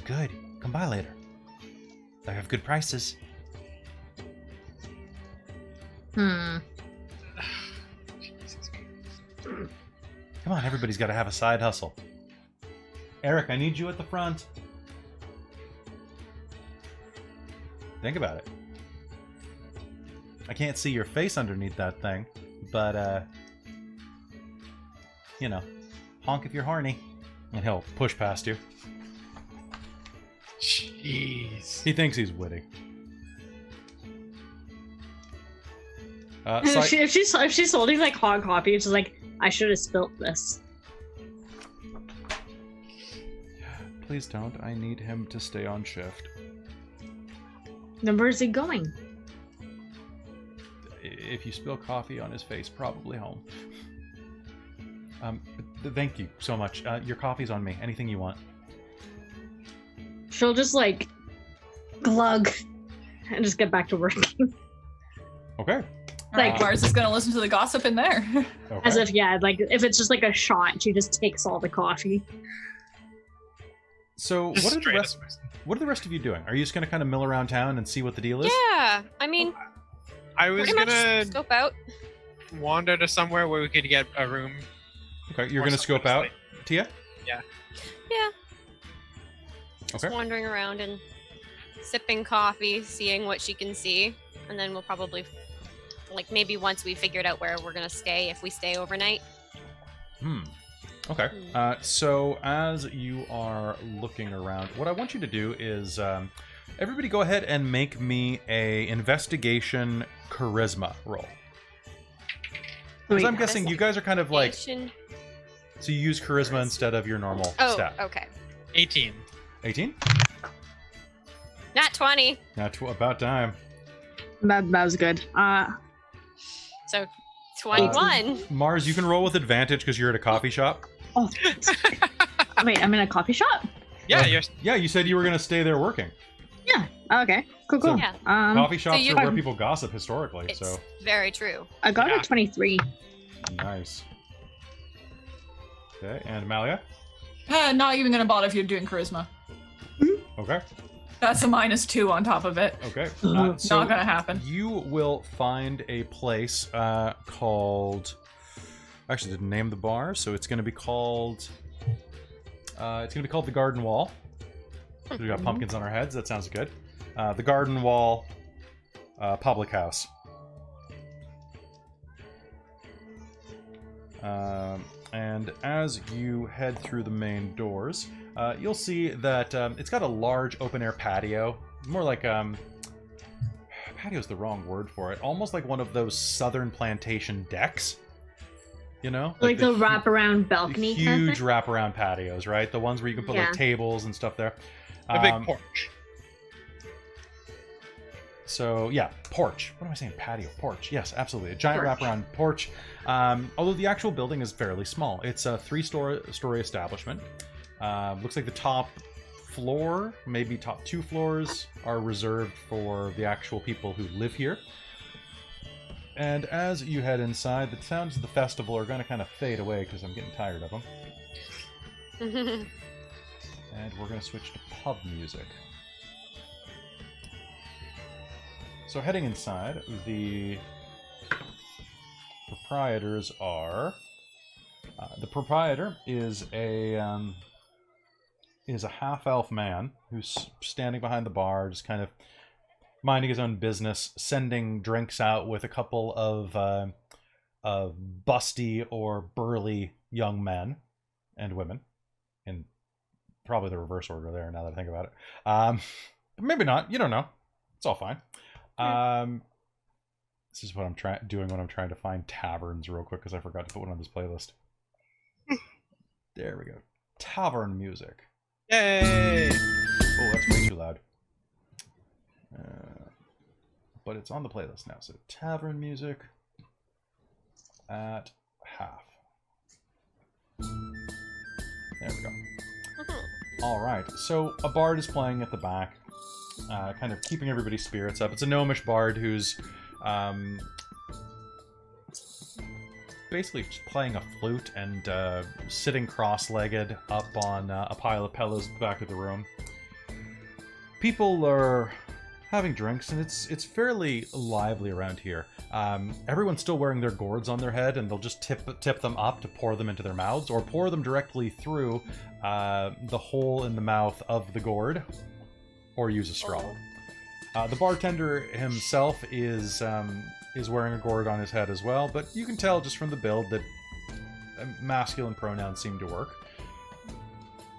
good. Come by later. I have good prices. Hmm. Come on, everybody's got to have a side hustle. Eric, I need you at the front. Think about it. I can't see your face underneath that thing, but, you know, honk if you're horny. And he'll push past you. Jeez. He thinks he's witty. And if she's holding like hot coffee, it's just like, I should have spilt this. Please don't. I need him to stay on shift. Then where's he going? If you spill coffee on his face, probably home. Thank you so much. Your coffee's on me. Anything you want. She'll just like glug and just get back to working. Okay. Like Mars is gonna listen to the gossip in there. Okay. As if, yeah, like if it's just like a shot, she just takes all the coffee. So Just what are straight up. the rest of you doing? Are you just gonna kind of mill around town and see what the deal is? Yeah, I mean, I was pretty much gonna scope out. wander to somewhere where we could get a room. Okay, you're Or gonna scope something out, Tia? Yeah. Just Okay. wandering around and sipping coffee, seeing what she can see, and then we'll probably, like, maybe once we figured out where we're gonna stay, if we stay overnight. Okay. So as you are looking around, what I want you to do is everybody go ahead and make me a investigation charisma roll. Because I'm guessing you guys are kind of like, Nation- so you use charisma instead of your normal Oh, stat. okay. 18. 18? Not 20. Not about time. That was good. So 21. Mars, you can roll with advantage because you're at a coffee shop. Oh, wait, I'm in a coffee shop? Yeah, Well, you're Yeah, you said you were going to stay there working. Yeah. Okay. Cool. So- Yeah. Coffee shops you- are where people gossip historically, It's so very true. I got Yeah. a 23. nice. Okay, and Malia? Not even gonna bother if you're doing charisma. Okay, That's a -2 on top of it. okay. Mhm. So Not gonna happen. you will find a place called... Actually, didn't name the bar, so it's going to be called... the Garden Wall. We got pumpkins on our heads. That sounds good. The Garden Wall Public House. And as you head through the main doors, you'll see that it's got a large open-air patio. More like... patio's the wrong word for it. Almost like one of those southern plantation decks. You know? Like the hu- wraparound the balcony kind of huge thing? wraparound patios, right? The ones where you can put Yeah. like tables and stuff there. a big porch. So yeah, porch. What am I saying? Patio, porch. Yes, absolutely. A giant Porch. wraparound porch. Although the actual building is fairly small. It's a three-story establishment. Looks like the top floor, maybe top 2 floors, are reserved for the actual people who live here. And as you head inside, the sounds of the festival are going to kind of fade away because I'm getting tired of them. And we're going to switch to pub music. So heading inside, the proprietors are... the proprietor is a half-elf man who's standing behind the bar, just kind of minding his own business, sending drinks out with a couple of busty or burly young men and women, in probably the reverse order there. Now that I think about it, maybe not. You don't know. It's all fine. This is what I'm doing when I'm trying to find taverns real quick because I forgot to put one on this playlist. There we go. Tavern music. Yay! Oh, that's way too loud. But it's on the playlist now. So tavern music at half. There we go. All right. So a bard is playing at the back, kind of keeping everybody's spirits up. It's a gnomish bard who's basically just playing a flute and sitting cross-legged up on a pile of pillows at the back of the room. People are having drinks, and it's fairly lively around here. Everyone's still wearing their gourds on their head, and they'll just tip them up to pour them into their mouths, or pour them directly through the hole in the mouth of the gourd, or use a straw. The bartender himself is wearing a gourd on his head as well, but you can tell just from the build that masculine pronouns seem to work.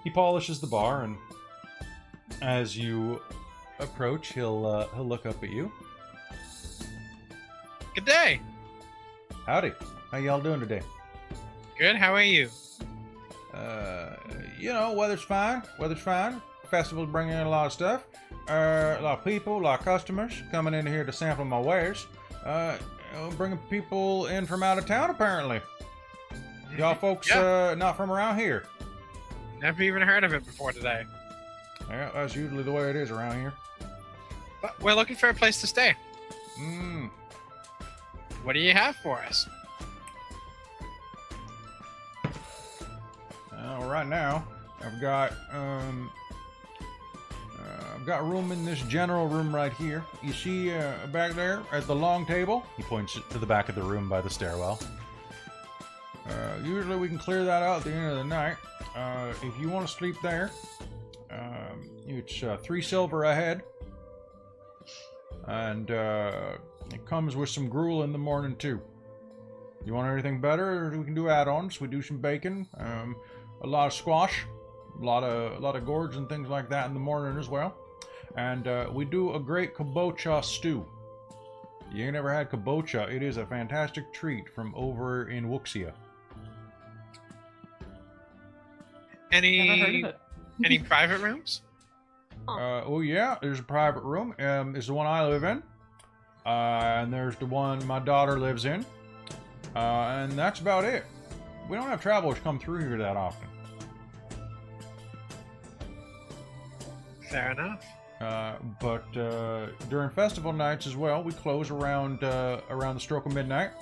He polishes the bar and As you approach, he'll look up at you. Good day. Howdy. How y'all doing today? Good. How are you? Weather's fine. Weather's fine. Festival's bringing in a lot of stuff. A lot of people, a lot of customers coming in here to sample my wares. Bringing people in from out of town, apparently. Y'all folks not from around here. Never even heard of it before today. Yeah, that's usually the way it is around here. But we're looking for a place to stay. Mm. What do you have for us? Right now, I've got room in this general room right here. You see back there at the long table? He points to the back of the room by the stairwell. Usually we can clear that out at the end of the night. If you want to sleep there, it's 3 silver a head. And it comes with some gruel in the morning too. You want anything better? We can do add-ons. We do some bacon, a lot of squash, a lot of gourds and things like that in the morning as well. And we do a great kabocha stew. You ain't never had kabocha? It is a fantastic treat from over in Wuxia. Never heard of it. Any private rooms? Oh yeah, there's a private room. It's the one I live in. And there's the one my daughter lives in. And that's about it. We don't have travelers come through here that often. Fair enough. But during festival nights as well, we close around the stroke of midnight.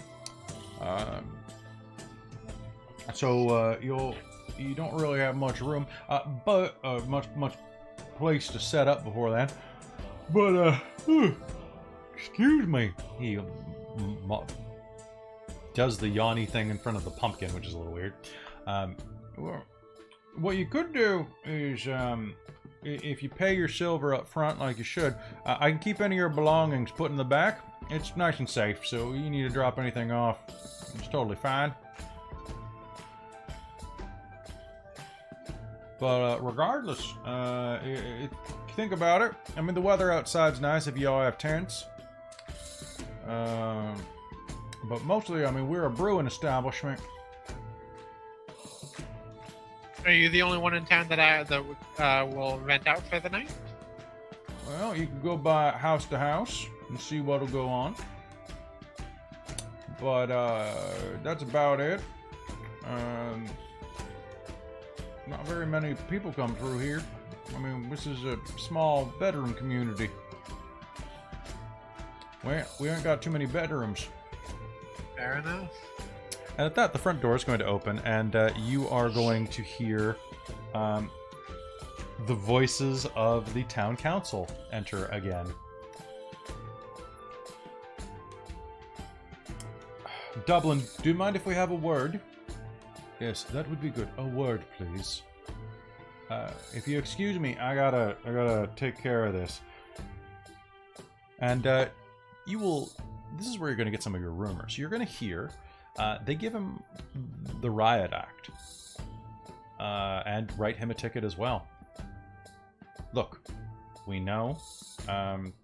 So you don't really have much room, but much place to set up before then. But excuse me, he does the yawny thing in front of the pumpkin, which is a little weird. What you could do is, if you pay your silver up front like you should, I can keep any of your belongings put in the back. It's nice and safe, so you need to drop anything off, it's totally fine. But regardless, think about it. I mean, the weather outside's nice if you all have tents. But mostly, I mean, we're a brewing establishment. Are you the only one in town that will rent out for the night? Well, you can go by house to house and see what'll go on. But that's about it. Not very many people come through here. I mean, this is a small bedroom community. We ain't got too many bedrooms. Fair enough. And at that, the front door is going to open, and you are going to hear the voices of the town council enter again. Dublin, do you mind if we have a word? Yes, that would be good. A word, please. If you excuse me, I gotta take care of this. And you will. This is where you're gonna get some of your rumors. You're gonna hear. They give him the riot act, and write him a ticket as well. Look, we know. Well, I'm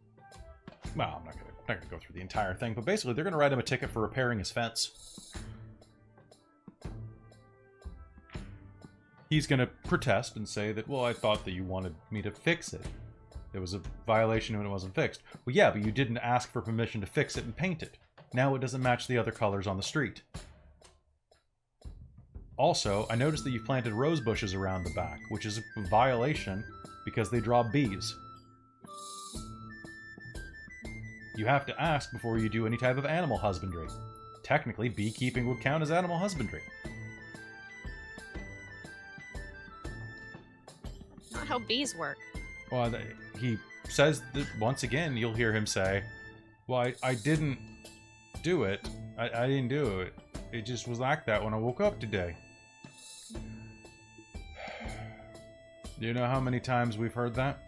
not gonna go through the entire thing, but basically, they're gonna write him a ticket for repairing his fence. He's going to protest and say that, well, I thought that you wanted me to fix it. There was a violation when it wasn't fixed. Well, yeah, but you didn't ask for permission to fix it and paint it. Now it doesn't match the other colors on the street. Also, I noticed that you planted rose bushes around the back, which is a violation because they draw bees. You have to ask before you do any type of animal husbandry. Technically, beekeeping would count as animal husbandry. Not how bees work. Well, he says that once again, you'll hear him say, well, I didn't do it. I didn't do it. It just was like that when I woke up today. Do you know how many times we've heard that?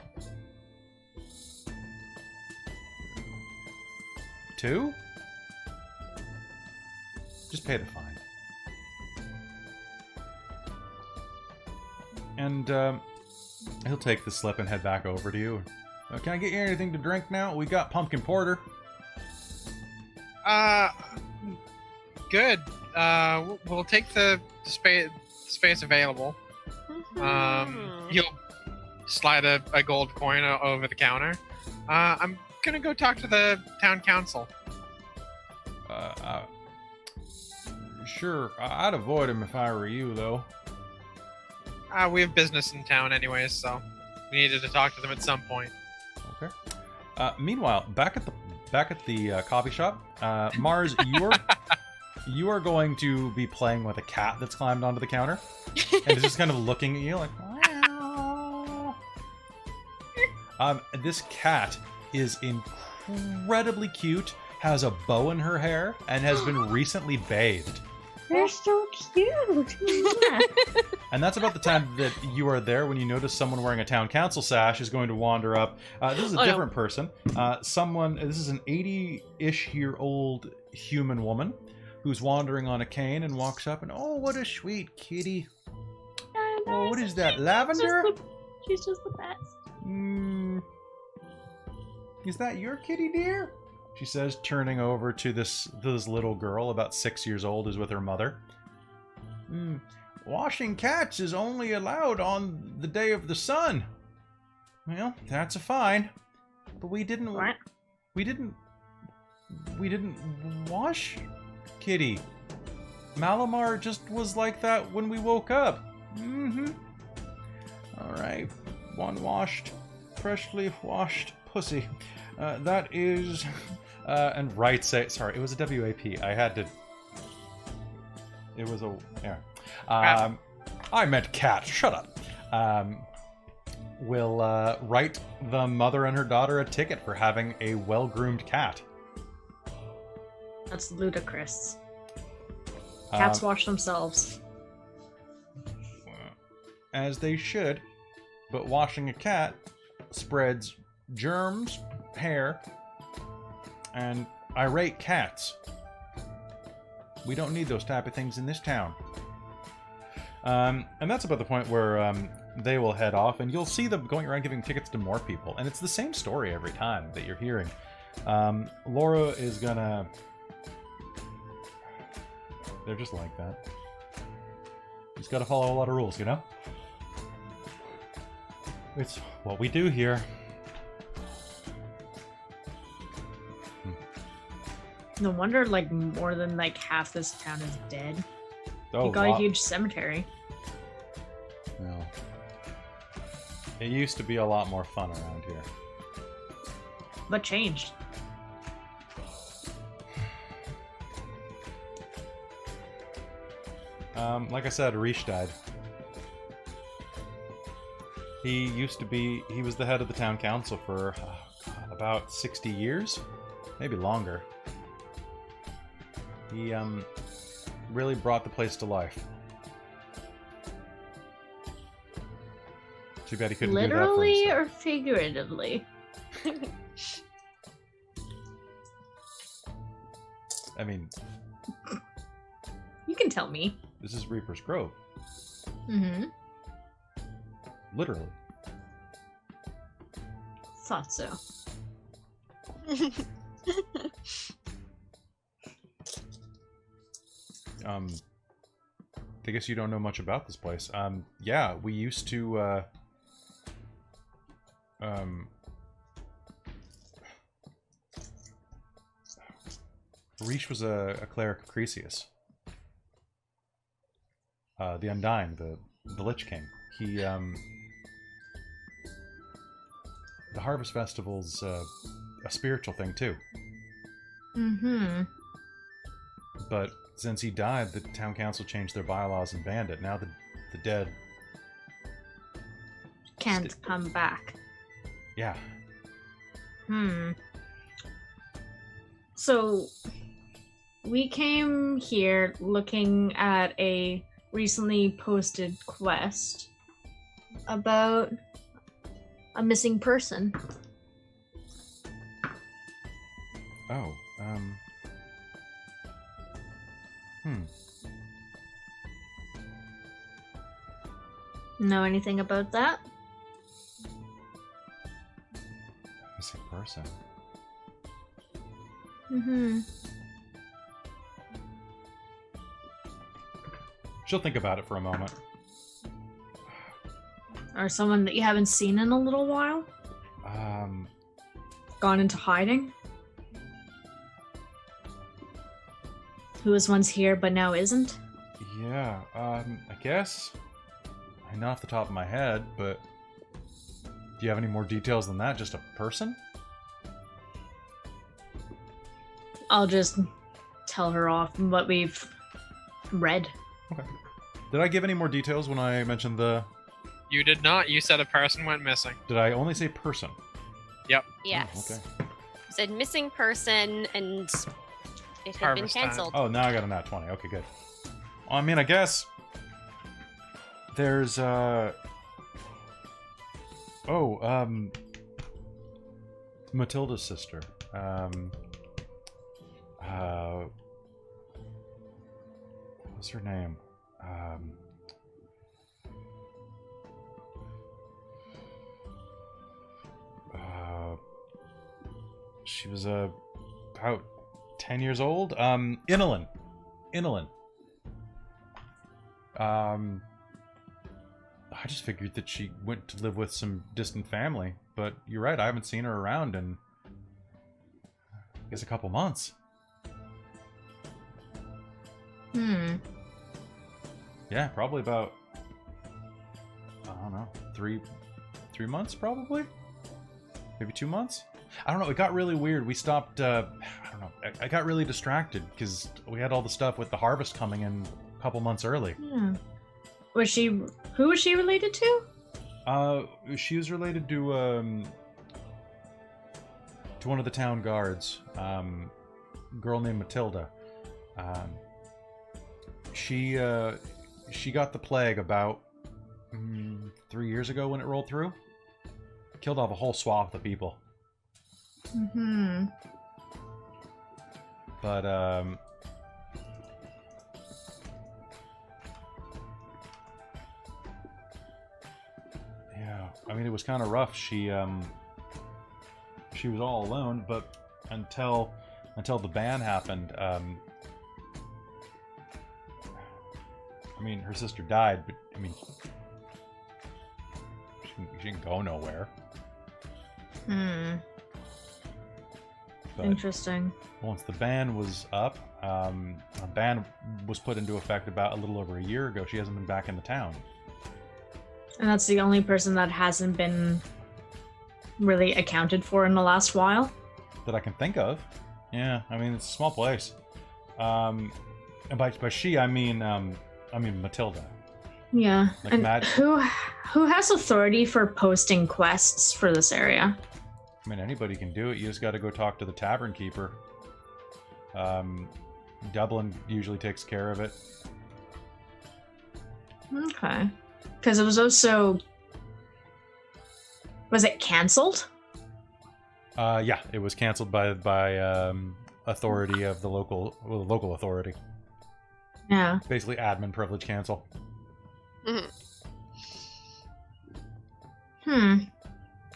2? Just pay the fine. And He'll take the slip and head back over to you. Can I get you anything to drink now? We got pumpkin porter. Good. We'll take the space available. He'll slide a gold coin over the counter. I'm gonna go talk to the town council. Sure. I'd avoid him if I were you, though. We have business in town anyways, so we needed to talk to them at some point. Okay. Meanwhile, back at the coffee shop, Mars, you are going to be playing with a cat that's climbed onto the counter, and it's just kind of looking at you like. Wow. This cat is incredibly cute, has a bow in her hair, and has been recently bathed. They're so cute. And that's about the time that you are there when you notice someone wearing a town council sash is going to wander up. This is a different person. This is an 80-ish-year-old human woman who's wandering on a cane and walks up and, oh, what a sweet kitty. Oh, what is that, lavender? She's just the best. Is that your kitty, dear? She says, turning over to this little girl, about 6 years old, who's with her mother. Washing cats is only allowed on the day of the sun. Well, that's a fine. But we didn't... What? We didn't wash Kitty. Malamar just was like that when we woke up. Alright. One freshly washed pussy. That is... and right say... Sorry, it was a WAP. I had to... It was a... Yeah. I meant cat. Shut up. Will write the mother and her daughter a ticket for having a well-groomed cat. That's ludicrous. Cats wash themselves. As they should, but washing a cat spreads germs, hair, and irate cats. We don't need those type of things in this town. And that's about the point where they will head off, and you'll see them going around giving tickets to more people. And it's the same story every time that you're hearing. Laura is gonna... They're just like that. You just gotta follow a lot of rules, you know? It's what we do here. No wonder, like, more than, like, half this town is dead. Oh, You got a huge cemetery. No. It used to be a lot more fun around here. What changed? Like I said, Rish died. He was the head of the town council for about 60 years, maybe longer. He really brought the place to life. Too bad he couldn't do that for Literally himself. or figuratively? I mean, You can tell me. this is Reaper's Grove. Mm-hmm. Literally. Thought so. I guess you don't know much about this place. Yeah, we used to, Rish was a cleric of Cresius. The Undying, the Lich King. He, the Harvest Festival's a spiritual thing, too. Mm-hmm. But since he died, the town council changed their bylaws and banned it. Now the dead... Can't come back. Yeah. So, we came here looking at a recently posted quest about a missing person. Oh, Know anything about that? person. Mm-hmm. She'll think about it for a moment. Or someone that you haven't seen in a little while? Gone into hiding? Who was once here but now isn't? Yeah, I guess. I know off the top of my head, but do you have any more details than that? Just a person? I'll just tell her off what we've read. Okay. Did I give any more details when I mentioned the... You did not. You said a person went missing. Did I only say person? Yep. Yes. Oh, okay. Said missing person, and it had Harvest been time. cancelled. Oh, now I got a nat 20. Okay, good. I mean, I guess... There's, Matilda's sister. What's her name? She was about 10 years old. Inalyn. I just figured that she went to live with some distant family, but you're right, I haven't seen her around in, I guess, a couple months. Yeah, probably about, I don't know, three months probably? Maybe 2 months? I don't know, it got really weird. We stopped, I don't know, I got really distracted because we had all the stuff with the harvest coming in a couple months early. Who was she related to? She was related to one of the town guards, girl named Matilda. She got the plague about 3 years ago when it rolled through. Killed off a whole swath of people. Mm-hmm. But yeah, I mean, it was kind of rough. She was all alone, but until the ban happened, I mean, her sister died, but I mean, she didn't go nowhere. But Interesting. once the ban was up, a ban was put into effect about a little over a year ago. She hasn't been back in the town. And that's the only person that hasn't been really accounted for in the last while? That I can think of. Yeah, I mean, it's a small place. And by she, I mean Matilda. Yeah. Like and Mad- who has authority for posting quests for this area? I mean, anybody can do it. You just got to go talk to the tavern keeper. Dublin usually takes care of it. Okay. Because it was also... Was it cancelled? Yeah, it was canceled by authority of the local authority. Yeah. Basically, admin privilege cancel.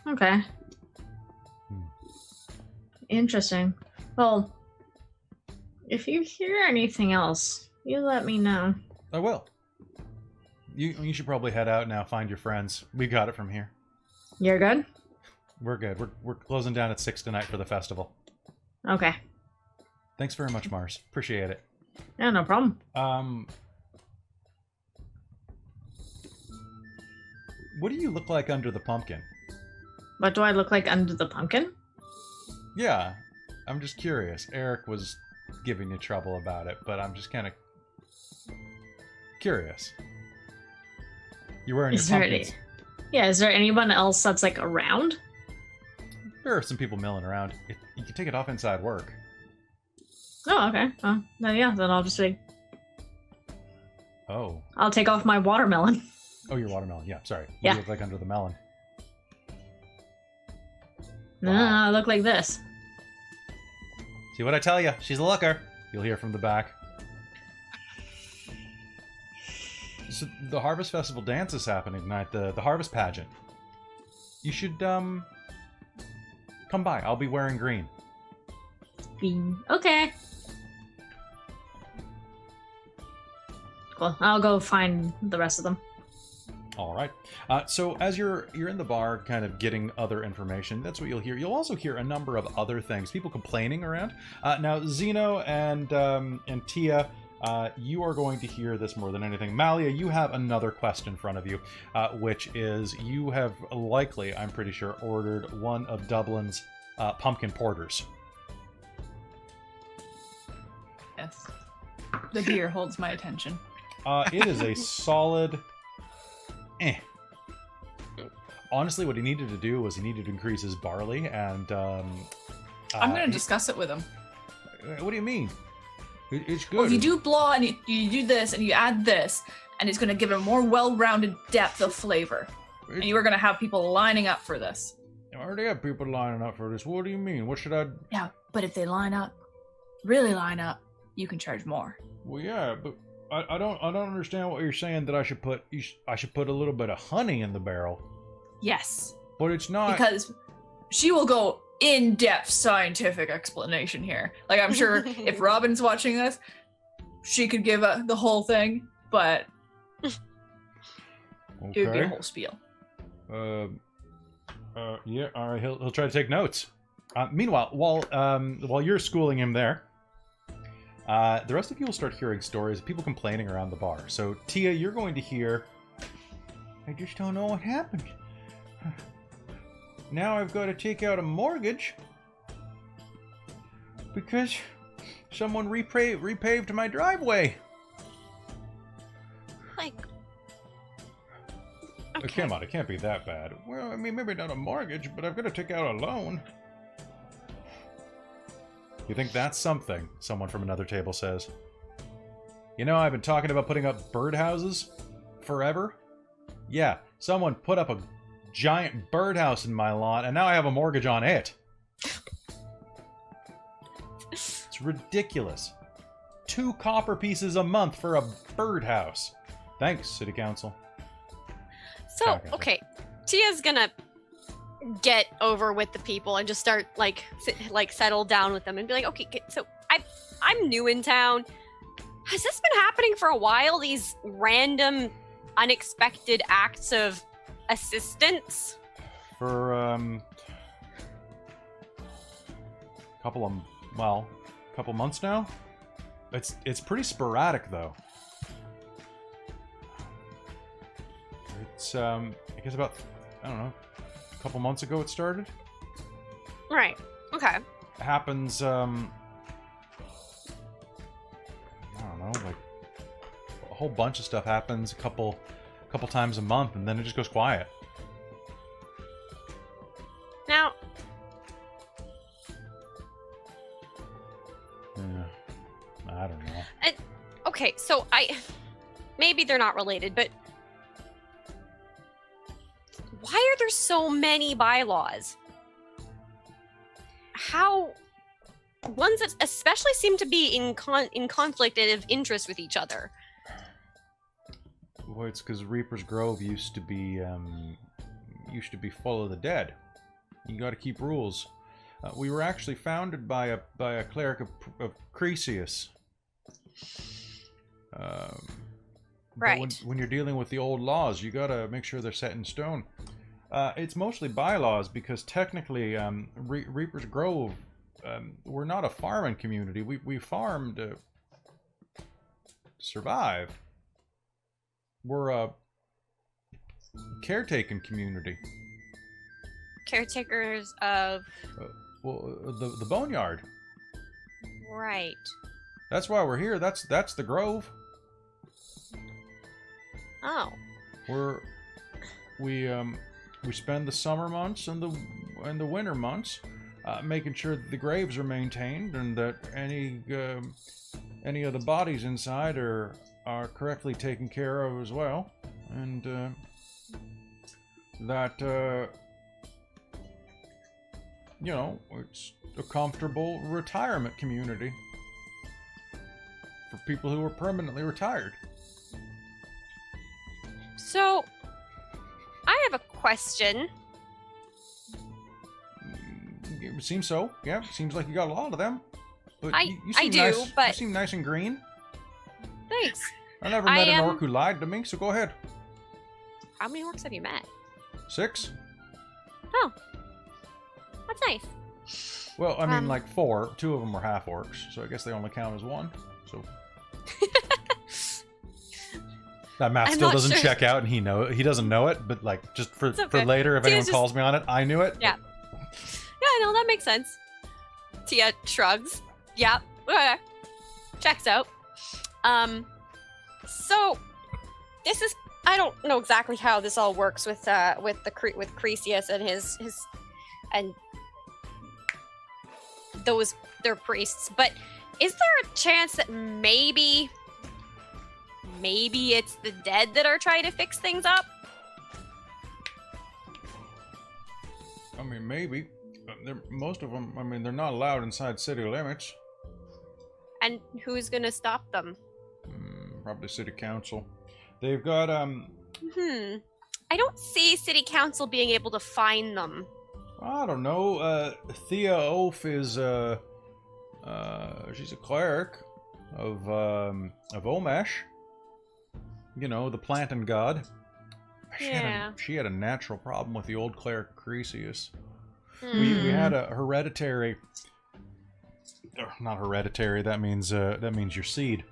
Okay. Interesting. Well, if you hear anything else, you let me know. I will. You should probably head out now. Find your friends. We got it from here. You're good? We're good. We're closing down at 6 tonight for the festival. Okay. Thanks very much, Mars. Appreciate it. Yeah, no problem. What do you look like under the pumpkin? What do I look like under the pumpkin? Yeah, I'm just curious. Eric was giving you trouble about it, but I'm just kind of curious. You're wearing your pumpkins. Is there anyone else that's like around? There are some people milling around. You can take it off inside work. Oh, okay. Oh, then yeah, then I'll just say Oh. I'll take off my watermelon. Oh, your watermelon. Yeah, sorry. What Yeah. do you look like under the melon? No, Wow. I look like this. See what I tell you? She's a looker. You'll hear from the back. So the Harvest Festival dance is happening tonight. The Harvest Pageant. You should come by. I'll be wearing green. Green. Okay. Cool. I'll go find the rest of them. All right. So as you're in the bar, kind of getting other information, that's what you'll hear. You'll also hear a number of other things. People complaining around. Now, Zeno and Tia, you are going to hear this more than anything. Malia, you have another quest in front of you, which is you have likely, I'm pretty sure, ordered one of Dublin's pumpkin porters. Yes. The beer holds my attention. It is a solid. Honestly, what he needed to do was he needed to increase his barley, and I'm going to discuss it with him. What do you mean? It's good. Well, if you do blah and you do this and you add this, and it's going to give it a more well-rounded depth of flavor. And you are going to have people lining up for this. I already have people lining up for this. What do you mean? What should I? Yeah, but if they really line up, you can charge more. Well, yeah, but I don't understand what you're saying that I should put a little bit of honey in the barrel. Yes. But it's not Because she will go in-depth scientific explanation here. Like, I'm sure if Robin's watching this, she could give the whole thing, but it would be a okay. whole spiel. Yeah, all right. He'll try to take notes. Meanwhile, while you're schooling him there, the rest of you will start hearing stories of people complaining around the bar. So, Tia, you're going to hear, I just don't know what happened. Now I've got to take out a mortgage because someone repaved my driveway. Like, Oh, come on, it can't be that bad. Well, I mean, maybe not a mortgage, but I've got to take out a loan. You think that's something? Someone from another table says. You know, I've been talking about putting up birdhouses forever. Yeah, someone put up a giant birdhouse in my lawn, and now I have a mortgage on it. It's ridiculous. 2 copper pieces a month for a birdhouse. Thanks, City Council. So, okay, Tia's gonna get over with the people and just start like settle down with them and be like, okay, so I'm new in town. Has this been happening for a while? These random, unexpected acts of assistance? For couple months now. It's pretty sporadic though. It's I guess about, I don't know, a couple months ago it started. Right. Okay. It happens I don't know, like a whole bunch of stuff happens a couple times a month, and then it just goes quiet. Now, I don't know. okay, so maybe they're not related, but why are there so many bylaws? How ones that especially seem to be in conflict and of interest with each other? Well, it's because Reaper's Grove used to be full of the dead. You got to keep rules. We were actually founded by a cleric of Cresius. Right. But when you're dealing with the old laws, you got to make sure they're set in stone. It's mostly bylaws because technically, Reaper's Grove, we're not a farming community. We farm to survive. We're a caretaking community. Caretakers of... the boneyard. Right. That's why we're here. That's the Grove. Oh. We spend the summer months and the winter months making sure that the graves are maintained and that any of the bodies inside are correctly taken care of as well, and that you know, it's a comfortable retirement community for people who are permanently retired. So, I have a question. seems so. Yeah, seems like you got a lot of them. But I you seem do, nice. but- You seem nice and green. Thanks. I never met an am- orc who lied to me, so go ahead. How many orcs have you met? 6? Oh. That's nice. Well, I mean, Um, like 4. 2 of them were half orcs, so I guess they only count as 1. So that math I'm still not doesn't sure. check out, and he doesn't know it. But like, just for It's okay. later, if See, anyone it's just- calls me on it, I knew it. Yeah. Yeah, no, that makes sense. Tia shrugs. Yeah. Okay. Checks out. So this is I don't know exactly how this all works with Cresius and his and those their priests, but is there a chance that maybe it's the dead that are trying to fix things up? I mean, maybe. But most of them, I mean, they're not allowed inside city limits. And who's gonna stop them? Probably city council. They've got I don't see city council being able to find them. I don't know. Thea Oaf is she's a cleric of Omesh. You know, the planting god. Yeah. She had a natural problem with the old cleric Cresius. Hmm. We had a hereditary. Not hereditary. That means your seed.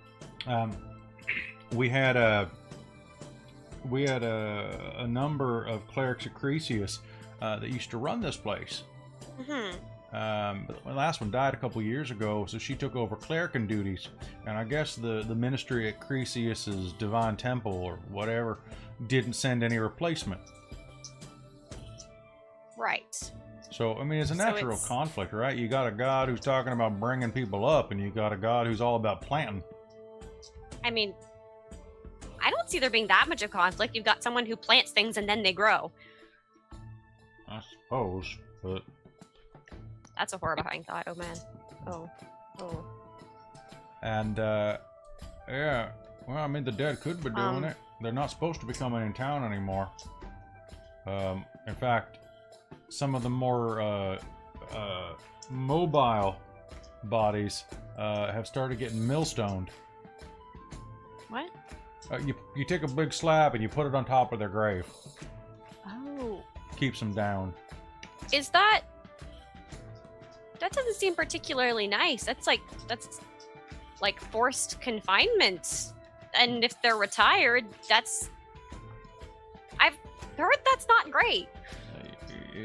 We had a number of clerics of Cresius that used to run this place. But the last one died a couple years ago, so she took over clerican duties. And I guess the ministry at Cresius's divine temple or whatever didn't send any replacement. Right. So, I mean, it's a So natural it's- conflict, right? You got a god who's talking about bringing people up, and you got a god who's all about planting. I mean, I don't see there being that much of conflict. You've got someone who plants things and then they grow. I suppose, but That's a horrifying thought. Oh man. Oh. and yeah, well, I mean, the dead could be doing it. They're not supposed to be coming in town anymore. In fact, some of the more mobile bodies have started getting millstoned. What? You take a big slab and you put it on top of their grave. Oh. Keeps them down. Is that doesn't seem particularly nice. That's like forced confinement. And if they're retired, I've heard that's not great.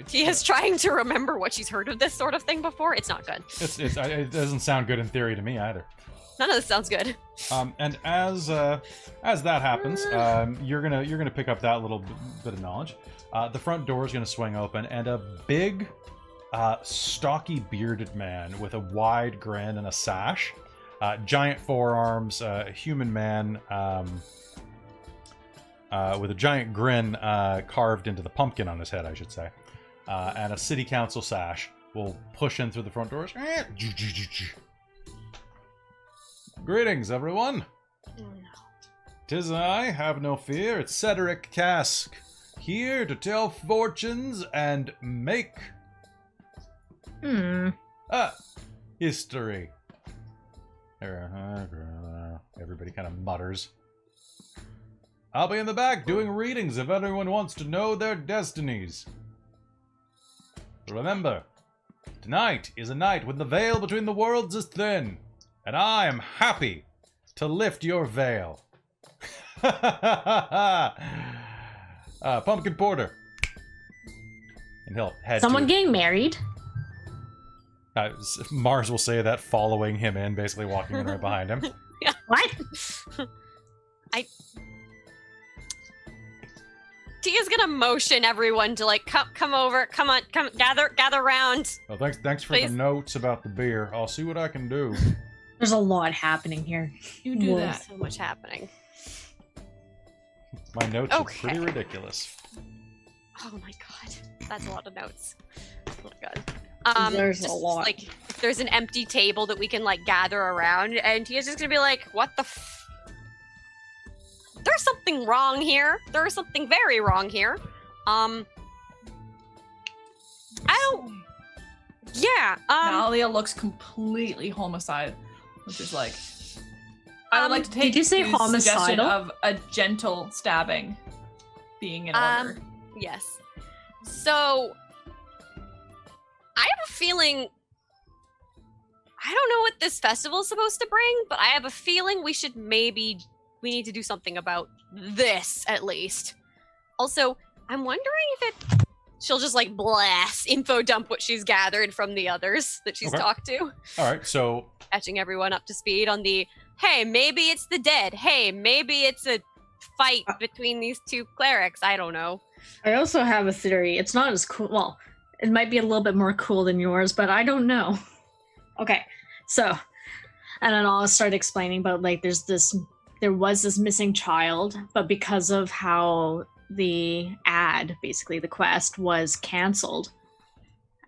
She is trying to remember what she's heard of this sort of thing before. It's not good. It doesn't sound good in theory to me either. None of this sounds good. And as that happens, you're gonna pick up that little bit of knowledge. The front door is gonna swing open, and a big, stocky, bearded man with a wide grin and a sash, giant forearms, human man with a giant grin carved into the pumpkin on his head, I should say, and a city council sash will push in through the front doors. Greetings, everyone. Oh, no. 'Tis I, have no fear. It's Cedric Cask, here to tell fortunes and make history. Everybody kind of mutters. I'll be in the back doing readings if anyone wants to know their destinies. Remember, tonight is a night when the veil between the worlds is thin, and I am happy to lift your veil. Pumpkin Porter. And he'll head Someone to... getting married? Mars will say that, following him in, basically walking in right behind him. What? Tia's gonna motion everyone to like come over, come gather round. Well, thanks for Please. the notes about the beer. I'll see what I can do. There's a lot happening here. You do Whoa. that. So much happening. My notes Okay. are pretty ridiculous. Oh my god, that's a lot of notes. Oh my god. There's a just, lot. Like, if there's an empty table that we can like gather around, and Tia's just gonna be like, "What the? There's something wrong here. There's something very wrong here. I don't Yeah. Malia looks completely homicide, which is like, I would like to take did you say the suggestion homicidal? of a gentle stabbing being in order. Yes. So I have a feeling. I don't know what this festival is supposed to bring, but I have a feeling we need to do something about this at least. Also, I'm wondering if she'll just like blast info dump what she's gathered from the others that she's Okay. talked to, All right, so catching everyone up to speed on the, hey, maybe it's the dead. Hey, maybe it's a fight between these two clerics. I don't know. I also have a theory. It's not as cool. Well, it might be a little bit more cool than yours, but I don't know. Okay, so, and then I'll start explaining about like there was this missing child, but because of how the ad, basically the quest, was canceled,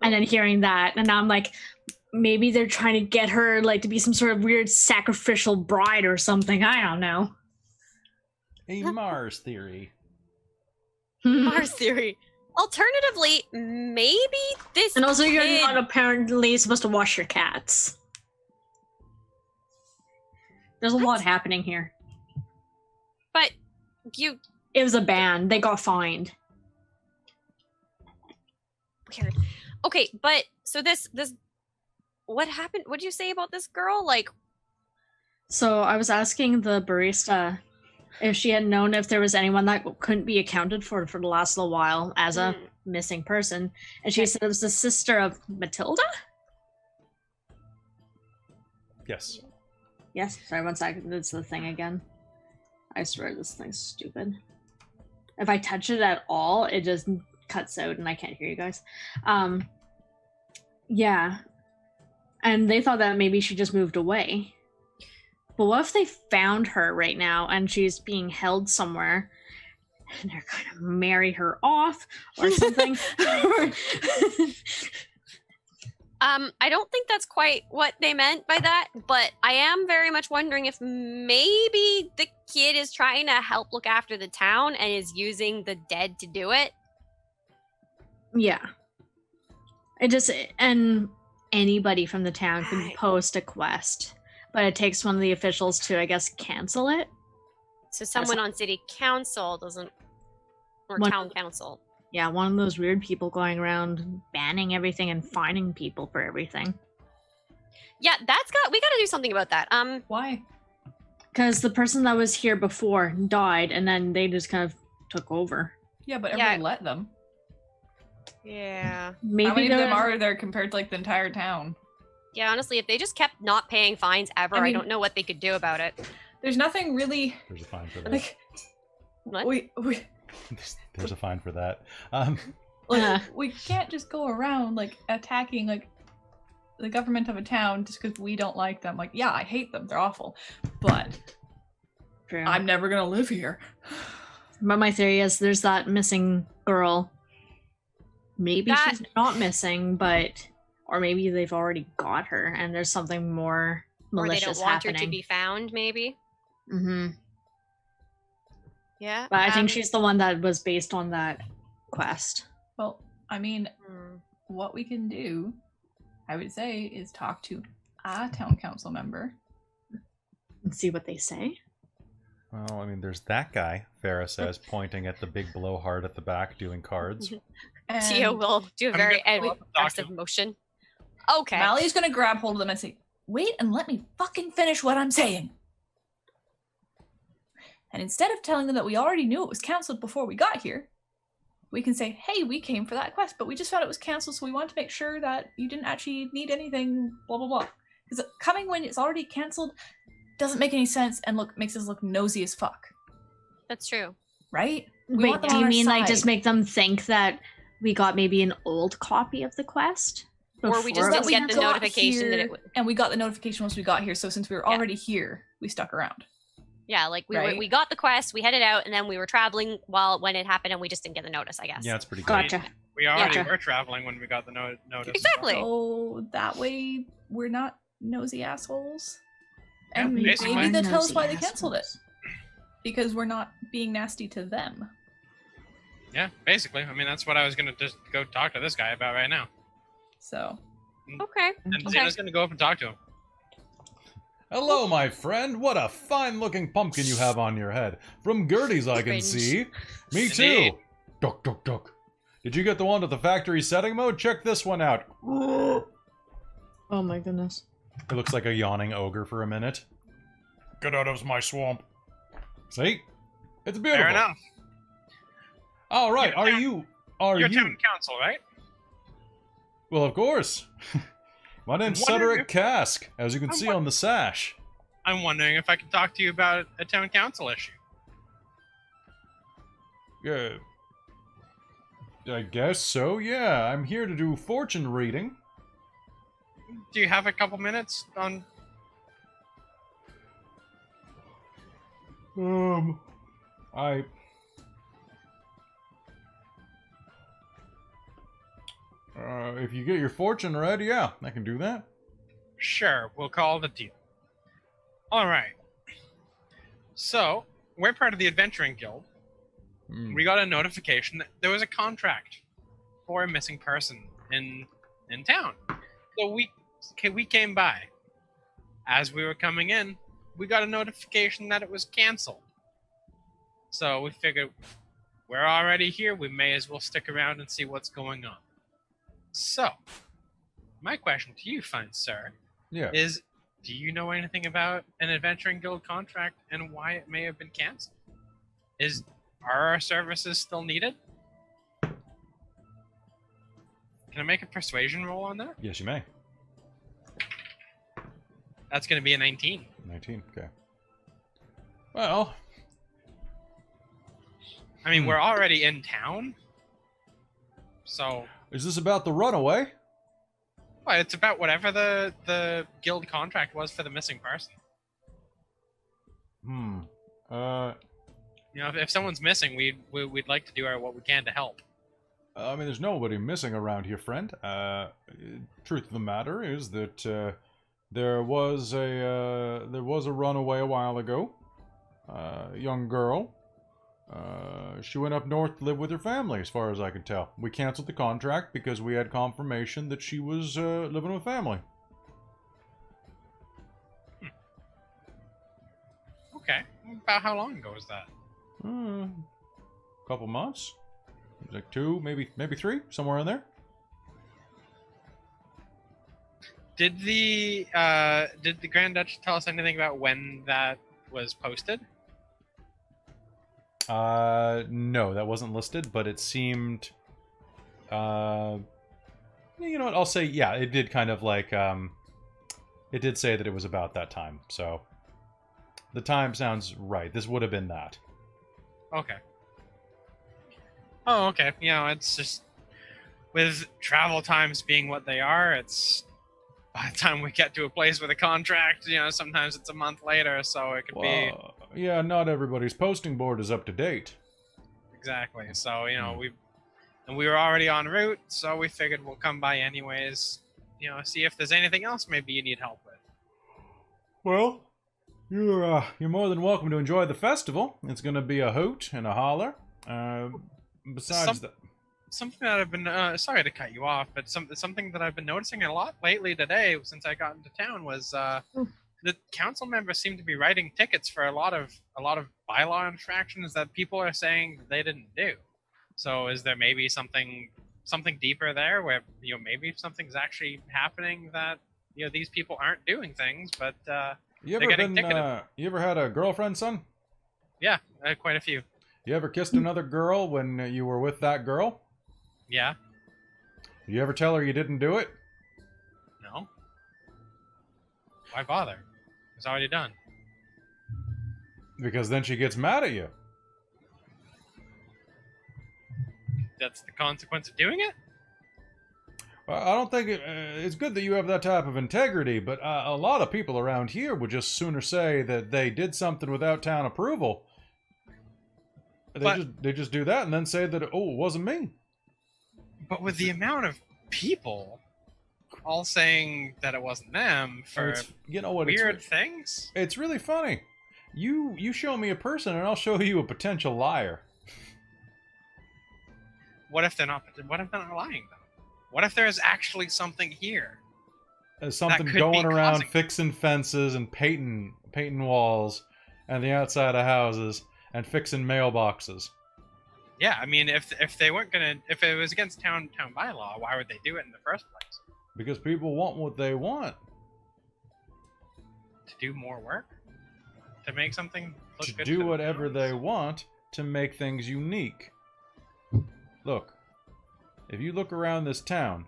and then hearing that, and now I'm like, maybe they're trying to get her like to be some sort of weird sacrificial bride or something. I don't know. a Mars theory. Mars theory. Alternatively, maybe this And also, you're kid- not apparently supposed to wash your cats. There's a lot happening here. But you It was a ban. They got fined. weird. Okay, but so this what happened? What did you say about this girl? Like, So I was asking the barista if she had known if there was anyone that couldn't be accounted for the last little while as a missing person, and she Okay. said it was the sister of Matilda. Yes. Yes. Sorry, 1 second. It's the thing again. I swear this thing's stupid. If I touch it at all, it just cuts out and I can't hear you guys. Yeah. And they thought that maybe she just moved away. But what if they found her right now and she's being held somewhere and they're gonna marry her off or something? I don't think that's quite what they meant by that, but I am very much wondering if maybe the kid is trying to help look after the town and is using the dead to do it. Yeah. And anybody from the town can post a quest, but it takes one of the officials to, I guess, cancel it. So someone on city council doesn't, or One- town council. Yeah, one of those weird people going around banning everything and fining people for everything. Yeah, we got to do something about that. Why? Because the person that was here before died, and then they just kind of took over. Yeah, but Yeah. everyone let them. Yeah. Maybe How many of them they're- are there compared to like the entire town? Yeah, honestly, if they just kept not paying fines ever, I I mean- don't know what they could do about it. There's nothing really There's a fine for that. like What? we There's a fine for that. Yeah. we can't just go around like attacking like the government of a town just because we don't like them. Like, yeah, I hate them. They're awful. But True. I'm never gonna live here. But my theory is there's that missing girl. Maybe That- she's not missing, but or maybe they've already got her, and there's something more Or they malicious don't want happening. her to be found, maybe. Mm-hmm. Yeah. But I think she's the one that was based on that quest. Well, I mean, Hmm. what we can do, I would say, is talk to a town council member. And see what they say. Well, I mean, there's that guy, Farah says, pointing at the big blowhard at the back doing cards. And Tio will do a I'm very gonna go up and talk to aggressive him. motion. Okay. Mally's gonna grab hold of them and say, "Wait and let me fucking finish what I'm saying." And instead of telling them that we already knew it was canceled before we got here, we can say, "Hey, we came for that quest, but we just found it was canceled, so we want to make sure that you didn't actually need anything, blah blah blah." Because coming when it's already canceled doesn't make any sense and makes us look nosy as fuck, That's true. right? We Wait, want them do on you our mean like just side. make them think that we got maybe an old copy of the quest? Or we just before didn't we get the got notification that here- it would. And we got the notification once we got here, so since we were Yeah. already here, we stuck around. Yeah, like Right. we got the quest, we headed out, and then we were traveling when it happened, and we just didn't get the notice. I guess. Yeah, it's pretty good. Gotcha. We already Gotcha. were traveling when we got the notice. Exactly. So that way we're not nosy assholes. Yeah, And basically. maybe they'll tell us Nosy why they canceled it. assholes. Because we're not being nasty to them. Yeah, basically. I mean, that's what I was gonna just go talk to this guy about right now. So Okay. And Okay. Xena's gonna go up and talk to him. Hello, my friend. What a fine-looking pumpkin you have on your head. From Gertie's, I can Cringe. see. Me too. Indeed. Duck, duck, duck. Did you get the one with the factory setting mode? Check this one out. Oh my goodness. It looks like a yawning ogre for a minute. Get out of my swamp. See? It's beautiful. Fair enough. All right, You're are town- you... You're town council, right? Well, of course. My name's I'm wondering Cedric Cask, as you can see on the sash. I'm wondering if I can talk to you about a town council issue. Yeah. I guess so, yeah. I'm here to do fortune reading. Do you have a couple minutes on? If you get your fortune read, yeah, I can do that. Sure, we'll call it a deal. All right. So we're part of the Adventuring Guild. Hmm. We got a notification that there was a contract for a missing person in town. So we came by. As we were coming in, we got a notification that it was canceled. So we figured we're already here. We may as well stick around and see what's going on. So, my question to you, fine sir, Yeah. is do you know anything about an Adventuring Guild contract and why it may have been canceled? Are our services still needed? Can I make a persuasion roll on that? Yes, you may. That's going to be a 19. 19, okay. Well, I mean, we're already in town. So, is this about the runaway? well, it's about whatever the guild contract was for the missing person. You know, if someone's missing, we'd like to do what we can to help. I mean, there's nobody missing around here, friend. Truth of the matter is that there was a runaway a while ago. Young girl. She went up north to live with her family, as far as I can tell. We canceled the contract because we had confirmation that she was living with family. Okay. About how long ago was that? Couple months. Like 2, maybe 3, somewhere in there. Did the Grand Duchess tell us anything about when that was posted? No, that wasn't listed, but it seemed, you know what, I'll say, yeah, it did kind of like, it did say that it was about that time, so the time sounds right. This would have been that. Okay. Oh, okay. You know, it's just, with travel times being what they are, it's, by the time we get to a place with a contract, you know, sometimes it's a month later, so it could be... Yeah, not everybody's posting board is up to date. Exactly. So, you know, we were already en route, so we figured we'll come by anyways, you know, see if there's anything else maybe you need help with. Well, you're more than welcome to enjoy the festival. It's going to be a hoot and a holler. Besides that... Something that I've been sorry to cut you off, but something that I've been noticing a lot lately today since I got into town was the council members seem to be writing tickets for a lot of bylaw infractions that people are saying that they didn't do. So is there maybe something deeper there where, you know, maybe something's actually happening that, you know, these people aren't doing things, but they're getting ticketed? You ever had a girlfriend, son? Yeah, quite a few. You ever kissed another girl when you were with that girl? Yeah. You ever tell her you didn't do it? No. Why bother? It's already done. Because then she gets mad at you. That's the consequence of doing it? I don't think it's good that you have that type of integrity, but a lot of people around here would just sooner say that they did something without town approval. They just do that and then say that, oh, it wasn't me. But with the amount of people all saying that it wasn't them for you know what, weird things, it's really funny. You show me a person and I'll show you a potential liar. What if they're not lying though? What if there's actually something here? something could be going around causing- fixing fences and painting walls and the outside of houses and fixing mailboxes. Yeah, I mean, if they weren't gonna, if it was against town bylaw, why would they do it in the first place? Because people want what they want. To do more work, to make something look To good do for whatever they themselves? want to make things unique. Look, if you look around this town,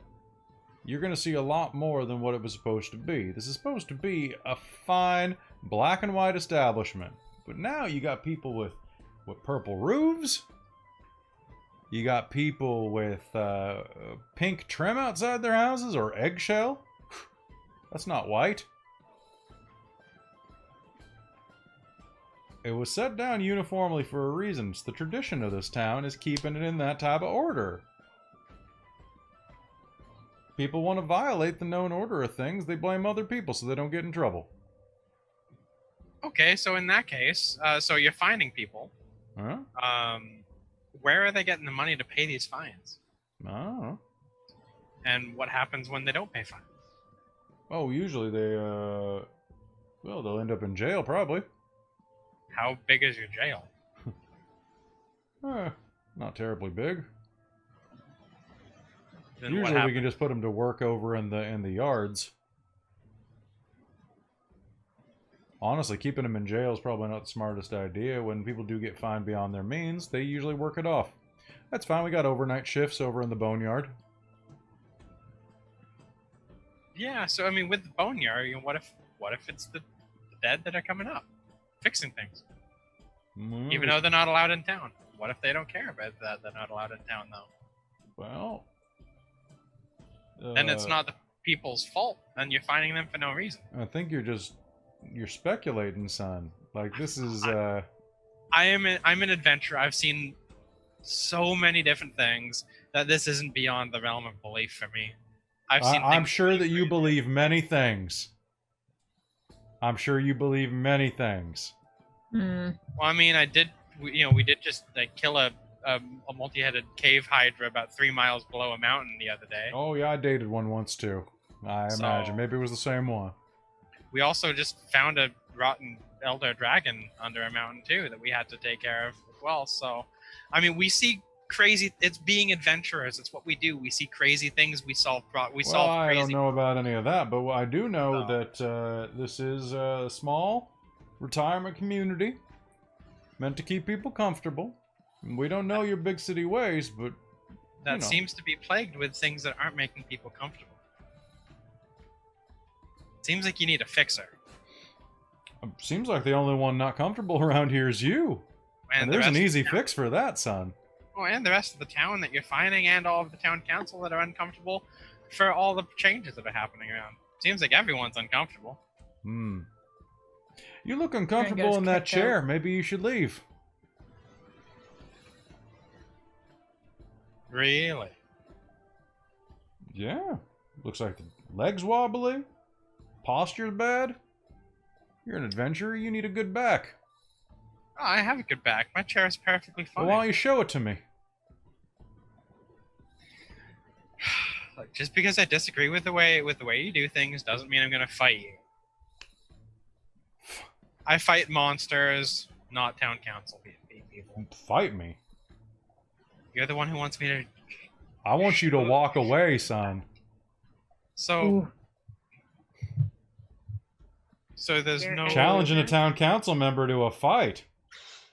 you're going to see a lot more than what it was supposed to be. This is supposed to be a fine black and white establishment. But now you got people with purple roofs. You got people with pink trim outside their houses or eggshell. That's not white. It was set down uniformly for a reason. It's the tradition of this town is keeping it in that type of order. People want to violate the known order of things, they blame other people so they don't get in trouble. Okay, so in that case, so you're fining people. Huh? Where are they getting the money to pay these fines? Oh. And what happens when they don't pay fines? Oh, usually they, well, they'll end up in jail, probably. How big is your jail? Not terribly big. Then what Usually we happens? can just put them to work over in the yards. Honestly, keeping them in jail is probably not the smartest idea. When people do get fined beyond their means, they usually work it off. That's fine. We got overnight shifts over in the boneyard. Yeah, so I mean, with the boneyard, you know, what if it's the dead that are coming up, fixing things, even though they're not allowed in town? What if they don't care about that? They're not allowed in town, though. Well, Then it's not the people's fault. Then you're fining them for no reason. I think you're speculating, son. Like this is. I'm an adventurer. I've seen so many different things that this isn't beyond the realm of belief for me. I'm sure that you believe many things. I'm sure you believe many things. Hmm. Well, I mean, we did just like kill a multi-headed cave hydra about 3 miles below a mountain the other day. Oh yeah, I dated one once too. I imagine maybe it was the same one. We also just found a rotten elder dragon under a mountain too that we had to take care of as well. So, I mean, we see crazy. It's being adventurers. It's what we do. We see crazy things. We solve. Well, solve I crazy. don't know about any of that, but I do know Oh. that this is a small retirement community meant to keep people comfortable. We don't know your big city ways, but That know. seems to be plagued with things that aren't making people comfortable. Seems like you need a fixer. seems like the only one not comfortable around here is you. And the there's an rest of easy the town- fix for that, son. Oh, and the rest of the town that you're finding, and all of the town council that are uncomfortable for all the changes that are happening around. Seems like everyone's uncomfortable. Hmm. You look uncomfortable gets in that kicked chair. Maybe you should leave. Really? Yeah. Looks like the legs wobbly. Posture's bad. You're an adventurer. You need a good back. Oh, I have a good back. My chair is perfectly Well, fine. why don't you show it to me? Look, just because I disagree with the way you do things doesn't mean I'm gonna fight you. I fight monsters, not town council people. Fight me. You're the one who wants me to. I want you to walk away, son. So. Ooh. So there's no. Challenging a town council member to a fight.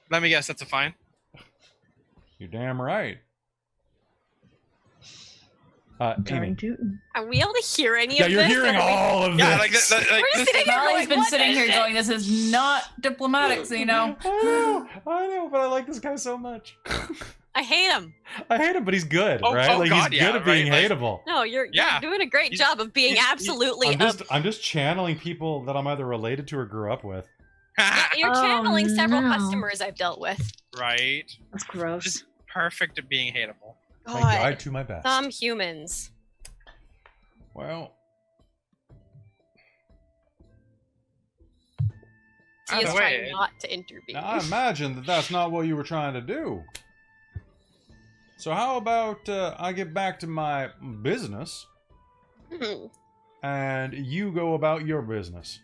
Let me guess, that's a fine. You're damn right. Darn Amy. tootin'. Are we able to hear any Yeah, of you're this? hearing Or are we- all of this. Yeah, like that. Like, We're sitting here Molly's going, been "What sitting the here shit?" going, this is not diplomatic, so you know. I know, but I like this guy so much. I hate him. I hate him, but he's good, Oh, right? oh like God, he's yeah, good at being right, like- hateable. No, you're Yeah. doing a great He's- job of being he's- absolutely. I'm just channeling people that I'm either related to or grew up with. You're Oh, channeling several no. customers I've dealt with. right. That's gross. Just perfect at being hateable. Thank you. I God, do my best. some humans. Well, He is Either way, trying not to intervene. now I imagine that that's not what you were trying to do. So how about I get back to my business, Hmm. and you go about your business.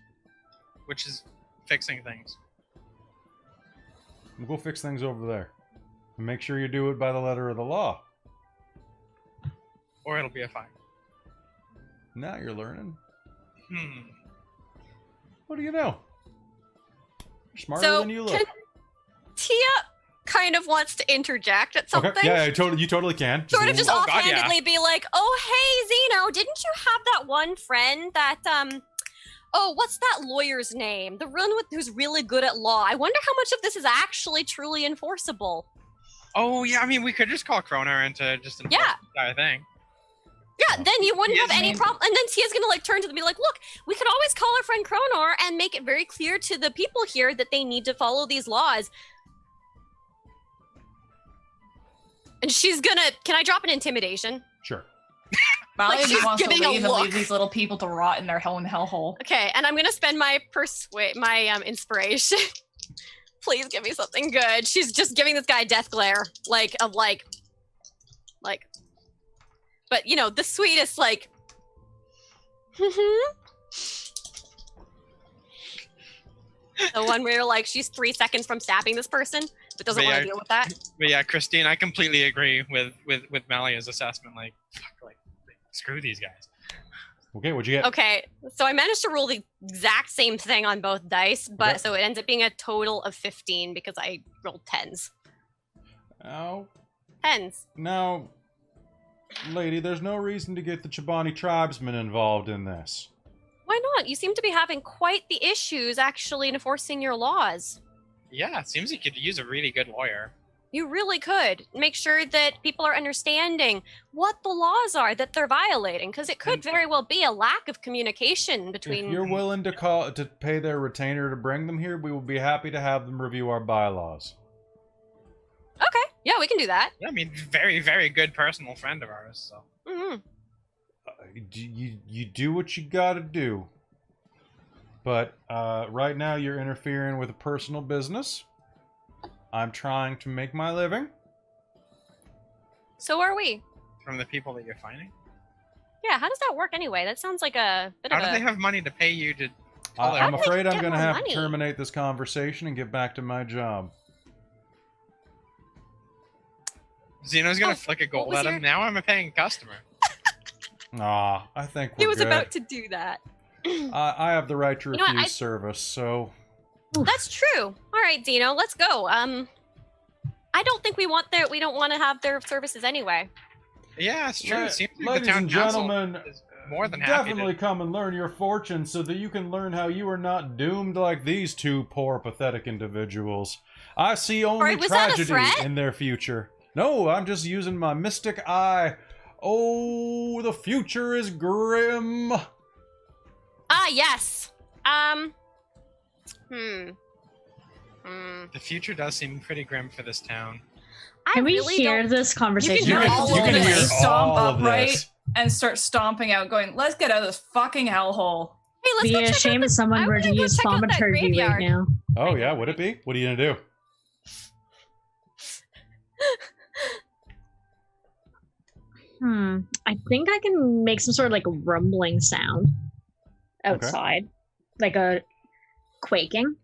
Which is fixing things. We'll go fix things over there. And make sure you do it by the letter of the law. Or it'll be a fine. Now you're learning. Hmm. What do you know? You're smarter So, than you look. Tia kind of wants to interject at something. Okay, yeah, you totally can. Sort a of just little- Oh, God, yeah. offhandedly be like, oh, hey, Zeno, didn't you have that one friend that, oh, what's that lawyer's name? The one who's really good at law. I wonder how much of this is actually truly enforceable. Oh, yeah, I mean, we could just call Kroner into just enforce Yeah. the entire thing. Yeah, then you wouldn't have Yes, any ma'am. problem. And then Tia's gonna like turn to them and be like, look, we could always call our friend Kronor and make it very clear to the people here that they need to follow these laws. And she's gonna, can I drop an intimidation? Sure. Molly Like, just she's wants to giving a leave and look. leave these little people to rot in their own hellhole. Okay, and I'm gonna spend my inspiration. Please give me something good. She's just giving this guy a death glare, like. But you know, the sweetest, like. The one where like she's 3 seconds from stabbing this person, but doesn't But want yeah. to deal with that. But yeah, Christine, I completely agree with Malia's assessment. Like, fuck, like, screw these guys. Okay, what'd you get? Okay, so I managed to roll the exact same thing on both dice, but Okay. so it ends up being a total of 15 because I rolled tens. Oh, Tens. now, lady, there's no reason to get the Chobani tribesmen involved in this. Why not? You seem to be having quite the issues actually enforcing your laws. Yeah, it seems you could use a really good lawyer. You really could. Make sure that people are understanding what the laws are that they're violating, because it could very well be a lack of communication between. If you're willing to pay their retainer to bring them here, we will be happy to have them review our bylaws. Okay, yeah, we can do that. I mean, very, very good personal friend of ours. So hmm You do what you gotta do. But right now you're interfering with a personal business. I'm trying to make my living. So are we. from the people that you're finding, Yeah, how does that work anyway? That sounds like a bit how of do a. they have money to pay you to? How I'm do they afraid I'm get going to more have money? to terminate this conversation and get back to my job. Zeno's gonna Oh, flick a what gold was at him. your- Now I'm a paying customer. I think we're He was good. about to do that. I have the right to You know what, refuse service, so... That's true. All right, Zeno, let's go. I don't think we don't want to have their services anyway. Yeah, it's true. La- It seems like ladies the town and council gentlemen, is more than happy definitely to. come and learn your fortune so that you can learn how you are not doomed like these two poor, pathetic individuals. I see only Alright, was that a tragedy threat? in their future. No, I'm just using my mystic eye. Oh, the future is grim. Ah, yes. The future does seem pretty grim for this town. Can we really hear don't- this conversation? You You can can, all you of can it. hear Stomp all up, of right? this. And start stomping out, going, let's get out of this fucking hellhole. Hey, let's Be go a check shame out if the, someone I were wanna to go use check out that thaumaturgy right graveyard. now. Oh, yeah, would it be? What are you going to do? I think I can make some sort of like rumbling sound outside, like a quaking.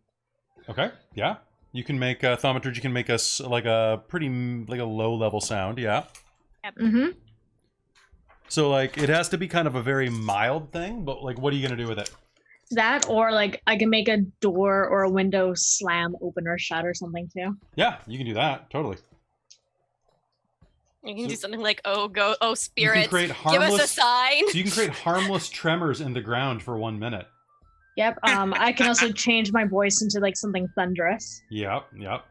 Okay, yeah. You can make thaumaturgy can make us like a pretty like a low level sound, yeah. Mm-hmm. So like it has to be kind of a very mild thing, but like what are you gonna do with it? That, or like I can make a door or a window slam open or shut or something too. Yeah, you can do that totally. You can do So- something like, oh, You spirits, can create give harmless. us a sign. So you can create harmless tremors in the ground for 1 minute. Yep. I can also change my voice into like something thunderous. Yep, yep.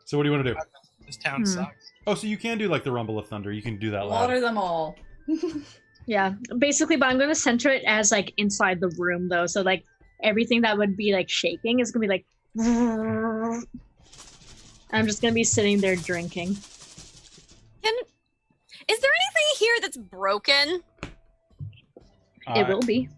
So what do you want to do? This town Hmm. sucks. Oh, so you can do like the rumble of thunder. You can do that Water loud. them all. Yeah, basically, but I'm gonna center it as like inside the room though, so like everything that would be like shaking is gonna be like. I'm just gonna be sitting there drinking. Is there anything here that's broken? It will be.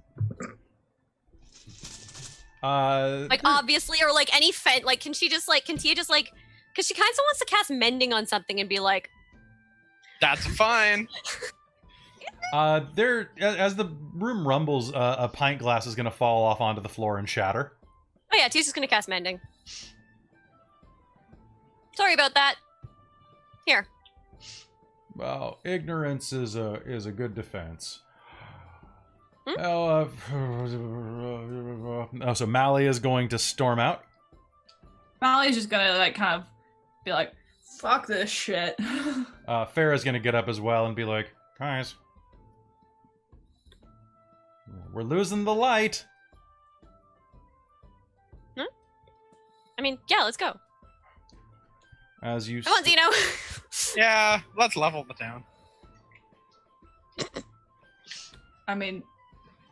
Like obviously, or like any like can Tia just like, because she kind of wants to cast mending on something and be like, That's fine. isn't There, as the room rumbles, a pint glass is going to fall off onto the floor and shatter. Oh yeah, T's just gonna cast mending. Sorry about that. Here. Well, ignorance is a good defense. Hmm? Oh, so Mally is going to storm out. Molly's just gonna like kind of be like, "Fuck this shit." Farrah's going to get up as well and be like, guys, we're losing the light. I mean, yeah, let's go. As you Come on, Zeno. Yeah, let's level the town. I mean,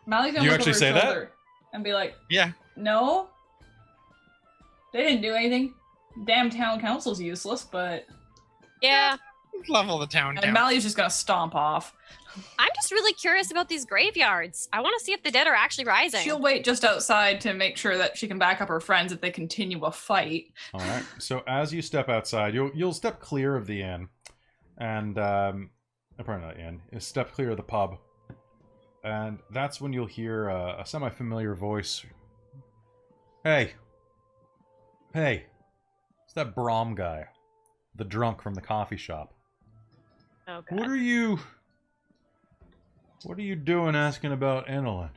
Molly's gonna You look actually over say her that? shoulder and be like, Yeah. "No, they didn't do anything. Damn town council's useless." But Yeah. Let's level the town and down. Molly's just gonna stomp off. I'm just really curious about these graveyards. I want to see if the dead are actually rising. She'll wait just outside to make sure that she can back up her friends if they continue a fight. All right. So as you step outside, you'll step clear of the inn, and probably not inn. You step clear of the pub, and that's when you'll hear a semi-familiar voice. Hey, it's that Brom guy, the drunk from the coffee shop. Oh god. What are you doing asking about Enelin?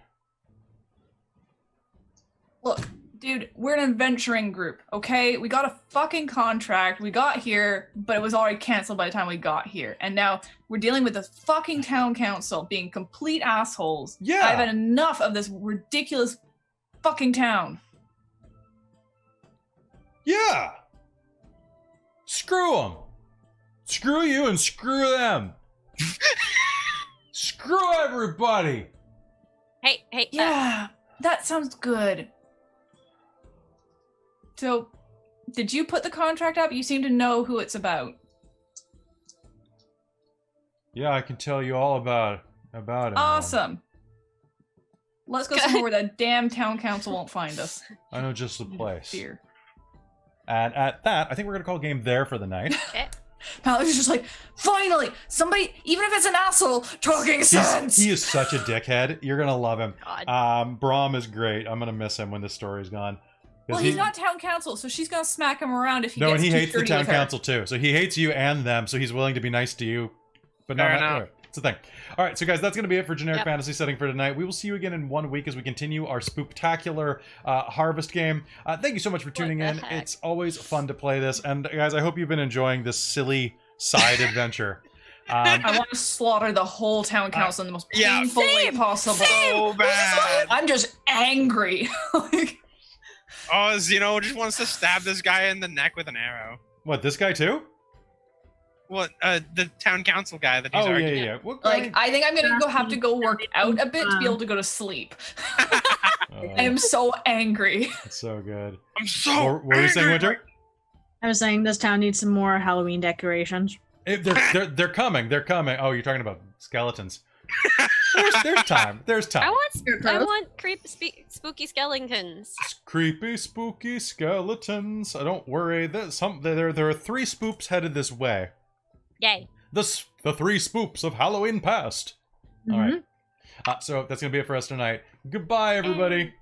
Look, dude, we're an adventuring group, okay? We got a fucking contract. We got here, but it was already canceled by the time we got here. And now we're dealing with the fucking town council being complete assholes. Yeah. I've had enough of this ridiculous fucking town. Yeah! Screw them! Screw you and screw them! Screw everybody! Hey, Yeah, that sounds good. So, did you put the contract up? You seem to know who it's about. Yeah, I can tell you all about it. Awesome. Let's go somewhere where the damn town council won't find us. I know just the place. Fear. And at that, I think we're gonna call game there for the night. Okay. Alex is just like, finally, somebody, even if it's an asshole, talking sense. He is such a dickhead. You're gonna love him. God. Brom is great. I'm gonna miss him when this story's gone. 'Cause Well, he's not town council, so she's gonna smack him around if he No, gets and he too hates the flirty town with her. council too. So he hates you and them. So he's willing to be nice to you, but Fair not. enough. Anyway, it's a thing. All right, so guys, that's gonna be it for generic Yep. fantasy setting for tonight. We will see you again in 1 week as we continue our spooktacular harvest game. Thank you so much for tuning the in. heck? It's always fun to play this, and guys, I hope you've been enjoying this silly side adventure. I want to slaughter the whole town council in the most yeah, painful way same, possible. So bad. I'm just angry. Like, Oh, Zeno just wants to stab this guy in the neck with an arrow. What, this guy too? What? The town council guy that he's Oh yeah, arguing. yeah. What, I think I'm gonna have to go work out a bit to be able to go to sleep. I am so angry. It's so good. I'm so What were you saying, angry. Winter? I was saying this town needs some more Halloween decorations. They're coming. They're coming. Oh, you're talking about skeletons. There's time. There's time. I want spooky skeletons. Creepy, spooky skeletons. Don't worry. There are 3 spoops headed this way. Yay. The 3 spoops of Halloween past. All right. So that's gonna be it for us tonight. Goodbye, everybody.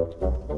Mm-hmm.